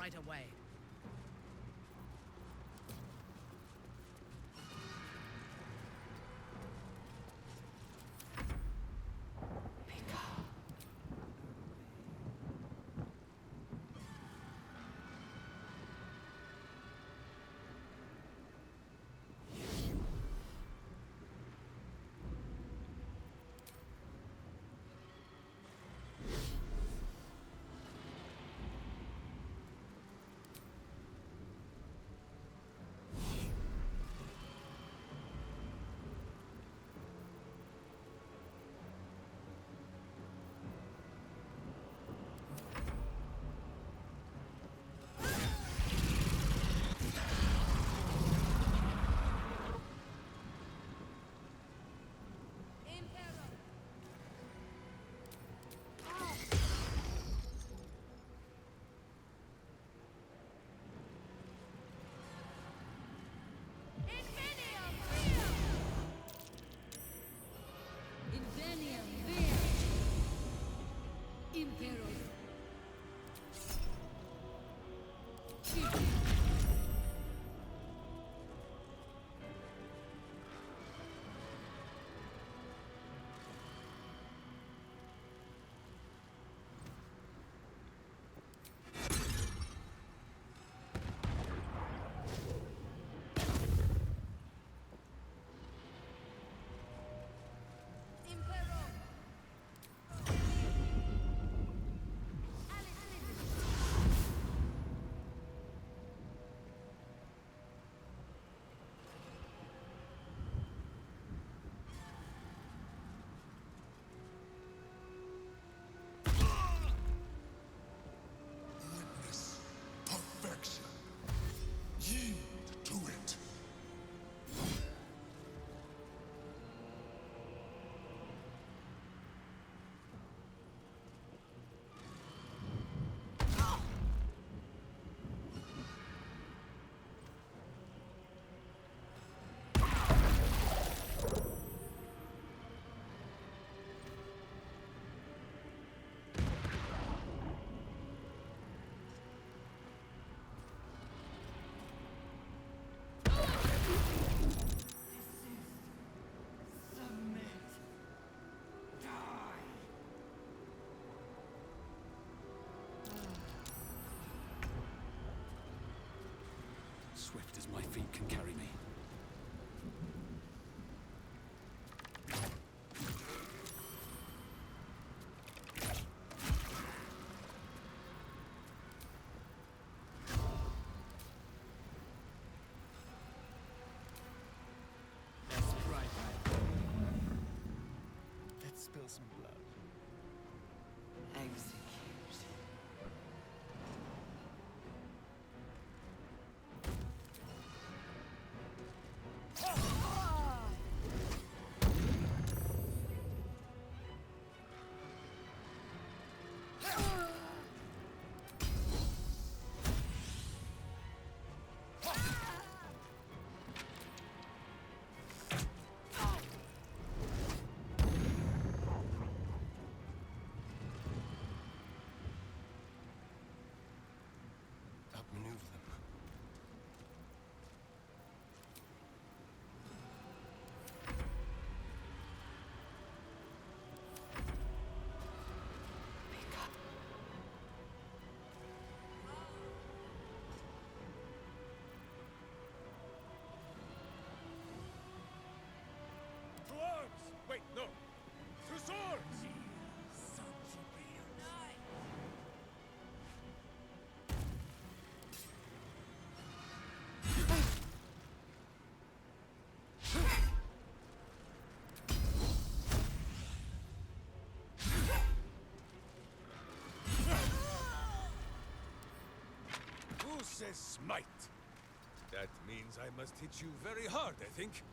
right away. Swift as my feet can carry me. Let's try that. Let's spill some blood. Execute. Outmaneuver them. To arms! Wait, no! To swords! Who says smite? That means I must hit you very hard, I think.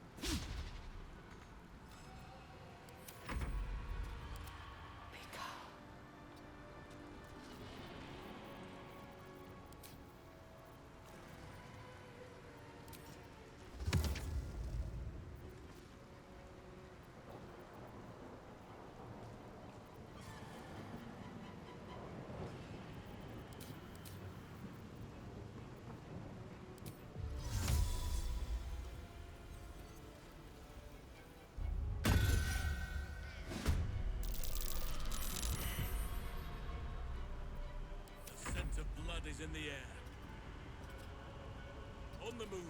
in the air. On the move.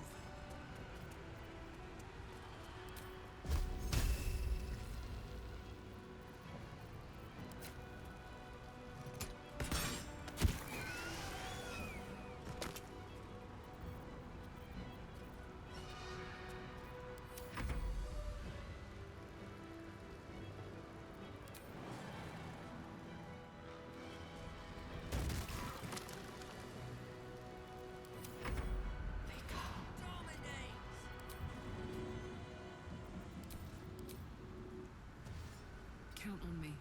Count on me.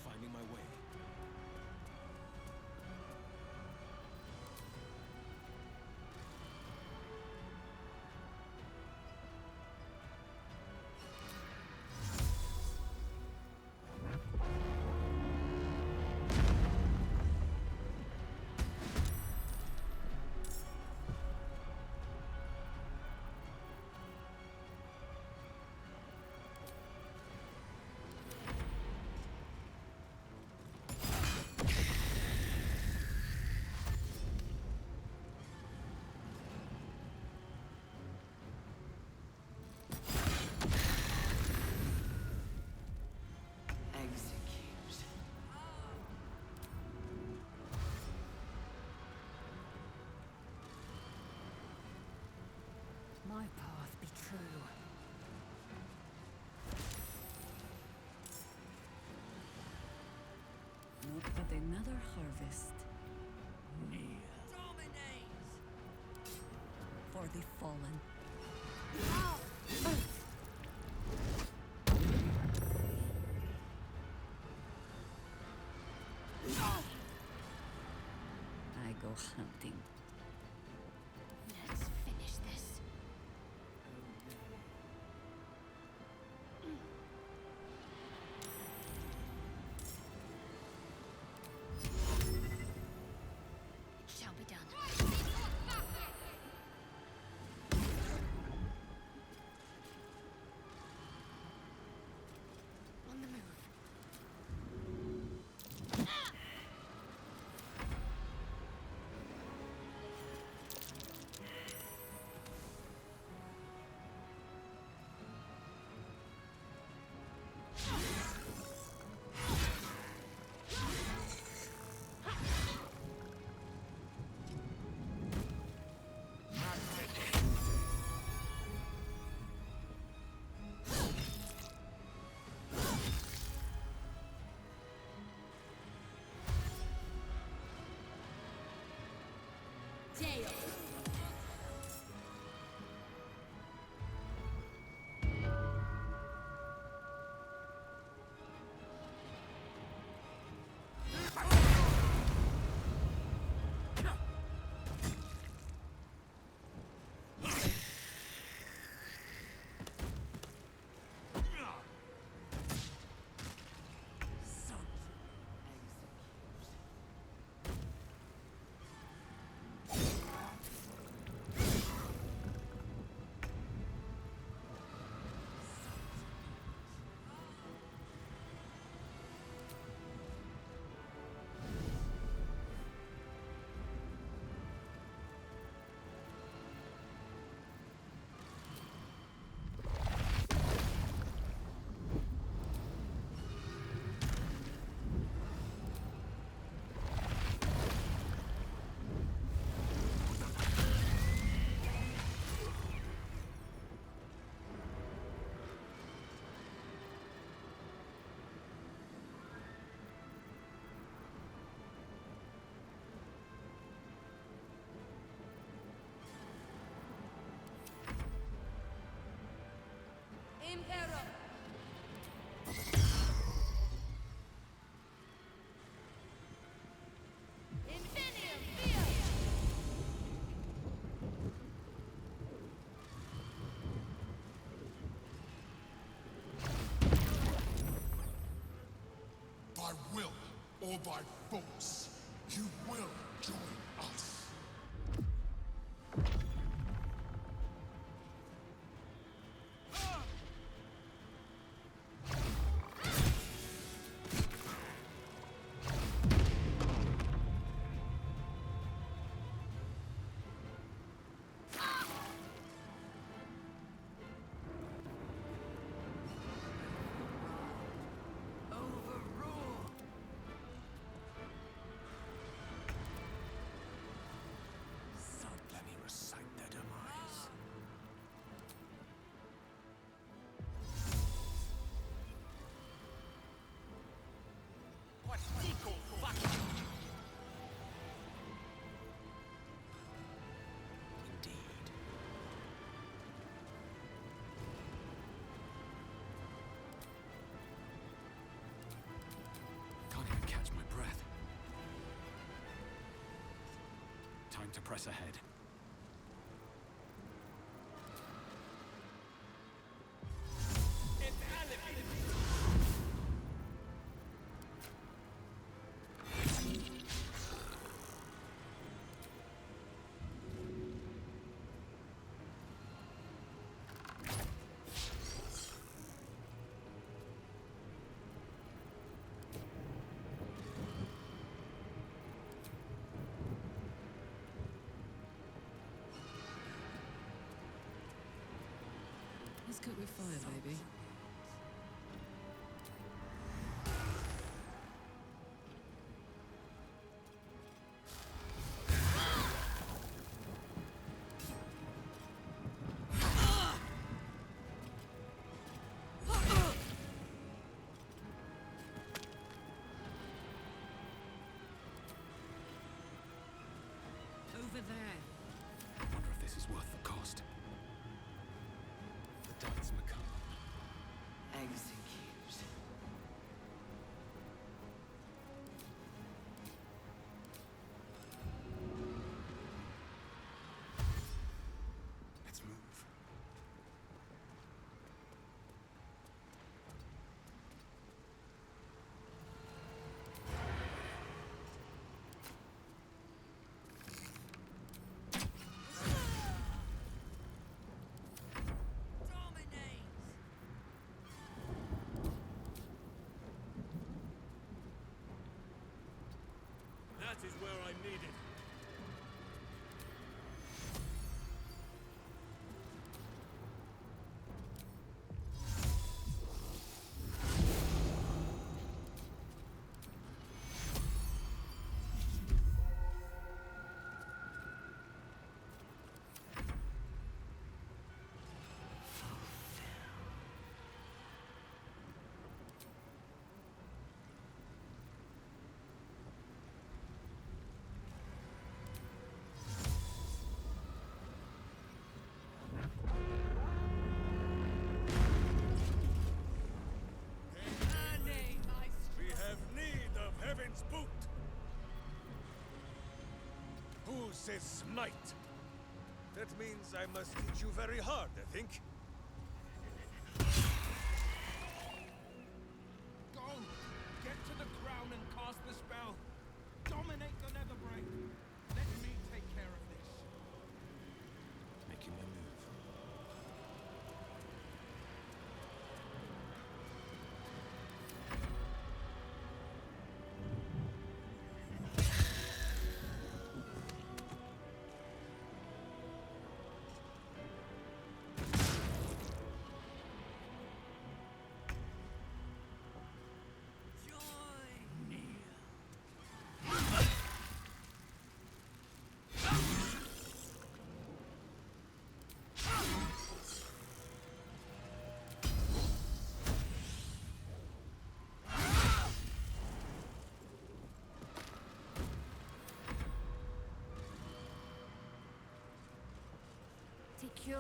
Finding my way. Execute. My path be true. Not but another harvest. For the fallen. I go hunting. Let's finish this. It shall be done. On the move. Dale. By will or by force, you will join us. So let me recite their demise. What equal fuck? Can't even catch my breath. Time to press ahead. Let's cook with fire, baby. Over there. I wonder if this is worth the cost. The dice macabre. Execute. Let's move. That is where I'm needed. We have need of heaven's boot. Who says smite? That means I must hit you very hard, I think. Go! Get to the crown and cast the spell. Dominate the Netherbrain. Let me take care of this. Making my move. Secure.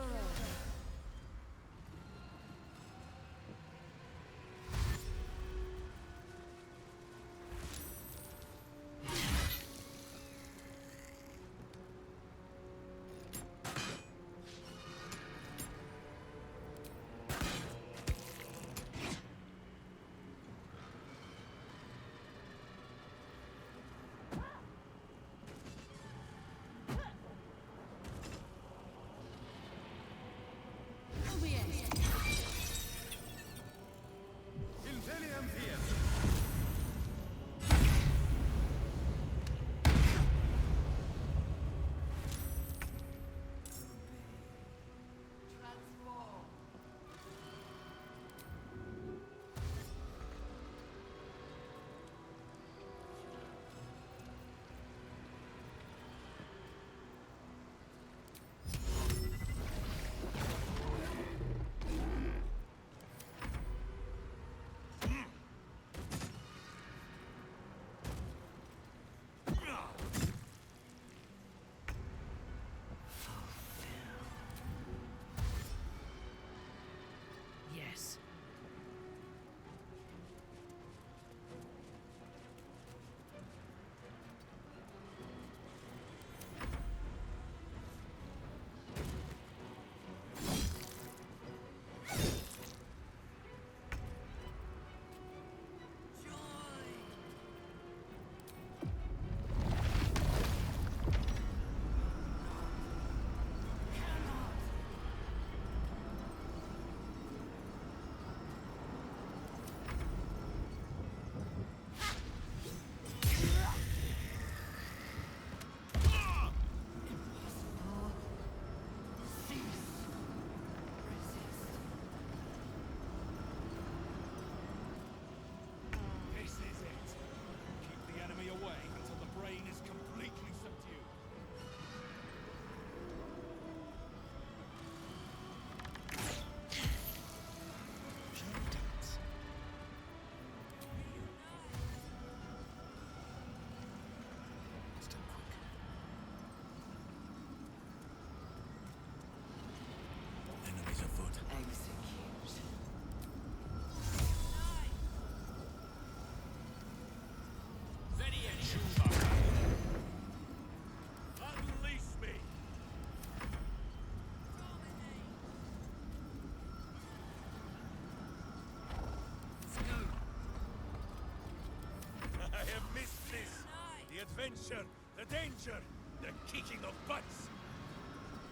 adventure, the danger, the kicking of butts.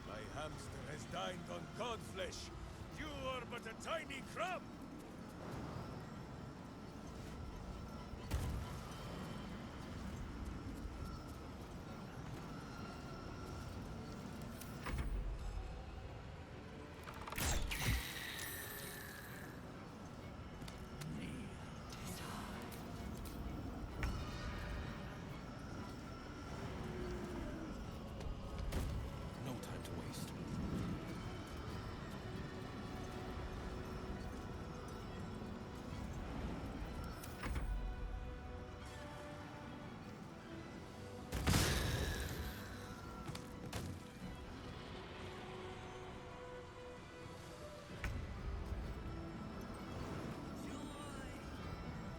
My hamster has dined on cod flesh. You are but a tiny crumb. No time to waste.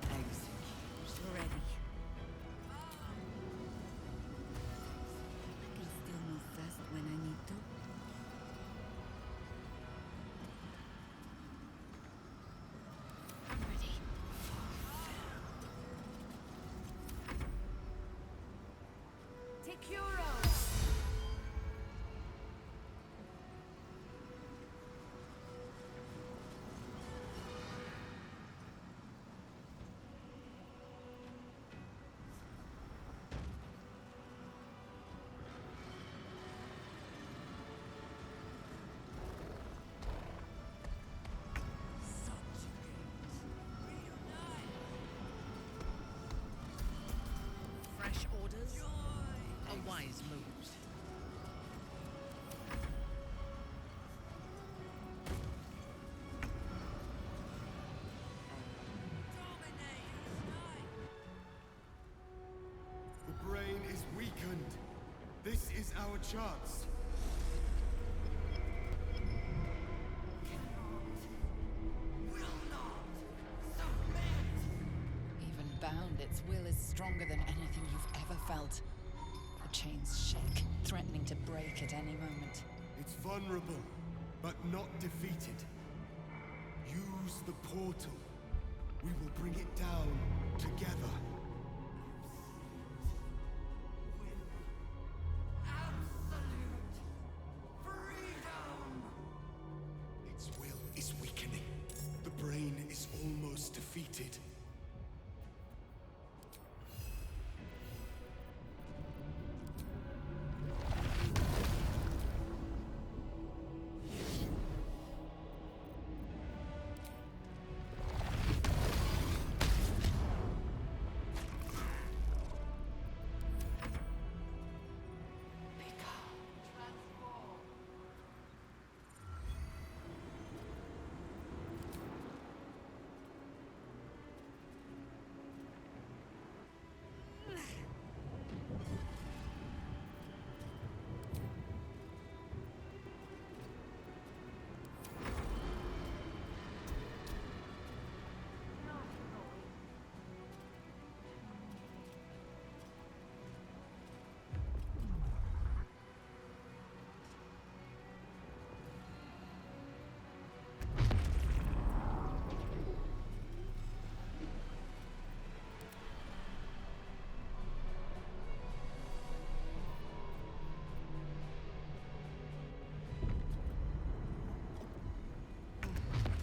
Execute's ready. I can still move fast when I need to. I'm ready. Take your own. Fresh orders? A wise move. The brain is weakened. This is our chance. Even bound, its will is stronger than anything you've ever felt. The chains shake, threatening to break at any moment. It's vulnerable, but not defeated. Use the portal. We will bring it down together. Its will is weakening. The brain is almost defeated.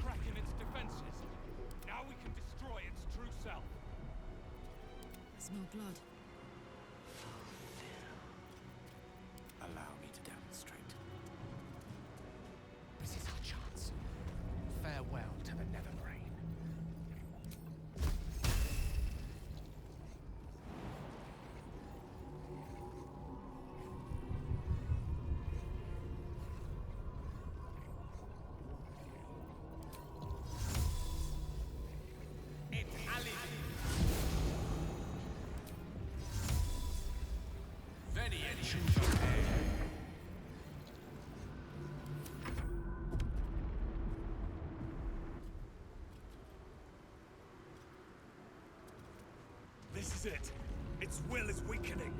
Cracking its defenses. Now we can destroy its true self. I smell blood. Allow me to demonstrate. This is our chance. Farewell to the Netherbrain. This is it. Its will is weakening.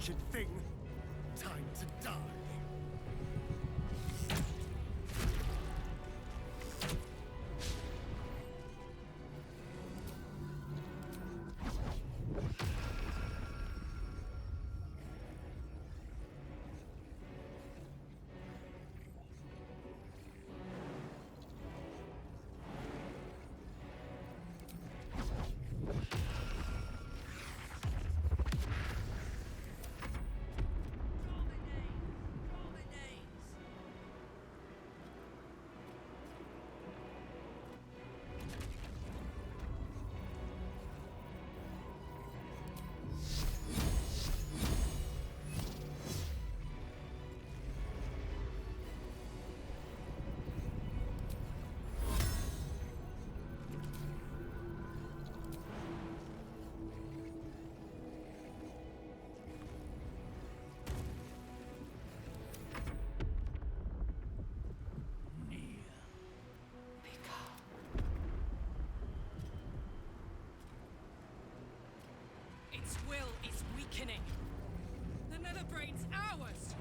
wicked thing. Time to die. Its will is weakening. The Netherbrain's ours!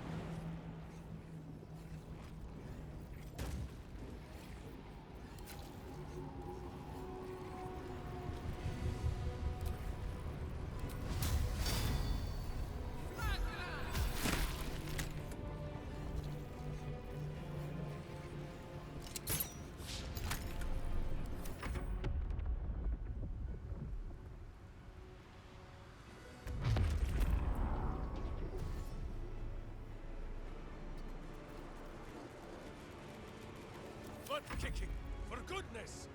Butt kicking, for goodness!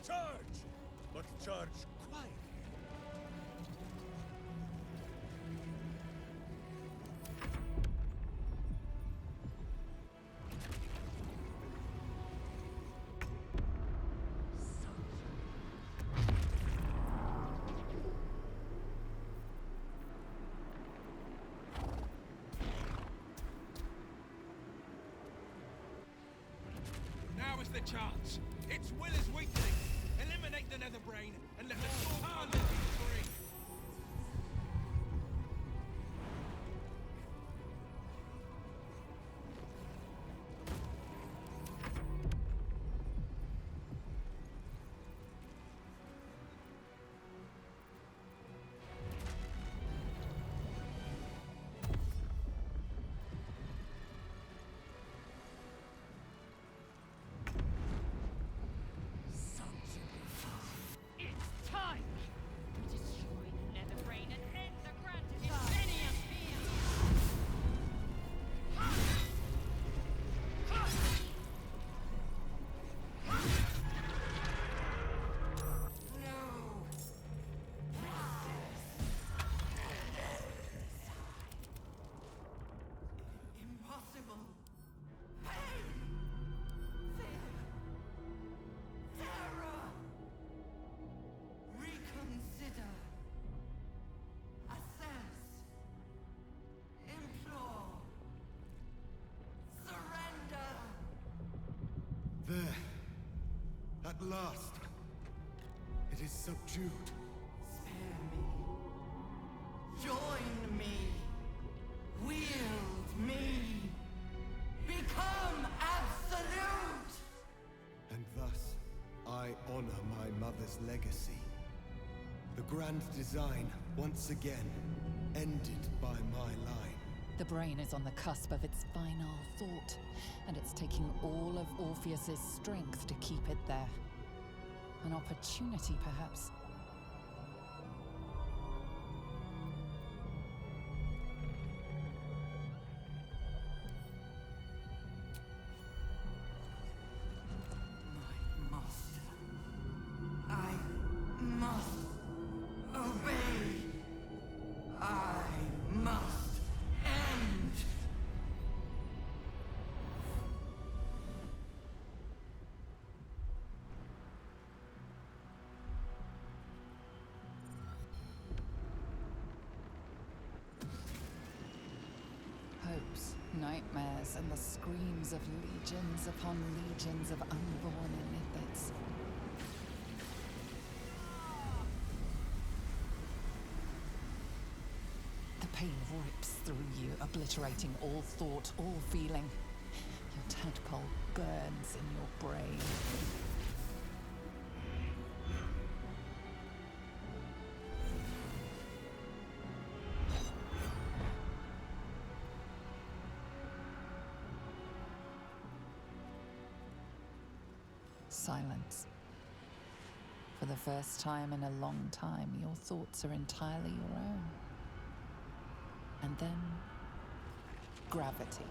Charge! But charge quietly. Now is the chance. Its will is weakening. Eliminate the Netherbrain and let the power live free. It's time! Destroy the Netherbrain and end the Grand Design! Impossible. Pain. Fear. Terror. Reconsider. Assess. Implore. Surrender. There. At last. It is subdued. Spare me. Join me. Wield me. Become absolute. And thus, I honor my mother's legacy. The grand design, once again, ended by my line. The brain is on the cusp of its final thought, and it's taking all of Orpheus's strength to keep it there. An opportunity, perhaps. My master. I must obey. I must end. Nightmares and the screams of legions upon legions of unborn Illithids. The pain rips through you, obliterating all thought, all feeling. Your tadpole burns in your brain. Silence. For the first time in a long time, your thoughts are entirely your own. And then, gravity.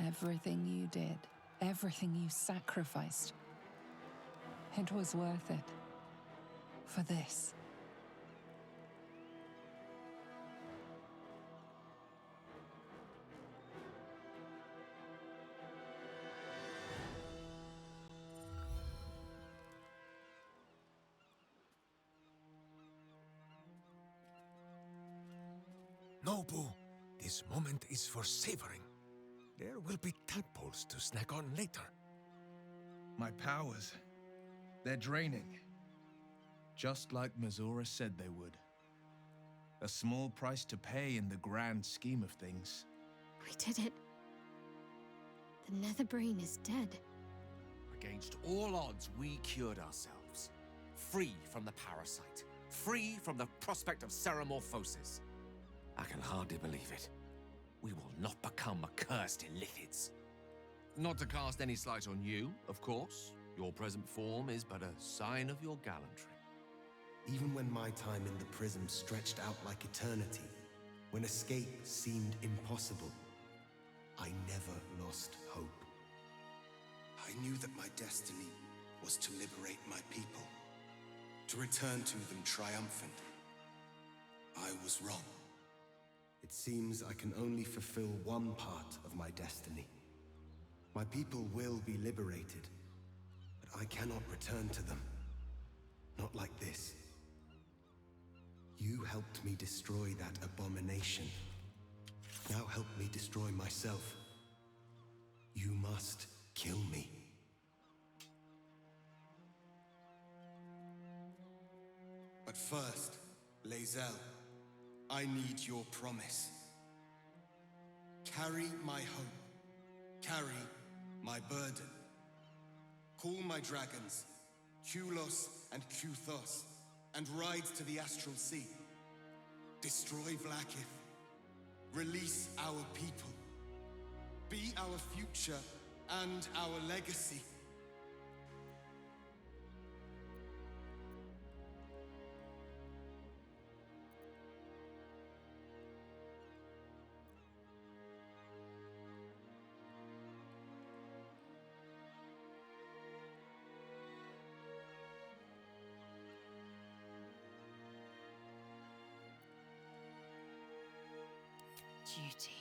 Everything you did, everything you sacrificed, it was worth it. For this. No, Boo. This moment is for savoring. There will be tadpoles to snack on later. My powers, they're draining. Just like Mazora said they would. A small price to pay in the grand scheme of things. We did it. The Netherbrain is dead. Against all odds, we cured ourselves. Free from the parasite. Free from the prospect of seromorphosis. I can hardly believe it. We will not become accursed Illithids. Not to cast any slight on you, of course. Your present form is but a sign of your gallantry. Even when my time in the prism stretched out like eternity, when escape seemed impossible, I never lost hope. I knew that my destiny was to liberate my people, to return to them triumphant. I was wrong. It seems I can only fulfill one part of my destiny. My people will be liberated, but I cannot return to them. Not like this. You helped me destroy that abomination. Now help me destroy myself. You must kill me. But first, Lae'zel, I need your promise. Carry my hope. Carry my burden. Call my dragons, Kulos and Kuthos, and ride to the Astral Sea. Destroy Vlaakith. Release our people. Be our future and our legacy. Duty.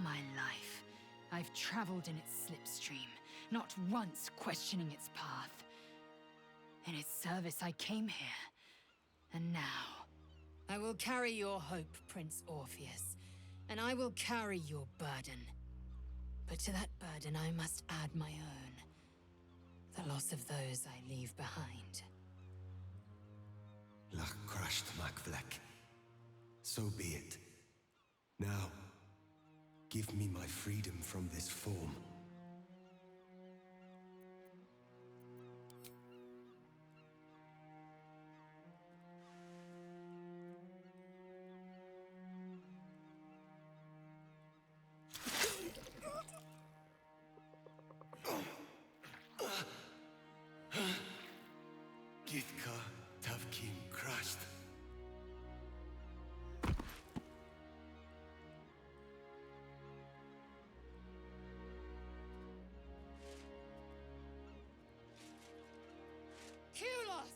my life, I've traveled in its slipstream, not once questioning its path. In its service I came here, and now I will carry your hope, Prince Orpheus, and I will carry your burden. But to that burden I must add my own, the loss of those I leave behind. Lach crashed Macvlek. So be it. Now, give me my freedom from this form. Githka Tavkim crashed. Kulos!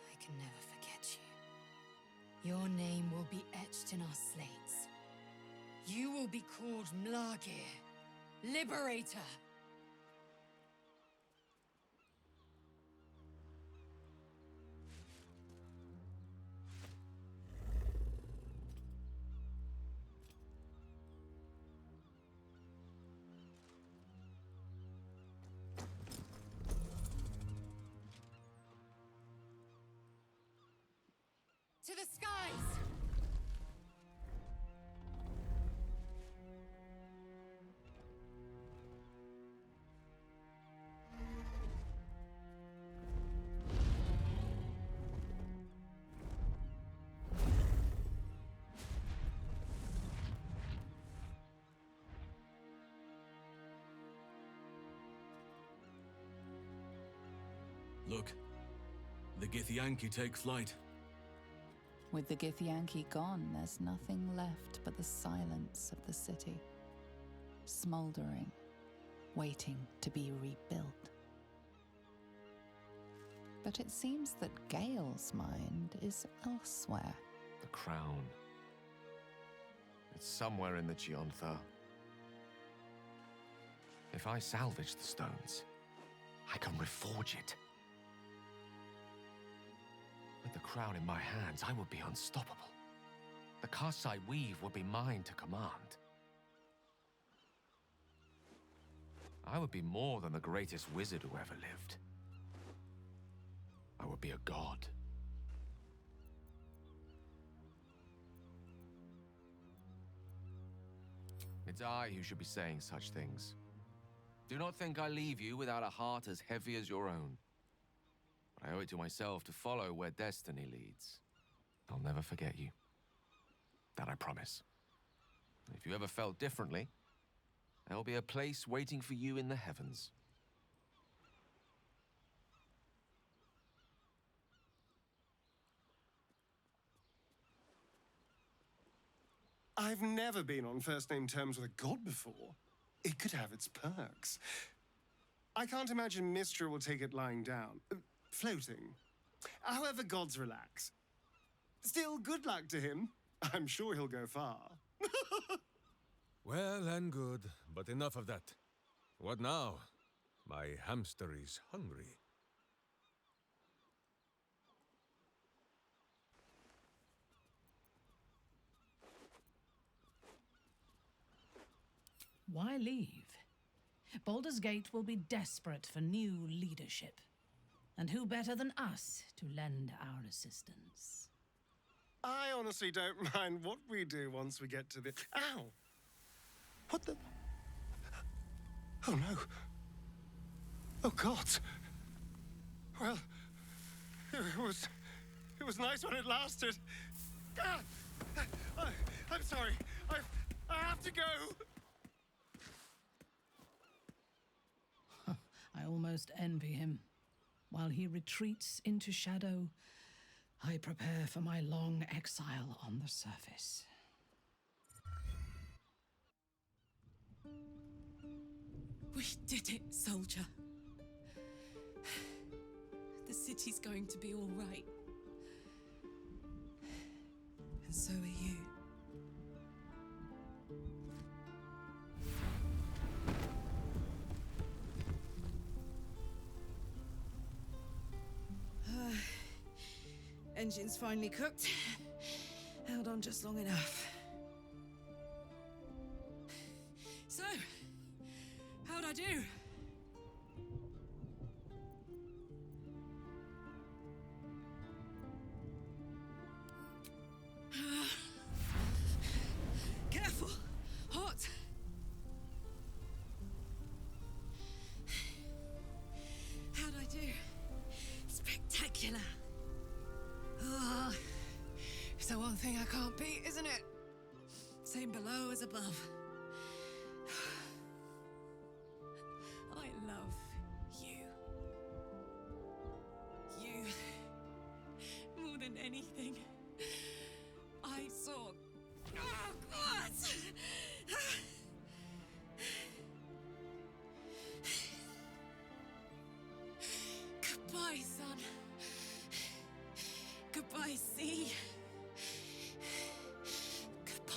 I can never forget you. Your name will be etched in our slates. You will be called Mlagir, Liberator. To the skies! Look, the Githyanki take flight. With the Githyanki gone, there's nothing left but the silence of the city, smoldering, waiting to be rebuilt. But it seems that Gale's mind is elsewhere. The crown. It's somewhere in the Giontha. If I salvage the stones, I can reforge it. With the crown in my hands, I would be unstoppable. The casts I weave would be mine to command. I would be more than the greatest wizard who ever lived. I would be a god. It's I who should be saying such things. Do not think I leave you without a heart as heavy as your own. But I owe it to myself to follow where destiny leads. I'll never forget you. That I promise. If you ever felt differently, there will be a place waiting for you in the heavens. I've never been on first-name terms with a god before. It could have its perks. I can't imagine Mystra will take it lying down. Floating. However, gods relax. Still, good luck to him. I'm sure he'll go far. Well and good, but enough of that. What now? My hamster is hungry. Why leave? Baldur's Gate will be desperate for new leadership. And who better than us to lend our assistance? I honestly don't mind what we do once we get to the... Ow! What the... Oh, no. Oh, God. Well, it was nice when it lasted. Ah! I'm sorry. I have to go. I almost envy him. While he retreats into shadow, I prepare for my long exile on the surface. We did it, soldier. The city's going to be all right. And so are you. Engine's finally cooked. Held on just long enough. So, how'd I do? Careful! Hot! How'd I do? Spectacular! Oh, it's the one thing I can't beat, isn't it? Same below as above. I love you. You. More than anything. I saw... Oh, God! Goodbye, son. Goodbye, sea. Goodbye.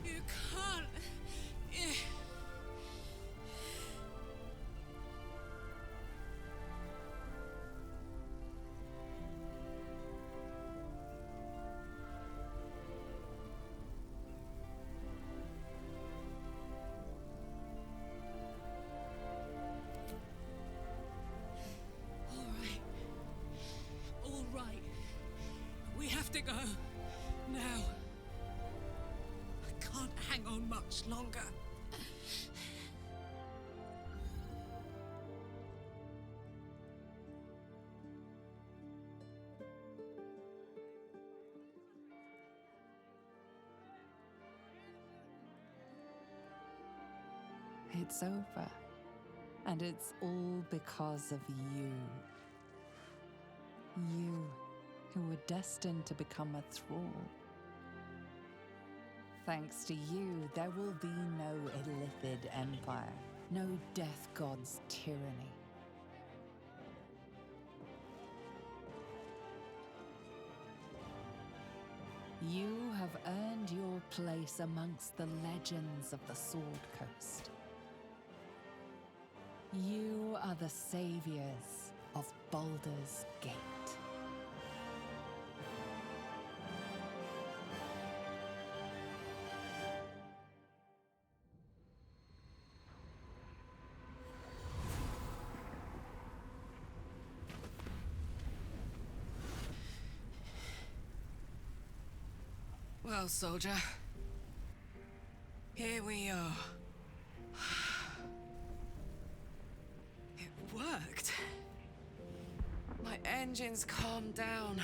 You can't. All right. We have to go. Now. I can't hang on much longer. It's over. And it's all because of you. You, who were destined to become a thrall. Thanks to you, there will be no Illithid empire, no death god's tyranny. You have earned your place amongst the legends of the Sword Coast. You are the saviors of Baldur's Gate. Well, soldier. Here we are. It worked. My engines calmed down.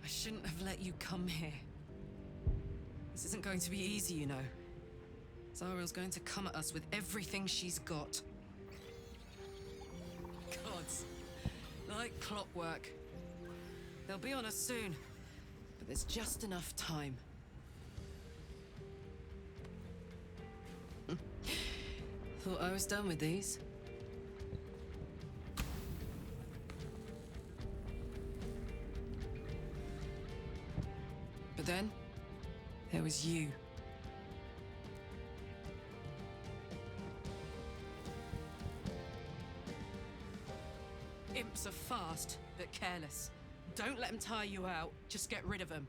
I shouldn't have let you come here. This isn't going to be easy, you know. Zariel's going to come at us with everything she's got. Gods. Like clockwork. They'll be on us soon, but there's just enough time. Thought I was done with these. But then, there was you. Imps are fast, but careless. Don't let them tire you out. Just get rid of them.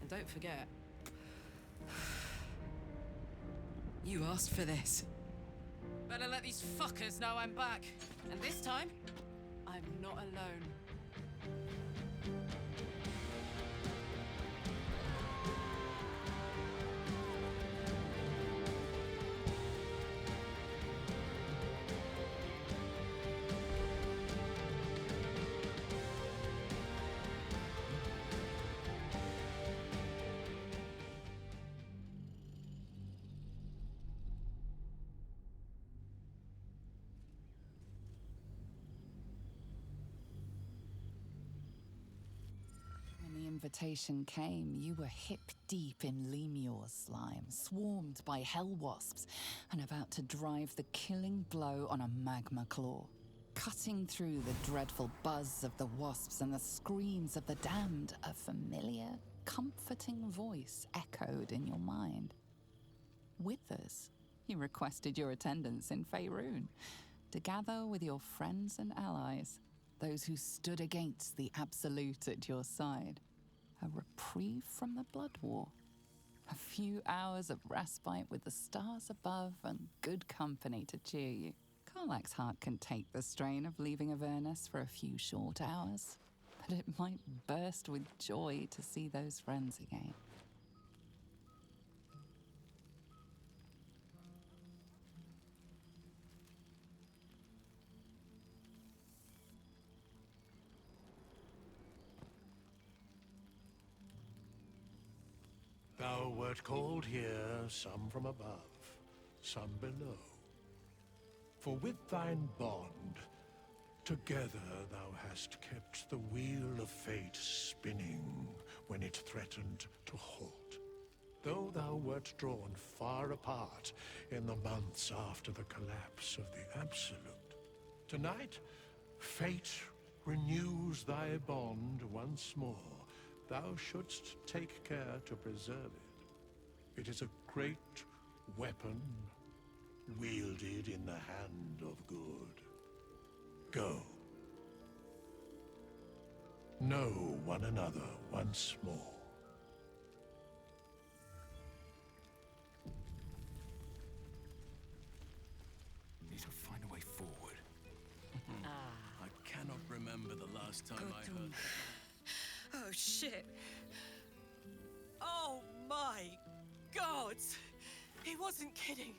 And don't forget, you asked for this. Better let these fuckers know I'm back. And this time, I'm not alone. invitation came, you were hip-deep in Lemur's slime, swarmed by hell wasps, and about to drive the killing blow on a magma claw. Cutting through the dreadful buzz of the wasps and the screams of the damned, a familiar, comforting voice echoed in your mind. Withers, he requested your attendance in Faerun, to gather with your friends and allies, those who stood against the Absolute at your side. A reprieve from the Blood War. A few hours of respite with the stars above and good company to cheer you. Karlach's heart can take the strain of leaving Avernus for a few short hours, but it might burst with joy to see those friends again. Thou wert called here, some from above, some below. For with thine bond, together thou hast kept the wheel of fate spinning when it threatened to halt. Though thou wert drawn far apart in the months after the collapse of the Absolute, tonight, fate renews thy bond once more. Thou shouldst take care to preserve it. It is a great weapon, wielded in the hand of good. Go. Know one another once more. Need to find a way forward. I cannot remember the last time I heard that. Oh, shit. Oh, my God. He wasn't kidding.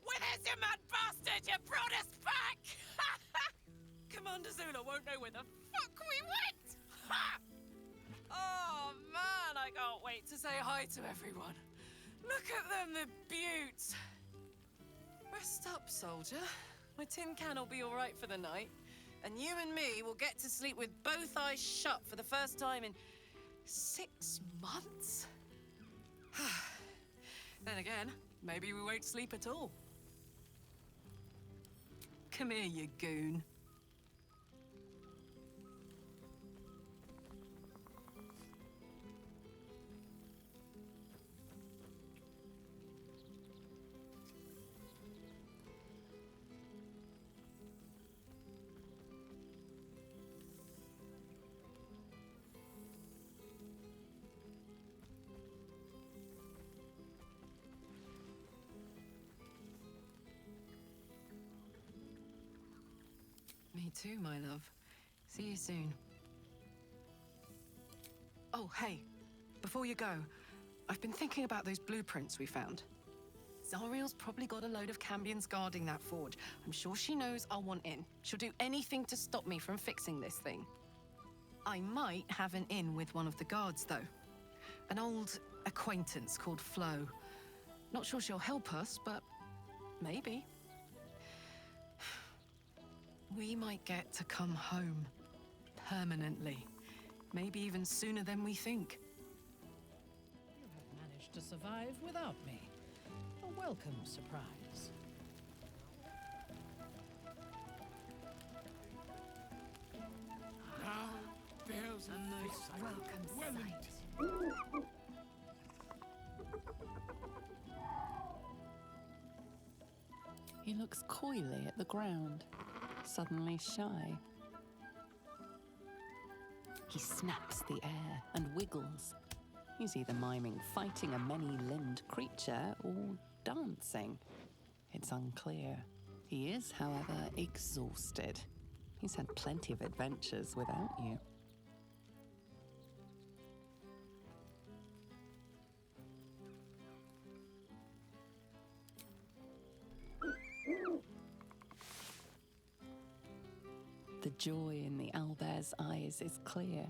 Withers, you mad bastard! You brought us back! Commander Zula won't know where the fuck we went! Ha! Oh, man, I can't wait to say hi to everyone. Look at them, the beauts. Rest up, soldier. My tin can will be all right for the night. And you and me will get to sleep with both eyes shut for the first time in 6 months? Then again, maybe we won't sleep at all. Come here, you goon. Me too, my love. See you soon. Oh, hey. Before you go, I've been thinking about those blueprints we found. Zariel's probably got a load of Cambions guarding that forge. I'm sure she knows I'll want in. She'll do anything to stop me from fixing this thing. I might have an in with one of the guards, though. An old acquaintance called Flo. Not sure she'll help us, but maybe. We might get to come home. Permanently. Maybe even sooner than we think. You have managed to survive without me. A welcome surprise. Now there's A most welcome sight. He looks coyly at the ground, suddenly shy. He snaps the air and wiggles. He's either miming fighting a many-limbed creature or dancing. It's unclear. He is, however, exhausted. He's had plenty of adventures without you. The joy in the owlbear's eyes is clear.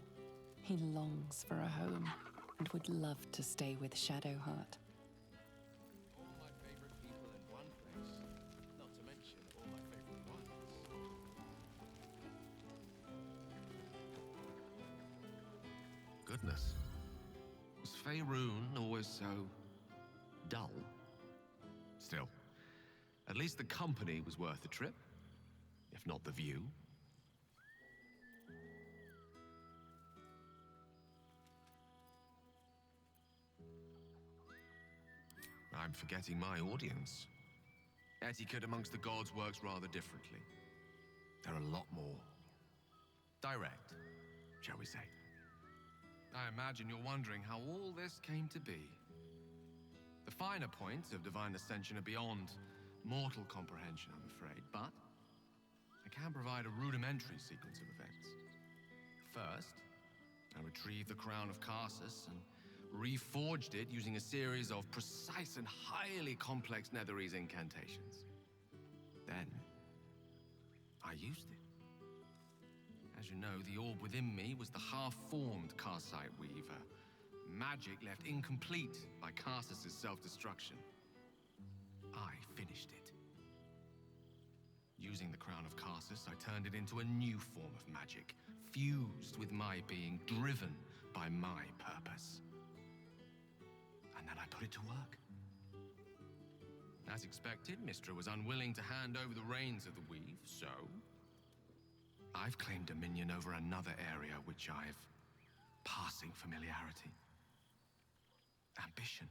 He longs for a home and would love to stay with Shadowheart. All my favorite people in one place, not to mention all my favorite wines. Goodness, Faerun always so dull? Still, at least the company was worth the trip, if not the view. I'm forgetting my audience. Etiquette amongst the gods works rather differently. They're a lot more direct, shall we say. I imagine you're wondering how all this came to be. The finer points of divine ascension are beyond mortal comprehension, I'm afraid, but I can provide a rudimentary sequence of events. First, I retrieved the crown of Karsus and reforged it using a series of precise and highly complex Netherese incantations. Then, I used it. As you know, the orb within me was the half-formed Karsite Weaver, magic left incomplete by Karsus' self-destruction. I finished it. Using the crown of Karsus, I turned it into a new form of magic, fused with my being, driven by my purpose. And then I put it to work. As expected, Mystra was unwilling to hand over the reins of the weave, so I've claimed dominion over another area which I've passing familiarity. Ambition.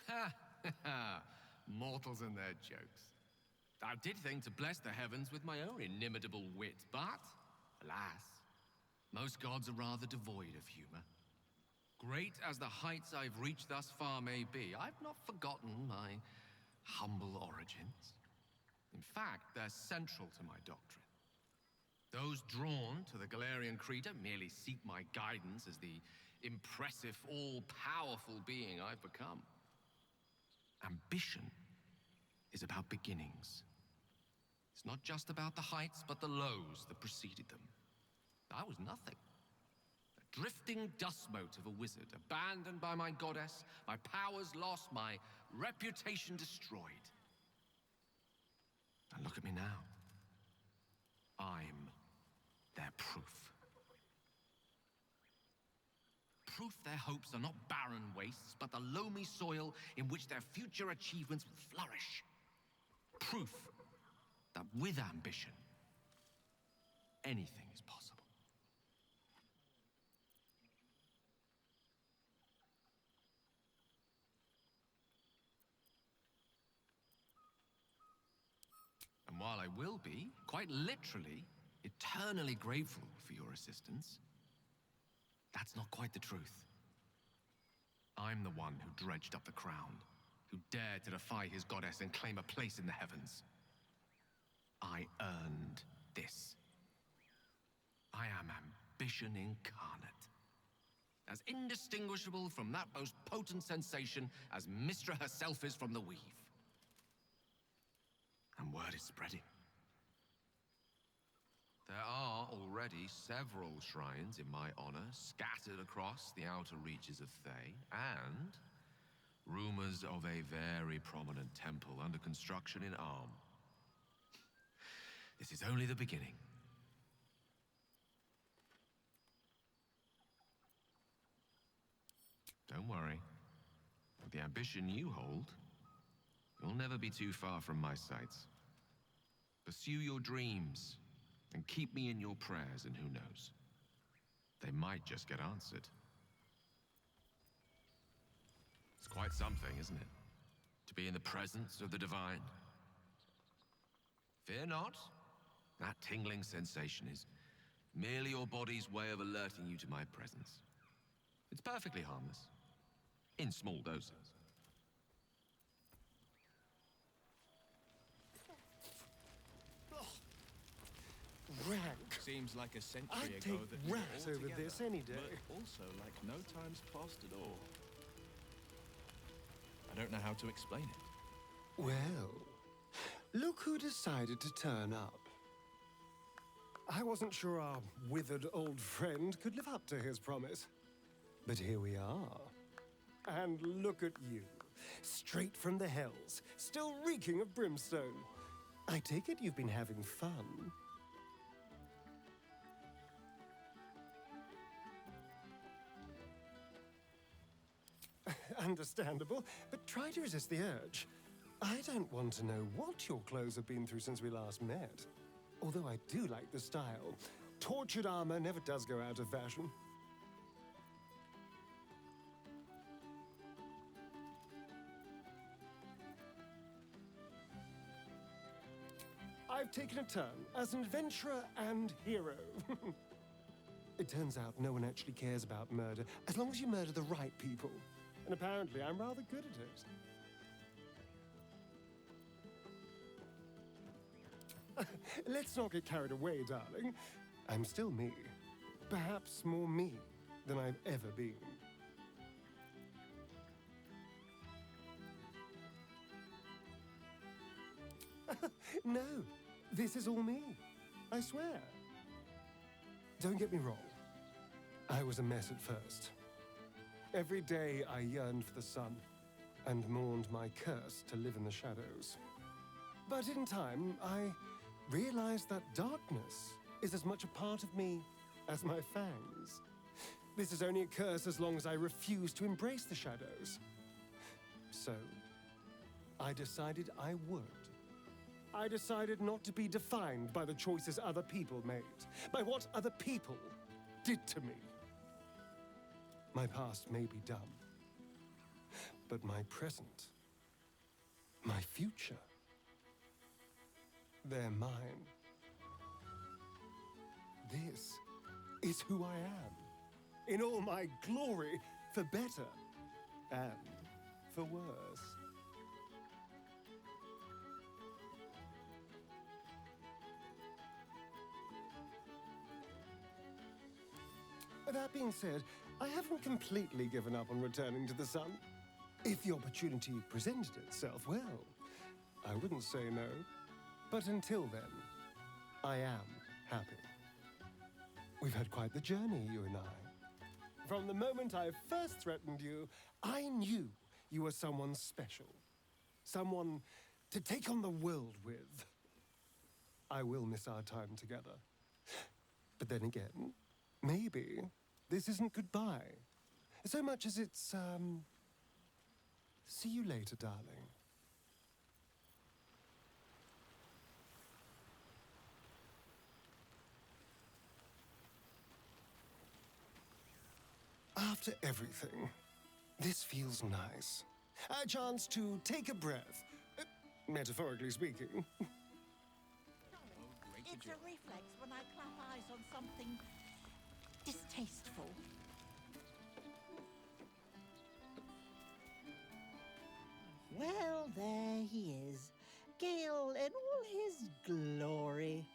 Ha ha! Mortals and their jokes. I did think to bless the heavens with my own inimitable wit, but, alas, most gods are rather devoid of humor. Great as the heights I've reached thus far may be, I've not forgotten my humble origins. In fact, they're central to my doctrine. Those drawn to the Galarian creator merely seek my guidance as the impressive, all-powerful being I've become. Ambition is about beginnings. It's not just about the heights, but the lows that preceded them. I was nothing. A drifting dust mote of a wizard, abandoned by my goddess, my powers lost, my reputation destroyed. And look at me now. I'm their proof. Proof their hopes are not barren wastes, but the loamy soil in which their future achievements will flourish. Proof that with ambition, anything is possible. And while I will be, quite literally, eternally grateful for your assistance, that's not quite the truth. I'm the one who dredged up the crown, who dared to defy his goddess and claim a place in the heavens. I earned this. I am ambition incarnate. As indistinguishable from that most potent sensation as Mystra herself is from the weave. And word is spreading. There are already several shrines in my honor scattered across the outer reaches of Thay, and rumors of a very prominent temple under construction in Arm. This is only the beginning. Don't worry. With the ambition you hold, you'll never be too far from my sights. Pursue your dreams, and keep me in your prayers, and who knows? They might just get answered. It's quite something, isn't it? To be in the presence of the divine. Fear not. That tingling sensation is merely your body's way of alerting you to my presence. It's perfectly harmless. In small doses. Rank. Seems like a century I'd ago take that we were rats all over together, this any day. But also like no time's passed at all. I don't know how to explain it. Well, look who decided to turn up. I wasn't sure our withered old friend could live up to his promise. But here we are. And look at you. straight from the hells, still reeking of brimstone. I take it you've been having fun. Understandable, but try to resist the urge. I don't want to know what your clothes have been through since we last met. Although I do like the style. Tortured armor never does go out of fashion. I've taken a turn as an adventurer and hero. It turns out no one actually cares about murder, as long as you murder the right people. And apparently I'm rather good at it. Let's not get carried away, darling. I'm still me. Perhaps more me than I've ever been. No, this is all me. I swear. Don't get me wrong. I was a mess at first. Every day I yearned for the sun and mourned my curse to live in the shadows. But in time, I realized that darkness is as much a part of me as my fangs. This is only a curse as long as I refuse to embrace the shadows. So, I decided I would. I decided not to be defined by the choices other people made, by what other people did to me. My past may be dumb, but my present, my future, they're mine. This is who I am, in all my glory, for better and for worse. That being said, I haven't completely given up on returning to the sun. If the opportunity presented itself, well, I wouldn't say no. But until then, I am happy. We've had quite the journey, you and I. From the moment I first threatened you, I knew you were someone special. Someone to take on the world with. I will miss our time together. But then again, maybe this isn't goodbye. So much as it's, see you later, darling. After everything, this feels nice. A chance to take a breath, metaphorically speaking. It's a reflex when I clap eyes on something distasteful. Well, there he is. Gale in all his glory.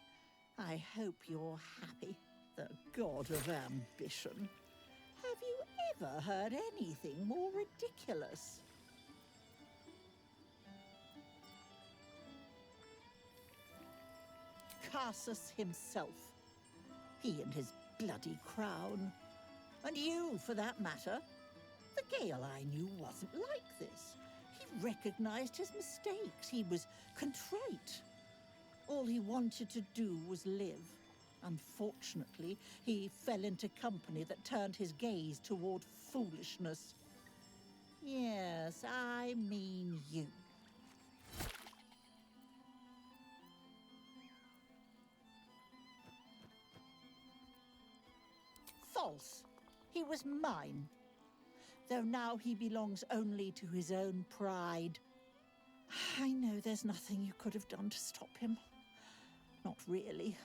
I hope you're happy, the god of ambition. Have you ever heard anything more ridiculous? Carsus himself. He and his bloody crown. And you, for that matter. The Gale I knew wasn't like this. He recognized his mistakes. He was contrite. All he wanted to do was live. Unfortunately, he fell into company that turned his gaze toward foolishness. Yes, I mean you. False. He was mine. Though now he belongs only to his own pride. I know there's nothing you could have done to stop him. Not really.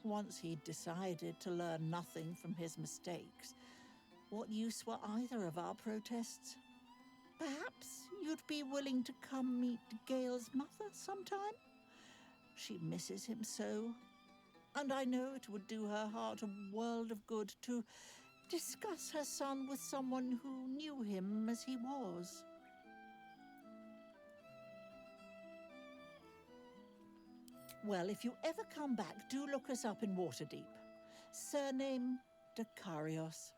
Once he'd decided to learn nothing from his mistakes, what use were either of our protests? Perhaps you'd be willing to come meet Gale's mother sometime? She misses him so, and I know it would do her heart a world of good to discuss her son with someone who knew him as he was. Well, if you ever come back, do look us up in Waterdeep. Surname Dakarios.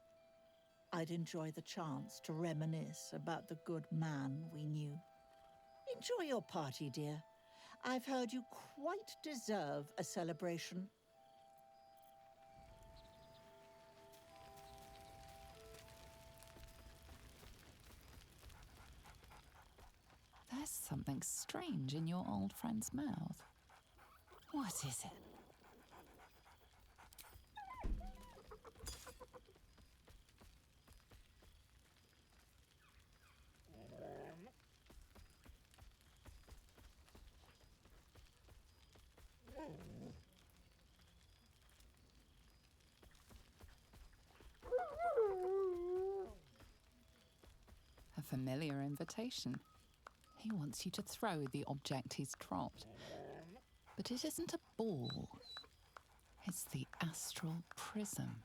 I'd enjoy the chance to reminisce about the good man we knew. Enjoy your party, dear. I've heard you quite deserve a celebration. There's something strange in your old friend's mouth. What is it? A familiar invitation. He wants you to throw the object he's dropped. But it isn't a ball. It's the astral prism.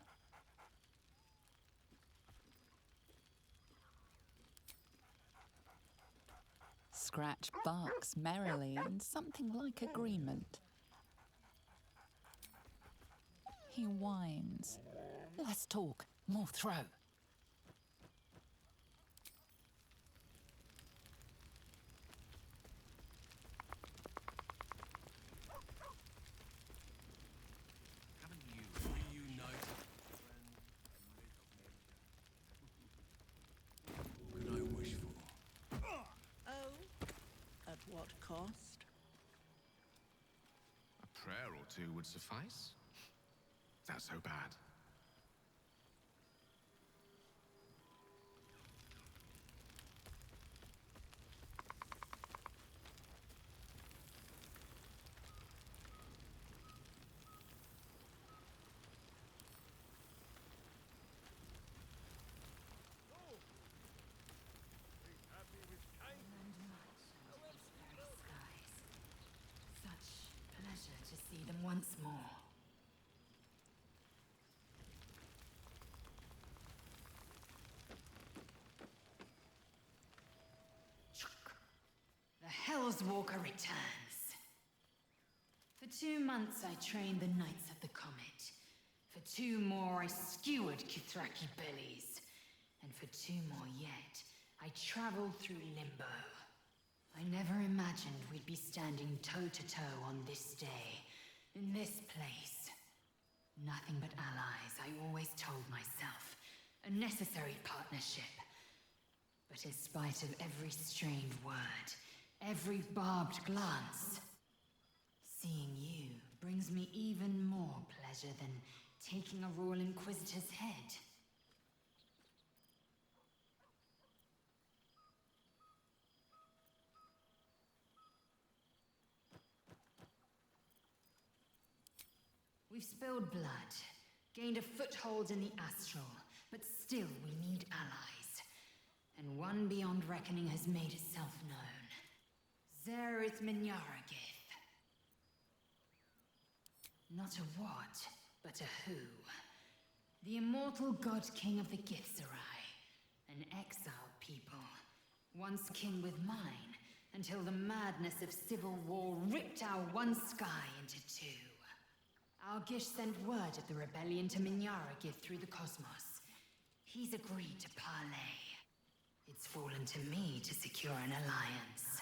Scratch barks merrily in something like agreement. He whines. Less talk, more throw. Haven't you reunited What could I wish for? Oh, at what cost? A prayer or two would suffice. Is that so bad? Such pleasure to see them once more. The Hell's Walker returns. For 2 months I trained the Knights of the Comet. For 2 more I skewered Kithraki bellies. And for 2 more yet, I traveled through Limbo. I never imagined we'd be standing toe-to-toe on this day, in this place. Nothing but allies, I always told myself. A necessary partnership. But in spite of every strained word, every barbed glance, seeing you brings me even more pleasure than taking a Royal Inquisitor's head. We've spilled blood, gained a foothold in the astral, but still we need allies. And one beyond reckoning has made itself known. Zerith Minyaragith. Not a what, but a who. The immortal god king of the Githzerai. An exiled people. Once kin with mine, until the madness of civil war ripped our one sky into 2. Algish sent word of the rebellion to Minyaragith through the cosmos. He's agreed to parley. It's fallen to me to secure an alliance.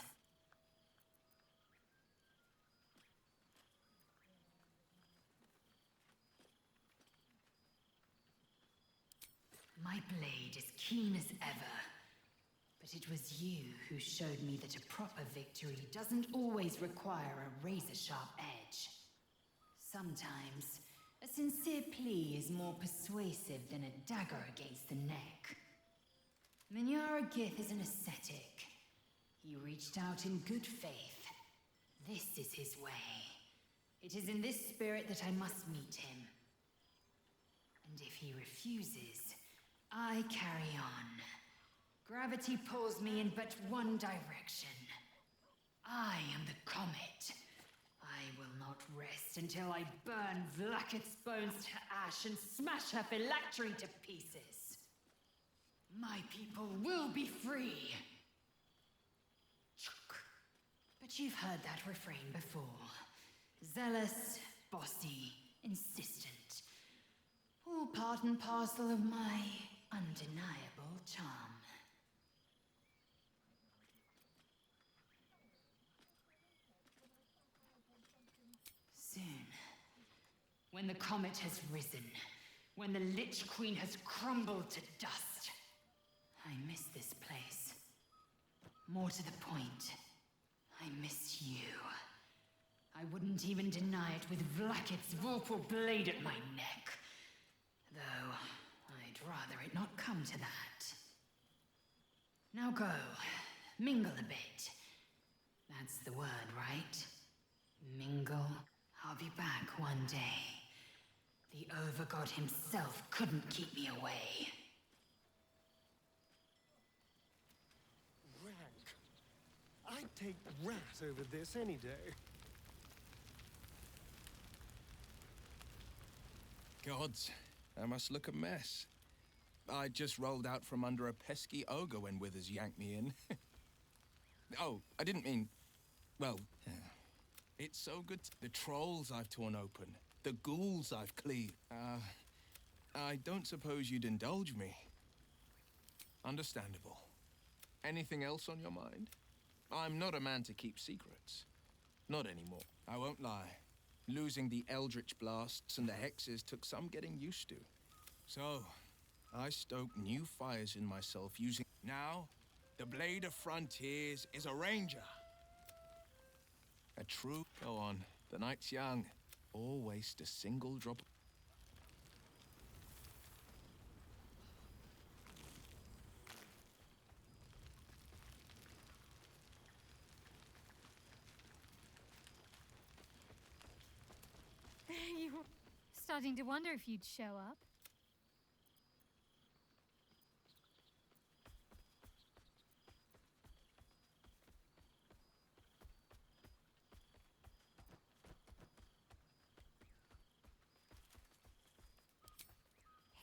My blade is keen as ever. But it was you who showed me that a proper victory doesn't always require a razor-sharp edge. Sometimes, a sincere plea is more persuasive than a dagger against the neck. Minyaragith is an ascetic. He reached out in good faith. This is his way. It is in this spirit that I must meet him. And if he refuses, I carry on. Gravity pulls me in but one direction. I am the comet. I will not rest until I burn Vlaakith's bones to ash and smash her phylactery to pieces. My people will be free. But you've heard that refrain before. Zealous, bossy, insistent. All part and parcel of my undeniable charm. Soon, when the comet has risen, when the Lich Queen has crumbled to dust, I miss this place. More to the point, I miss you. I wouldn't even deny it with Vlaakith's vorpal blade at my neck. Though, I'd rather it not come to that. Now go, mingle a bit. That's the word, right? Mingle. I'll be back one day. The Overgod himself couldn't keep me away. Rank. I'd take rat over this any day. Gods, I must look a mess. I just rolled out from under a pesky ogre when Withers yanked me in. Oh, I didn't mean... Well, it's so good. The trolls I've torn open. The ghouls I've cleaved. I don't suppose you'd indulge me. Understandable. Anything else on your mind? I'm not a man to keep secrets. Not anymore. I won't lie. Losing the eldritch blasts and the hexes took some getting used to. So, I stoked new fires in myself using... Now, the Blade of Frontiers is a ranger. A true... Go on. The night's young. Or waste a single drop... You were starting to wonder if you'd show up.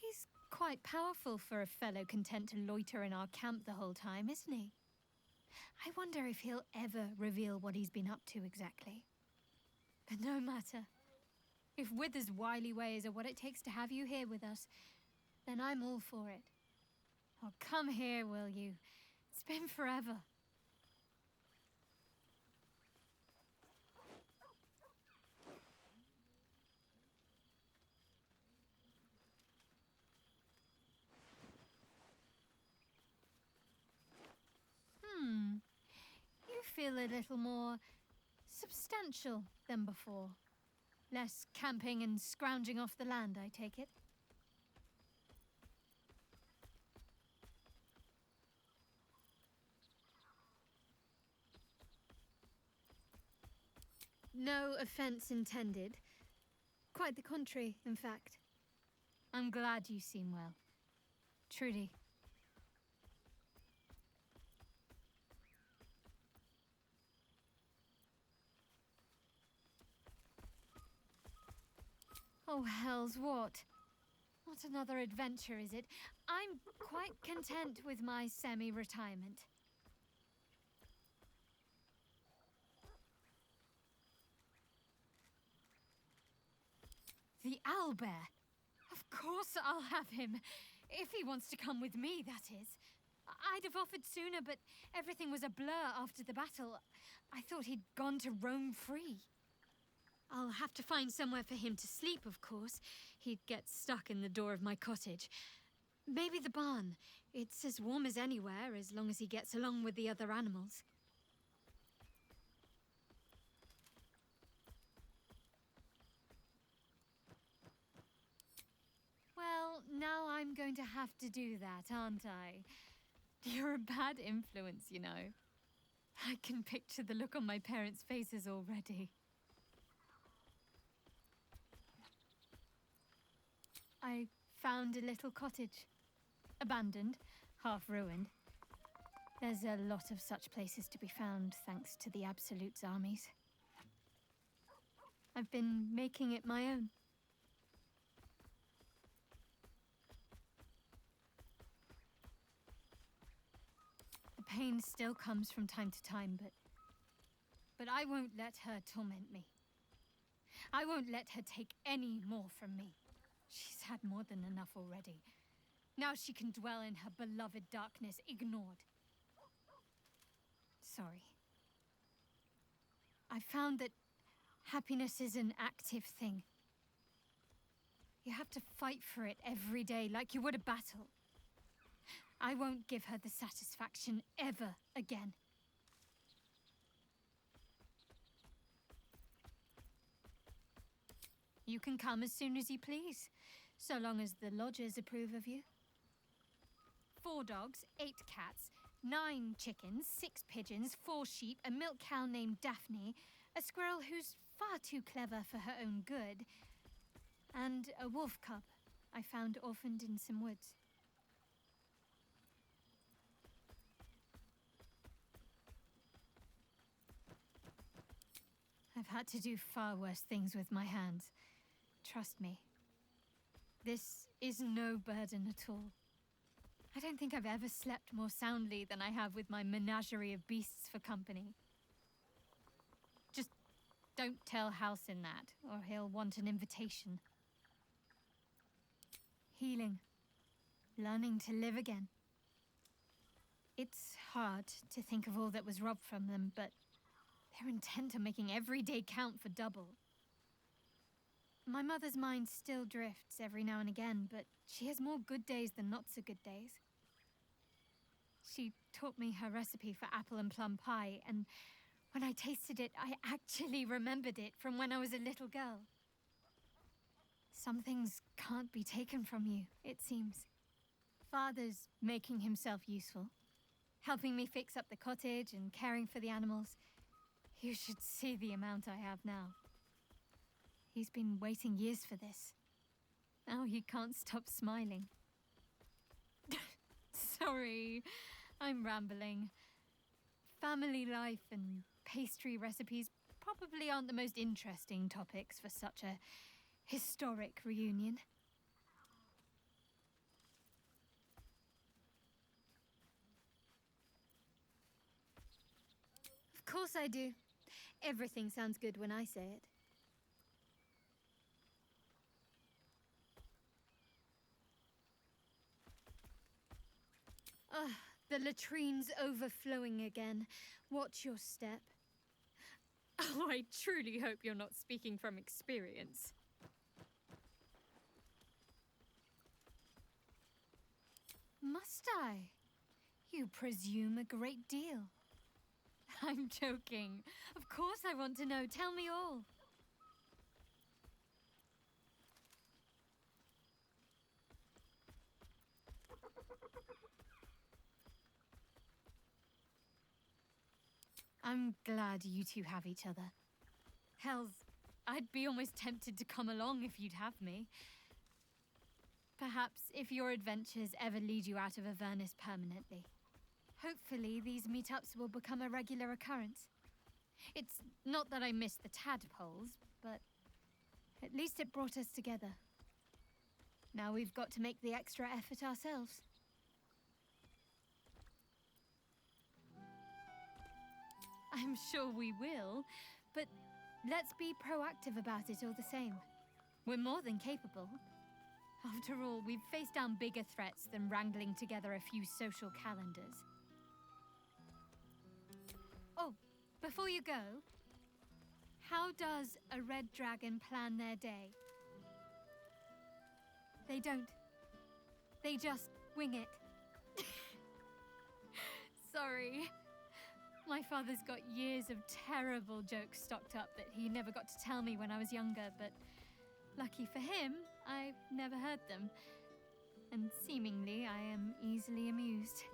He's quite powerful for a fellow content to loiter in our camp the whole time, isn't he? I wonder if he'll ever reveal what he's been up to exactly. But no matter. If Wither's wily ways are what it takes to have you here with us, then I'm all for it. Oh, come here, will you? It's been forever. You feel a little more substantial than before. Less camping and scrounging off the land, I take it? No offense intended. Quite the contrary, in fact. I'm glad you seem well. Truly. Oh, hells, what? Not another adventure, is it? I'm quite content with my semi-retirement. The owlbear? Of course I'll have him. If he wants to come with me, that is. I'd have offered sooner, but everything was a blur after the battle. I thought he'd gone to roam free. I'll have to find somewhere for him to sleep, of course. He'd get stuck in the door of my cottage. Maybe the barn. It's as warm as anywhere, as long as he gets along with the other animals. Well, now I'm going to have to do that, aren't I? You're a bad influence, you know. I can picture the look on my parents' faces already. I found a little cottage. Abandoned, half ruined. There's a lot of such places to be found, thanks to the Absolute's armies. I've been making it my own. The pain still comes from time to time, but I won't let her torment me. I won't let her take any more from me. She's had more than enough already. Now she can dwell in her beloved darkness, ignored. Sorry. I found that happiness is an active thing. You have to fight for it every day like you would a battle. I won't give her the satisfaction ever again. You can come as soon as you please, so long as the lodgers approve of you. 4 dogs, 8 cats, 9 chickens, 6 pigeons, 4 sheep, a milk cow named Daphne, a squirrel who's far too clever for her own good, and a wolf cub I found orphaned in some woods. I've had to do far worse things with my hands. Trust me. This is no burden at all. I don't think I've ever slept more soundly than I have with my menagerie of beasts for company. Just don't tell Halsin that, or he'll want an invitation. Healing. Learning to live again. It's hard to think of all that was robbed from them, but they're intent on making every day count for double. My mother's mind still drifts every now and again, but she has more good days than not so good days. She taught me her recipe for apple and plum pie, and when I tasted it, I actually remembered it from when I was a little girl. Some things can't be taken from you, it seems. Father's making himself useful, helping me fix up the cottage and caring for the animals. You should see the amount I have now. He's been waiting years for this. Now he can't stop smiling. Sorry, I'm rambling. Family life and pastry recipes probably aren't the most interesting topics for such a historic reunion. Of course I do. Everything sounds good when I say it. The latrine's overflowing again. Watch your step. Oh, I truly hope you're not speaking from experience. Must I? You presume a great deal. I'm joking. Of course I want to know. Tell me all. I'm glad you two have each other. Hells, I'd be almost tempted to come along if you'd have me. Perhaps if your adventures ever lead you out of Avernus permanently. Hopefully these meetups will become a regular occurrence. It's not that I miss the tadpoles, but at least it brought us together. Now we've got to make the extra effort ourselves. I'm sure we will, but let's be proactive about it all the same. We're more than capable. After all, we've faced down bigger threats than wrangling together a few social calendars. Oh, before you go, how does a red dragon plan their day? They don't. They just wing it. Sorry. My father's got years of terrible jokes stocked up that he never got to tell me when I was younger, but lucky for him, I've never heard them. And seemingly, I am easily amused.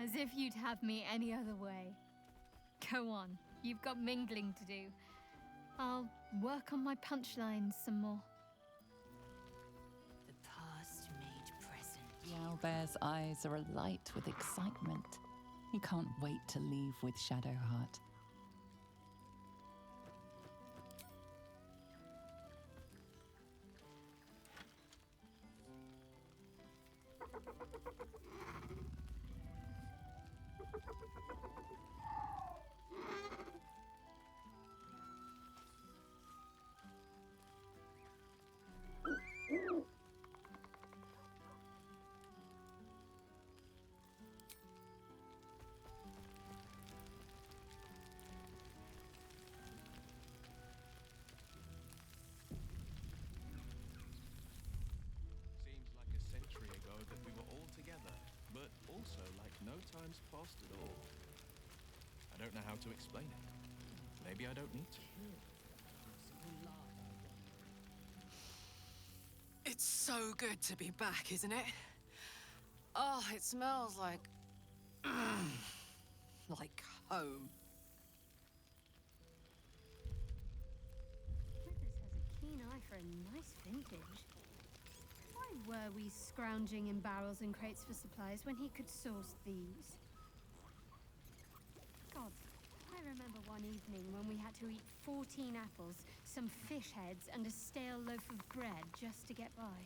As if you'd have me any other way. Go on, you've got mingling to do. I'll work on my punchlines some more. The owlbear's eyes are alight with excitement. He can't wait to leave with Shadowheart. times past at all. I don't know how to explain it. Maybe I don't need to. It's so good to be back, isn't it? Oh, it smells like... like home. Withers has a keen eye for a nice vintage. Why were we scrounging in barrels and crates for supplies when he could source these? God, I remember one evening when we had to eat 14 apples, some fish heads, and a stale loaf of bread just to get by.